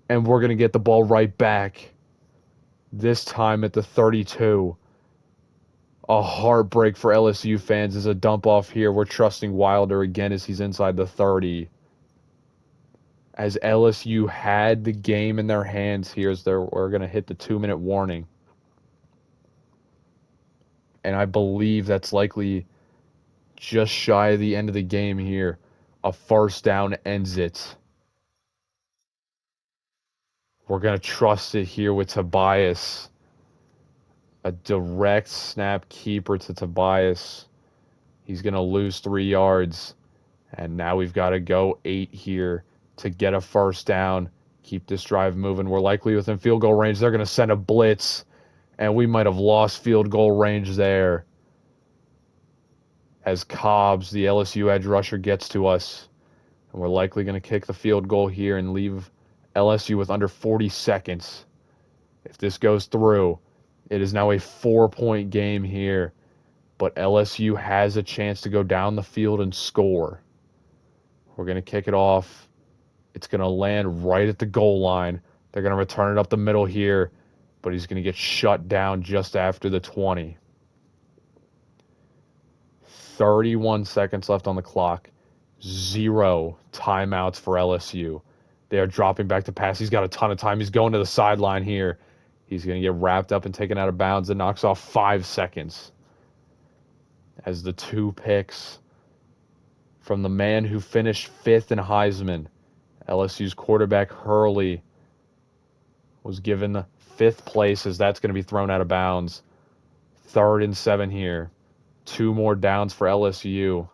And we're going to get the ball right back, this time at the 32. A heartbreak for LSU fans as a dump off here. We're trusting Wilder again as he's inside the 30. As LSU had the game in their hands here, as we're going to hit the 2-minute warning. And I believe that's likely just shy of the end of the game here. A first down ends it. We're going to trust it here with Tobias. A direct snap keeper to Tobias. He's going to lose 3 yards. And now we've got to go 8 here to get a first down. Keep this drive moving. We're likely within field goal range. They're going to send a blitz. And we might have lost field goal range there. As Cobbs, the LSU edge rusher, gets to us. And we're likely going to kick the field goal here and leave LSU with under 40 seconds. If this goes through, it is now a 4-point game here. But LSU has a chance to go down the field and score. We're going to kick it off. It's going to land right at the goal line. They're going to return it up the middle here, but he's going to get shut down just after the 20. 31 seconds left on the clock. 0 timeouts for LSU. They are dropping back to pass. He's got a ton of time. He's going to the sideline here. He's going to get wrapped up and taken out of bounds. It knocks off 5 seconds. As the 2 picks from the man who finished 5th in Heisman, LSU's quarterback Hurley, was given 5th place as that's going to be thrown out of bounds. 3rd and 7 here. 2 more downs for LSU.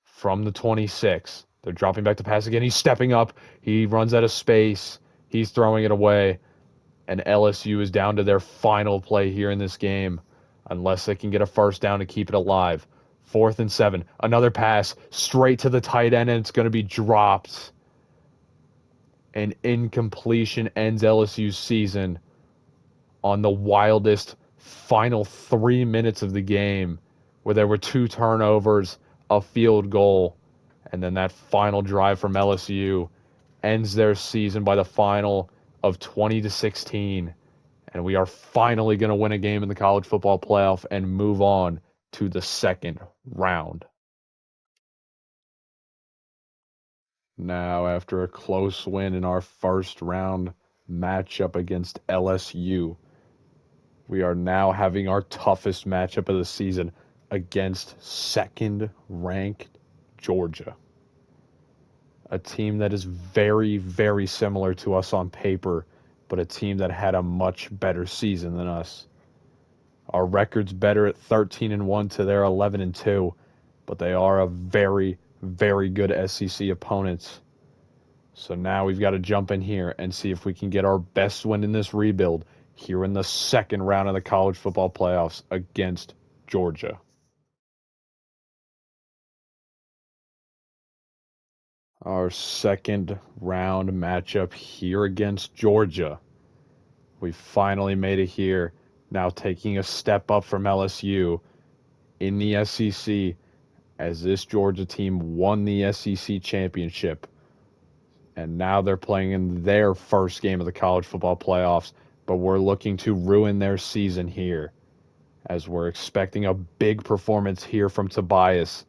From the 26. They're dropping back to pass again. He's stepping up. He runs out of space. He's throwing it away. And LSU is down to their final play here in this game, unless they can get a first down to keep it alive. 4th and 7. Another pass straight to the tight end, and it's going to be dropped. An incompletion ends LSU's season on the wildest final 3 minutes of the game, where there were 2 turnovers, a field goal, and then that final drive from LSU ends their season by the final of 20-16. And we are finally going to win a game in the college football playoff and move on to the second round. Now, after a close win in our first round matchup against LSU, we are now having our toughest matchup of the season against second-ranked Georgia. A team that is very, very similar to us on paper, but a team that had a much better season than us. Our record's better at 13-1 to their 11-2, but they are a very, very good SEC opponent. So now we've got to jump in here and see if we can get our best win in this rebuild here in the second round of the college football playoffs against Georgia. Our second round matchup here against Georgia. We finally made it here. Now taking a step up from LSU in the SEC, as this Georgia team won the SEC championship. And now they're playing in their first game of the college football playoffs, but we're looking to ruin their season here, as we're expecting a big performance here from Tobias,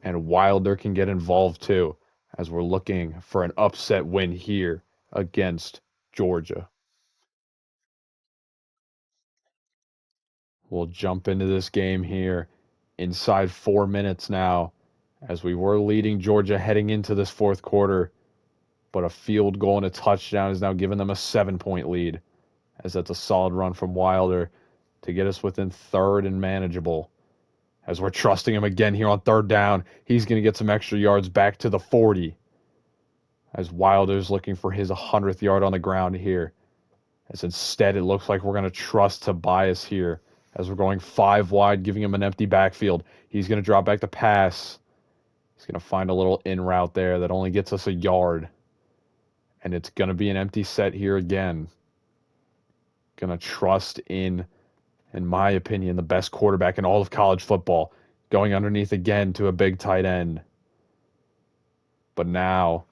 and Wilder can get involved too, as we're looking for an upset win here against Georgia. We'll jump into this game here inside 4 minutes now, as we were leading Georgia heading into this fourth quarter, but a field goal and a touchdown has now given them a 7-point lead, as that's a solid run from Wilder to get us within 3rd and manageable. As we're trusting him again here on 3rd down, he's going to get some extra yards back to the 40, as Wilder's looking for his 100th yard on the ground here. As instead it looks like we're going to trust Tobias here, as we're going 5 wide, giving him an empty backfield. He's going to drop back to pass. He's going to find a little in route there that only gets us a yard. And it's going to be an empty set here again. Going to trust in my opinion, the best quarterback in all of college football, going underneath again to a big tight end. But now,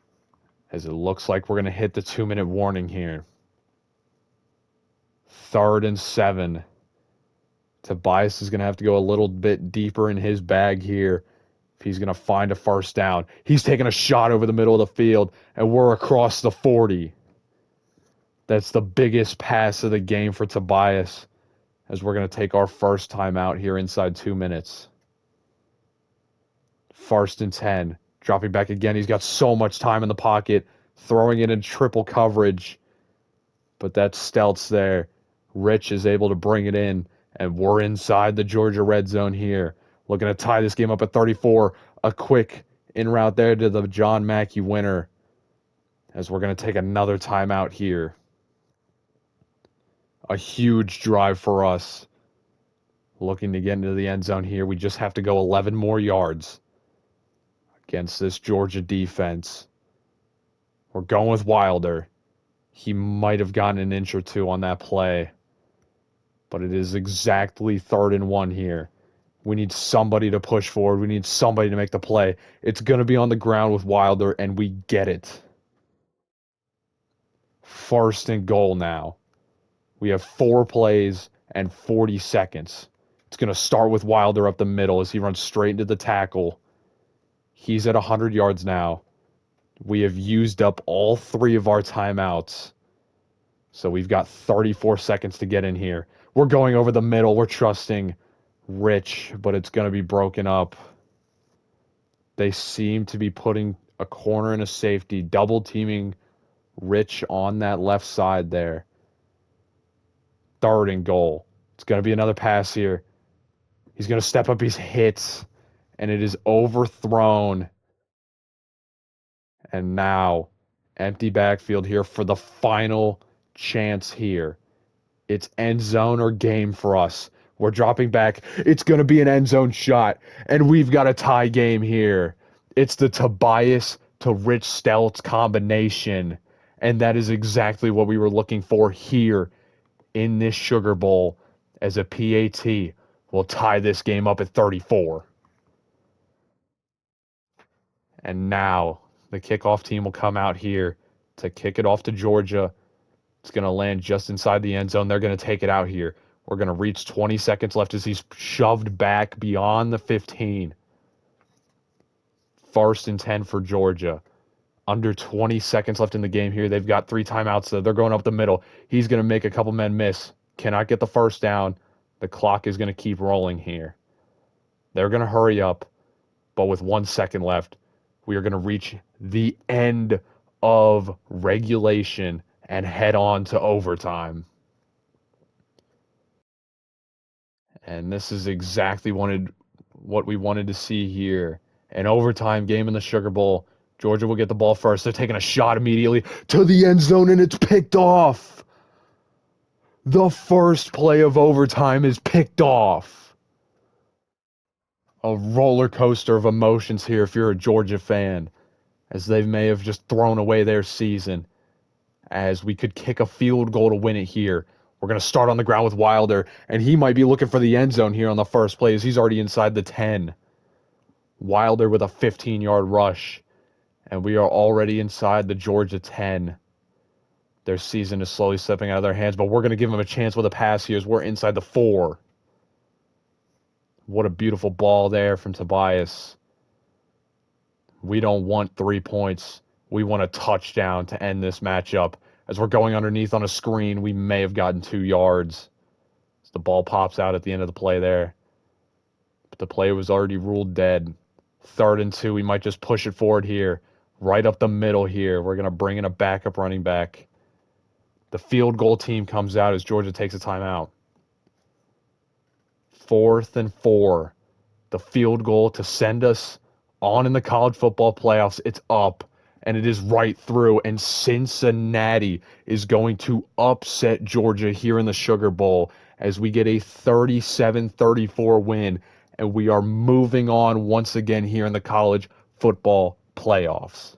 as it looks like we're going to hit the 2-minute warning here. 3rd and 7. Tobias is going to have to go a little bit deeper in his bag here if he's going to find a first down. He's taking a shot over the middle of the field, and we're across the 40. That's the biggest pass of the game for Tobias, as we're going to take our first time out here inside 2 minutes. 1st and 10. Dropping back again. He's got so much time in the pocket, throwing it in triple coverage. But that's Stelz there Rich is able to bring it in, and we're inside the Georgia red zone here. Looking to tie this game up at 34. A quick in route there to the John Mackey winner, as we're going to take another timeout here. A huge drive for us. Looking to get into the end zone here. We just have to go 11 more yards against this Georgia defense. We're going with Wilder. He might have gotten an inch or two on that play, but it is exactly 3rd and 1 here. We need somebody to push forward. We need somebody to make the play. It's going to be on the ground with Wilder, and we get it. 1st and goal now. We have 4 plays and 40 seconds. It's going to start with Wilder up the middle as he runs straight into the tackle. He's at 100 yards now. We have used up all 3 of our timeouts. So we've got 34 seconds to get in here. We're going over the middle. We're trusting Rich, but it's going to be broken up. They seem to be putting a corner and a safety, double teaming Rich on that left side there. 3rd and goal. It's going to be another pass here. He's going to step up his hits, and it is overthrown. And now, empty backfield here for the final chance here. It's end zone or game for us. We're dropping back. It's going to be an end zone shot, and we've got a tie game here. It's the Tobias to Rich Stelz combination, and that is exactly what we were looking for here in this Sugar Bowl, as a PAT will tie this game up at 34. And now the kickoff team will come out here to kick it off to Georgia. It's going to land just inside the end zone. They're going to take it out here. We're going to reach 20 seconds left as he's shoved back beyond the 15. 1st and 10 for Georgia. Under 20 seconds left in the game here. They've got 3 timeouts, so they're going up the middle. He's going to make a couple men miss. Cannot get the 1st down. The clock is going to keep rolling here. They're going to hurry up, but with 1 second left, we are going to reach the end of regulation and head on to overtime. And this is exactly what we wanted to see here. An overtime game in the Sugar Bowl. Georgia will get the ball first. They're taking a shot immediately to the end zone, and it's picked off. The first play of overtime is picked off. A roller coaster of emotions here if you're a Georgia fan, as they may have just thrown away their season, as we could kick a field goal to win it here. We're going to start on the ground with Wilder, and he might be looking for the end zone here on the first play, as he's already inside the 10. Wilder with a 15-yard rush, and we are already inside the Georgia 10. Their season is slowly slipping out of their hands, but we're going to give them a chance with a pass here as we're inside the 4. What a beautiful ball there from Tobias. We don't want 3 points. We want a touchdown to end this matchup. As we're going underneath on a screen, we may have gotten 2 yards. As the ball pops out at the end of the play there. But the play was already ruled dead. 3rd and 2, we might just push it forward here. Right up the middle here. We're going to bring in a backup running back. The field goal team comes out as Georgia takes a timeout. 4th and 4. The field goal to send us on in the college football playoffs. It's up, and it is right through, and Cincinnati is going to upset Georgia here in the Sugar Bowl as we get a 37-34 win, and we are moving on once again here in the college football playoffs.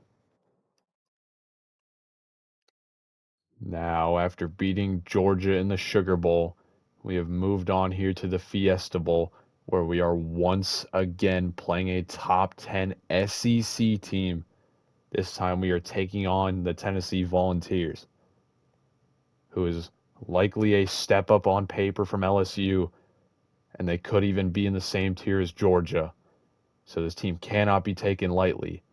Now, after beating Georgia in the Sugar Bowl, we have moved on here to the Fiesta Bowl, where we are once again playing a top 10 SEC team. This time we are taking on the Tennessee Volunteers, who is likely a step up on paper from LSU, and they could even be in the same tier as Georgia. So this team cannot be taken lightly.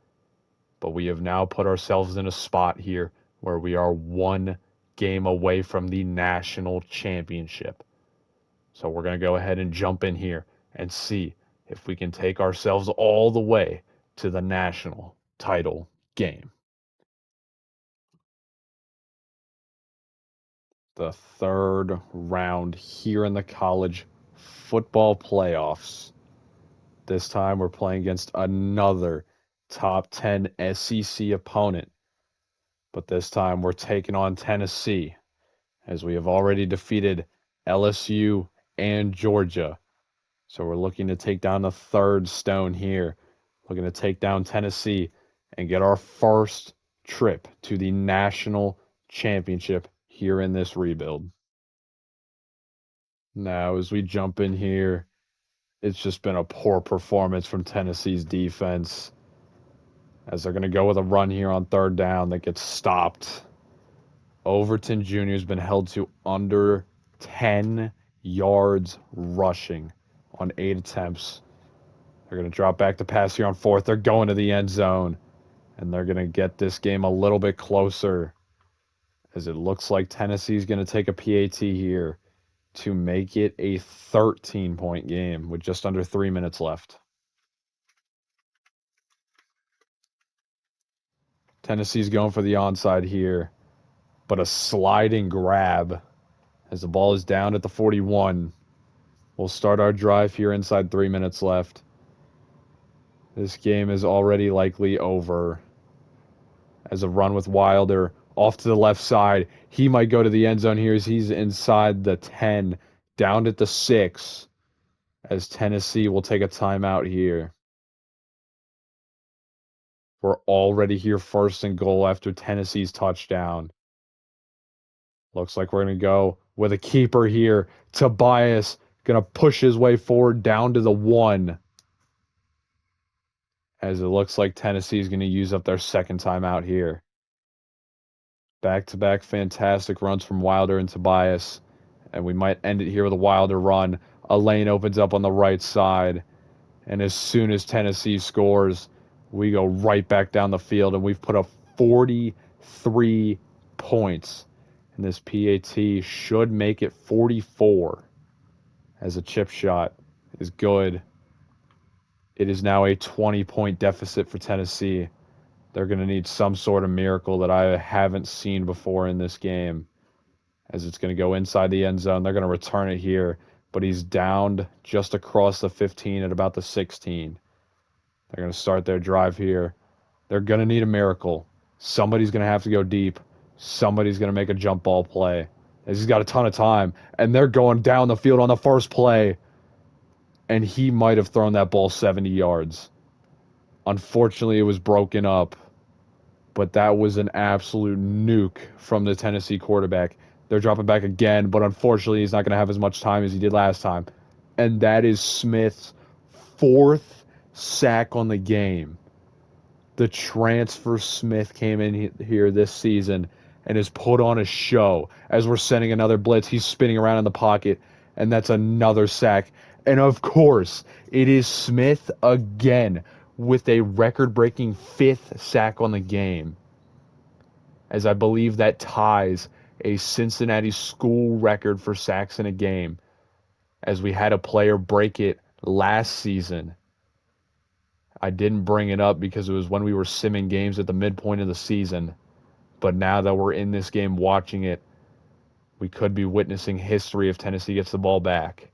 But we have now put ourselves in a spot here where we are 1 game away from the national championship. So we're going to go ahead and jump in here and see if we can take ourselves all the way to the national title game. The third round here in the college football playoffs. This time we're playing against another top 10 SEC opponent, but this time we're taking on Tennessee, as we have already defeated LSU and Georgia. So we're looking to take down the third stone here, looking to take down Tennessee and get our first trip to the national championship here in this rebuild. Now, as we jump in here, it's just been a poor performance from Tennessee's defense, as they're going to go with a run here on third down that gets stopped. Overton Jr. has been held to under 10 yards rushing on 8 attempts. They're going to drop back to pass here on fourth. They're going to the end zone, and they're going to get this game a little bit closer, as it looks like Tennessee's going to take a PAT here to make it a 13-point game with just under 3 minutes left. Tennessee's going for the onside here, but a sliding grab as the ball is down at the 41. We'll start our drive here inside 3 minutes left. This game is already likely over, as a run with Wilder off to the left side. He might go to the end zone here as he's inside the 10, down at the 6, as Tennessee will take a timeout here. We're already here first and goal after Tennessee's touchdown. Looks like we're going to go with a keeper here. Tobias going to push his way forward down to the 1, as it looks like Tennessee is going to use up their second timeout here. Back-to-back fantastic runs from Wilder and Tobias, and we might end it here with a Wilder run. A lane opens up on the right side, and as soon as Tennessee scores, we go right back down the field, and we've put up 43 points. And this PAT should make it 44, as a chip shot is good. It is now a 20-point deficit for Tennessee. They're going to need some sort of miracle that I haven't seen before in this game, as it's going to go inside the end zone. They're going to return it here, but he's downed just across the 15 at about the 16. They're going to start their drive here. They're going to need a miracle. Somebody's going to have to go deep. Somebody's going to make a jump ball play, as he's got a ton of time, and they're going down the field on the first play, and he might have thrown that ball 70 yards. Unfortunately, it was broken up, but that was an absolute nuke from the Tennessee quarterback. They're dropping back again, but unfortunately, he's not going to have as much time as he did last time. And that is Smith's 4th sack on the game. The transfer Smith came in here this season and has put on a show. As we're sending another blitz, he's spinning around in the pocket, and that's another sack. And of course, it is Smith again with a record-breaking 5th sack on the game, as I believe that ties a Cincinnati school record for sacks in a game, as we had a player break it last season. I didn't bring it up because it was when we were simming games at the midpoint of the season, but now that we're in this game watching it, we could be witnessing history if Tennessee gets the ball back.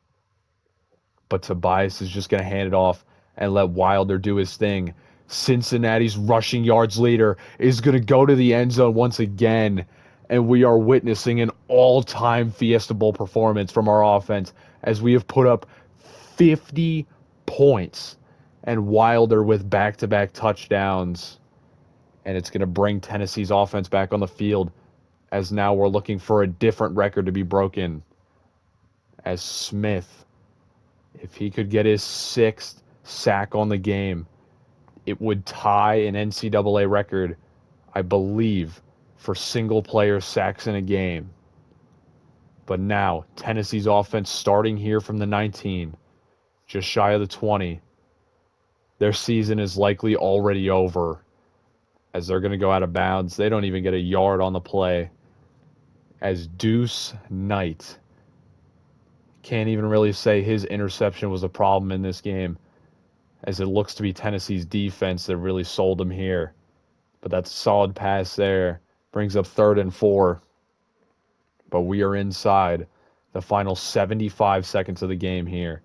But Tobias is just going to hand it off and let Wilder do his thing. Cincinnati's rushing yards leader is going to go to the end zone once again, and we are witnessing an all-time Fiesta Bowl performance from our offense, as we have put up 50 points, and Wilder with back-to-back touchdowns. And it's going to bring Tennessee's offense back on the field, as now we're looking for a different record to be broken, as Smith, if he could get his 6th sack on the game, it would tie an NCAA record, I believe, for single-player sacks in a game. But now, Tennessee's offense starting here from the 19, just shy of the 20. Their season is likely already over, as they're going to go out of bounds. They don't even get a yard on the play, as Deuce Knight, can't even really say his interception was a problem in this game, as it looks to be Tennessee's defense that really sold him here. But that's a solid pass there. Brings up 3rd and 4. but we are inside the final 75 seconds of the game here.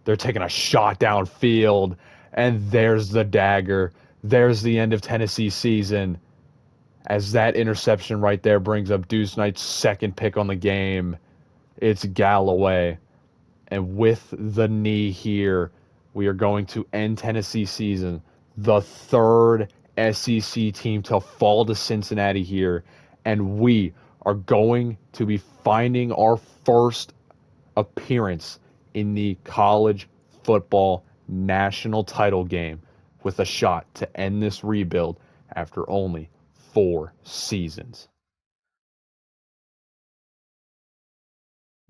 They're taking a shot downfield, and there's the dagger. There's the end of Tennessee's season, as that interception right there brings up Deuce Knight's second pick on the game. It's Galloway. And with the knee here, we are going to end Tennessee's season, the third SEC team to fall to Cincinnati here. And we are going to be finding our first appearance in the college football national title game with a shot to end this rebuild after only 4 seasons.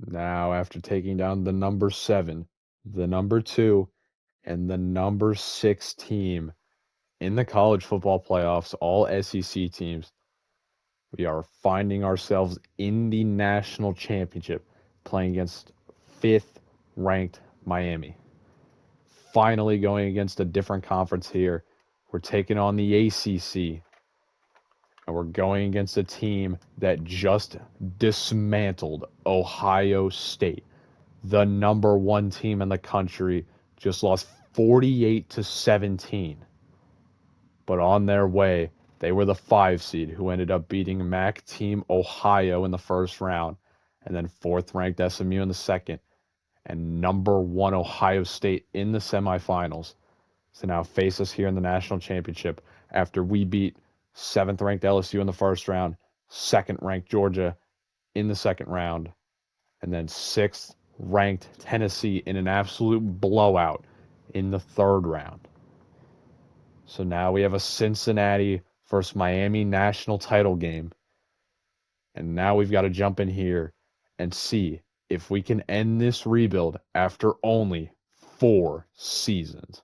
Now, after taking down the number 7, the number 2, and the number 6 team in the college football playoffs, all SEC teams, we are finding ourselves in the national championship playing against 5th ranked Miami. Finally going against a different conference here. We're taking on the ACC, and we're going against a team that just dismantled Ohio State, the number 1 team in the country, just lost 48-17. But on their way, they were the 5 seed who ended up beating MAC team Ohio in the first round, and then 4th ranked SMU in the second, and number 1 Ohio State in the semifinals to now face us here in the national championship after we beat 7th ranked LSU in the first round, 2nd ranked Georgia in the second round, and then 6th ranked Tennessee in an absolute blowout in the third round. So now we have a Cincinnati versus Miami national title game. And now we've got to jump in here and see if we can end this rebuild after only 4 seasons.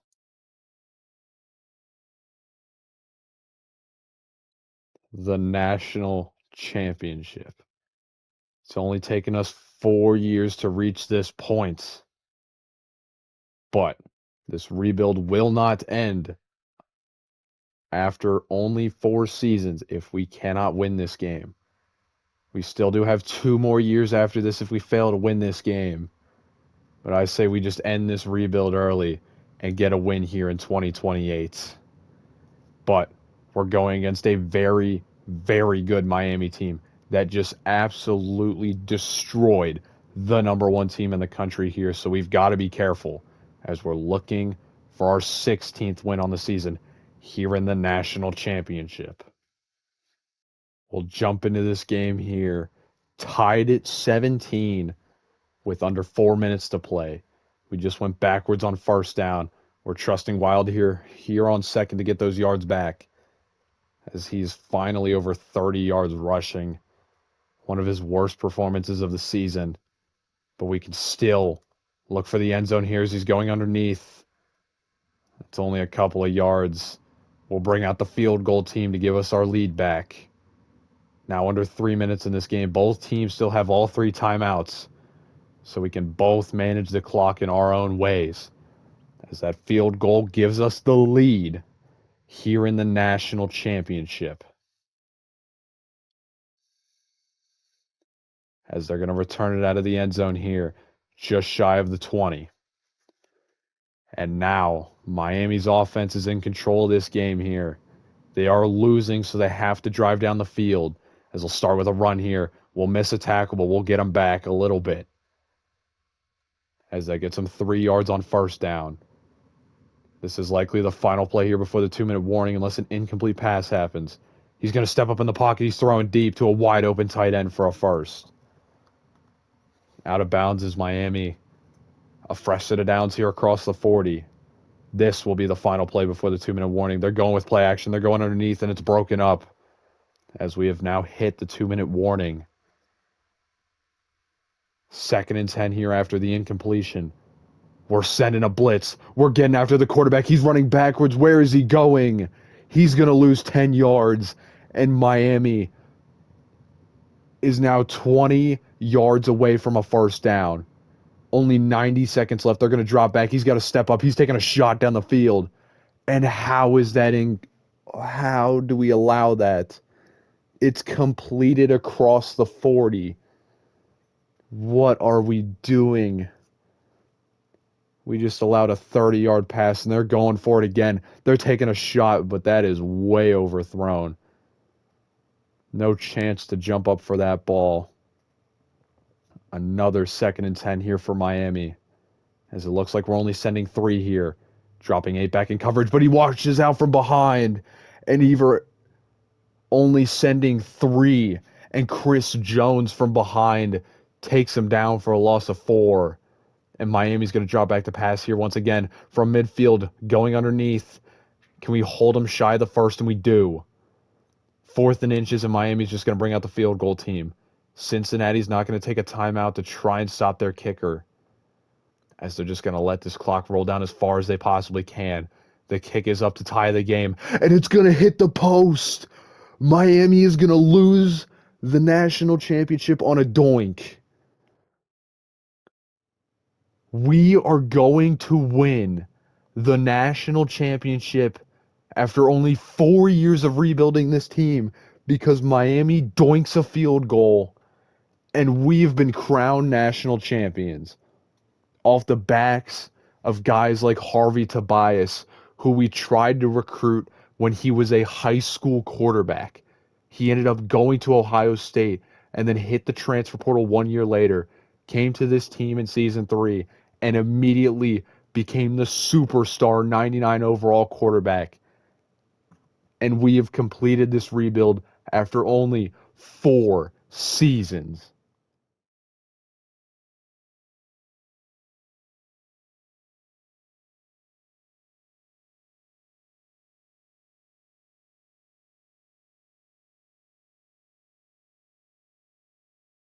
The national championship. It's only taken us 4 years to reach this point. But this rebuild will not end after only 4 seasons if we cannot win this game. We still do have 2 more years after this if we fail to win this game. But I say we just end this rebuild early and get a win here in 2028. But we're going against a very, very good Miami team that just absolutely destroyed the number 1 team in the country here. So we've got to be careful as we're looking for our 16th win on the season here in the national championship. We'll jump into this game here, tied at 17 with under 4 minutes to play. We just went backwards on first down. We're trusting Wild here on second to get those yards back, as he's finally over 30 yards rushing. One of his worst performances of the season. But we can still look for the end zone here as he's going underneath. It's only a couple of yards. We'll bring out the field goal team to give us our lead back. Now under 3 minutes in this game. Both teams still have all 3 timeouts, so we can both manage the clock in our own ways, as that field goal gives us the lead here in the national championship. As they're going to return it out of the end zone here, just shy of the 20. And now Miami's offense is in control of this game here. They are losing, so they have to drive down the field. As they'll start with a run here. We'll miss a tackle, but we'll get them back a little bit, as they get some 3 yards on first down. This is likely the final play here before the 2-minute warning, unless an incomplete pass happens. He's going to step up in the pocket. He's throwing deep to a wide open tight end for a first. Out of bounds is Miami. A fresh set of downs here across the 40. This will be the final play before the 2-minute warning. They're going with play action. They're going underneath, and it's broken up, as we have now hit the 2-minute warning. 2nd and 10 here after the incompletion. We're sending a blitz. We're getting after the quarterback. He's running backwards. Where is he going? He's going to lose 10 yards, and Miami is now 20 yards away from a first down. Only 90 seconds left. They're going to drop back. He's got to step up. He's taking a shot down the field. And how is that in? How do we allow that? It's completed across the 40. What are we doing? We just allowed a 30-yard pass, and they're going for it again. They're taking a shot, but that is way overthrown. No chance to jump up for that ball. Another 2nd and 10 here for Miami, as it looks like we're only sending 3 here. Dropping 8 back in coverage, but he watches out from behind, and either only sending 3, and Chris Jones from behind takes him down for a loss of 4. And Miami's going to drop back to pass here once again from midfield, going underneath. Can we hold them shy of the first? And we do. 4th and inches, and Miami's just going to bring out the field goal team. Cincinnati's not going to take a timeout to try and stop their kicker, as they're just going to let this clock roll down as far as they possibly can. The kick is up to tie the game, and it's going to hit the post. Miami is going to lose the national championship on a doink. We are going to win the national championship after only 4 years of rebuilding this team because Miami doinks a field goal, and we've been crowned national champions off the backs of guys like Harvey Tobias, who we tried to recruit when he was a high school quarterback. He ended up going to Ohio State and then hit the transfer portal 1 year later, came to this team in season 3, and immediately became the superstar 99 overall quarterback. And we have completed this rebuild after only 4 seasons.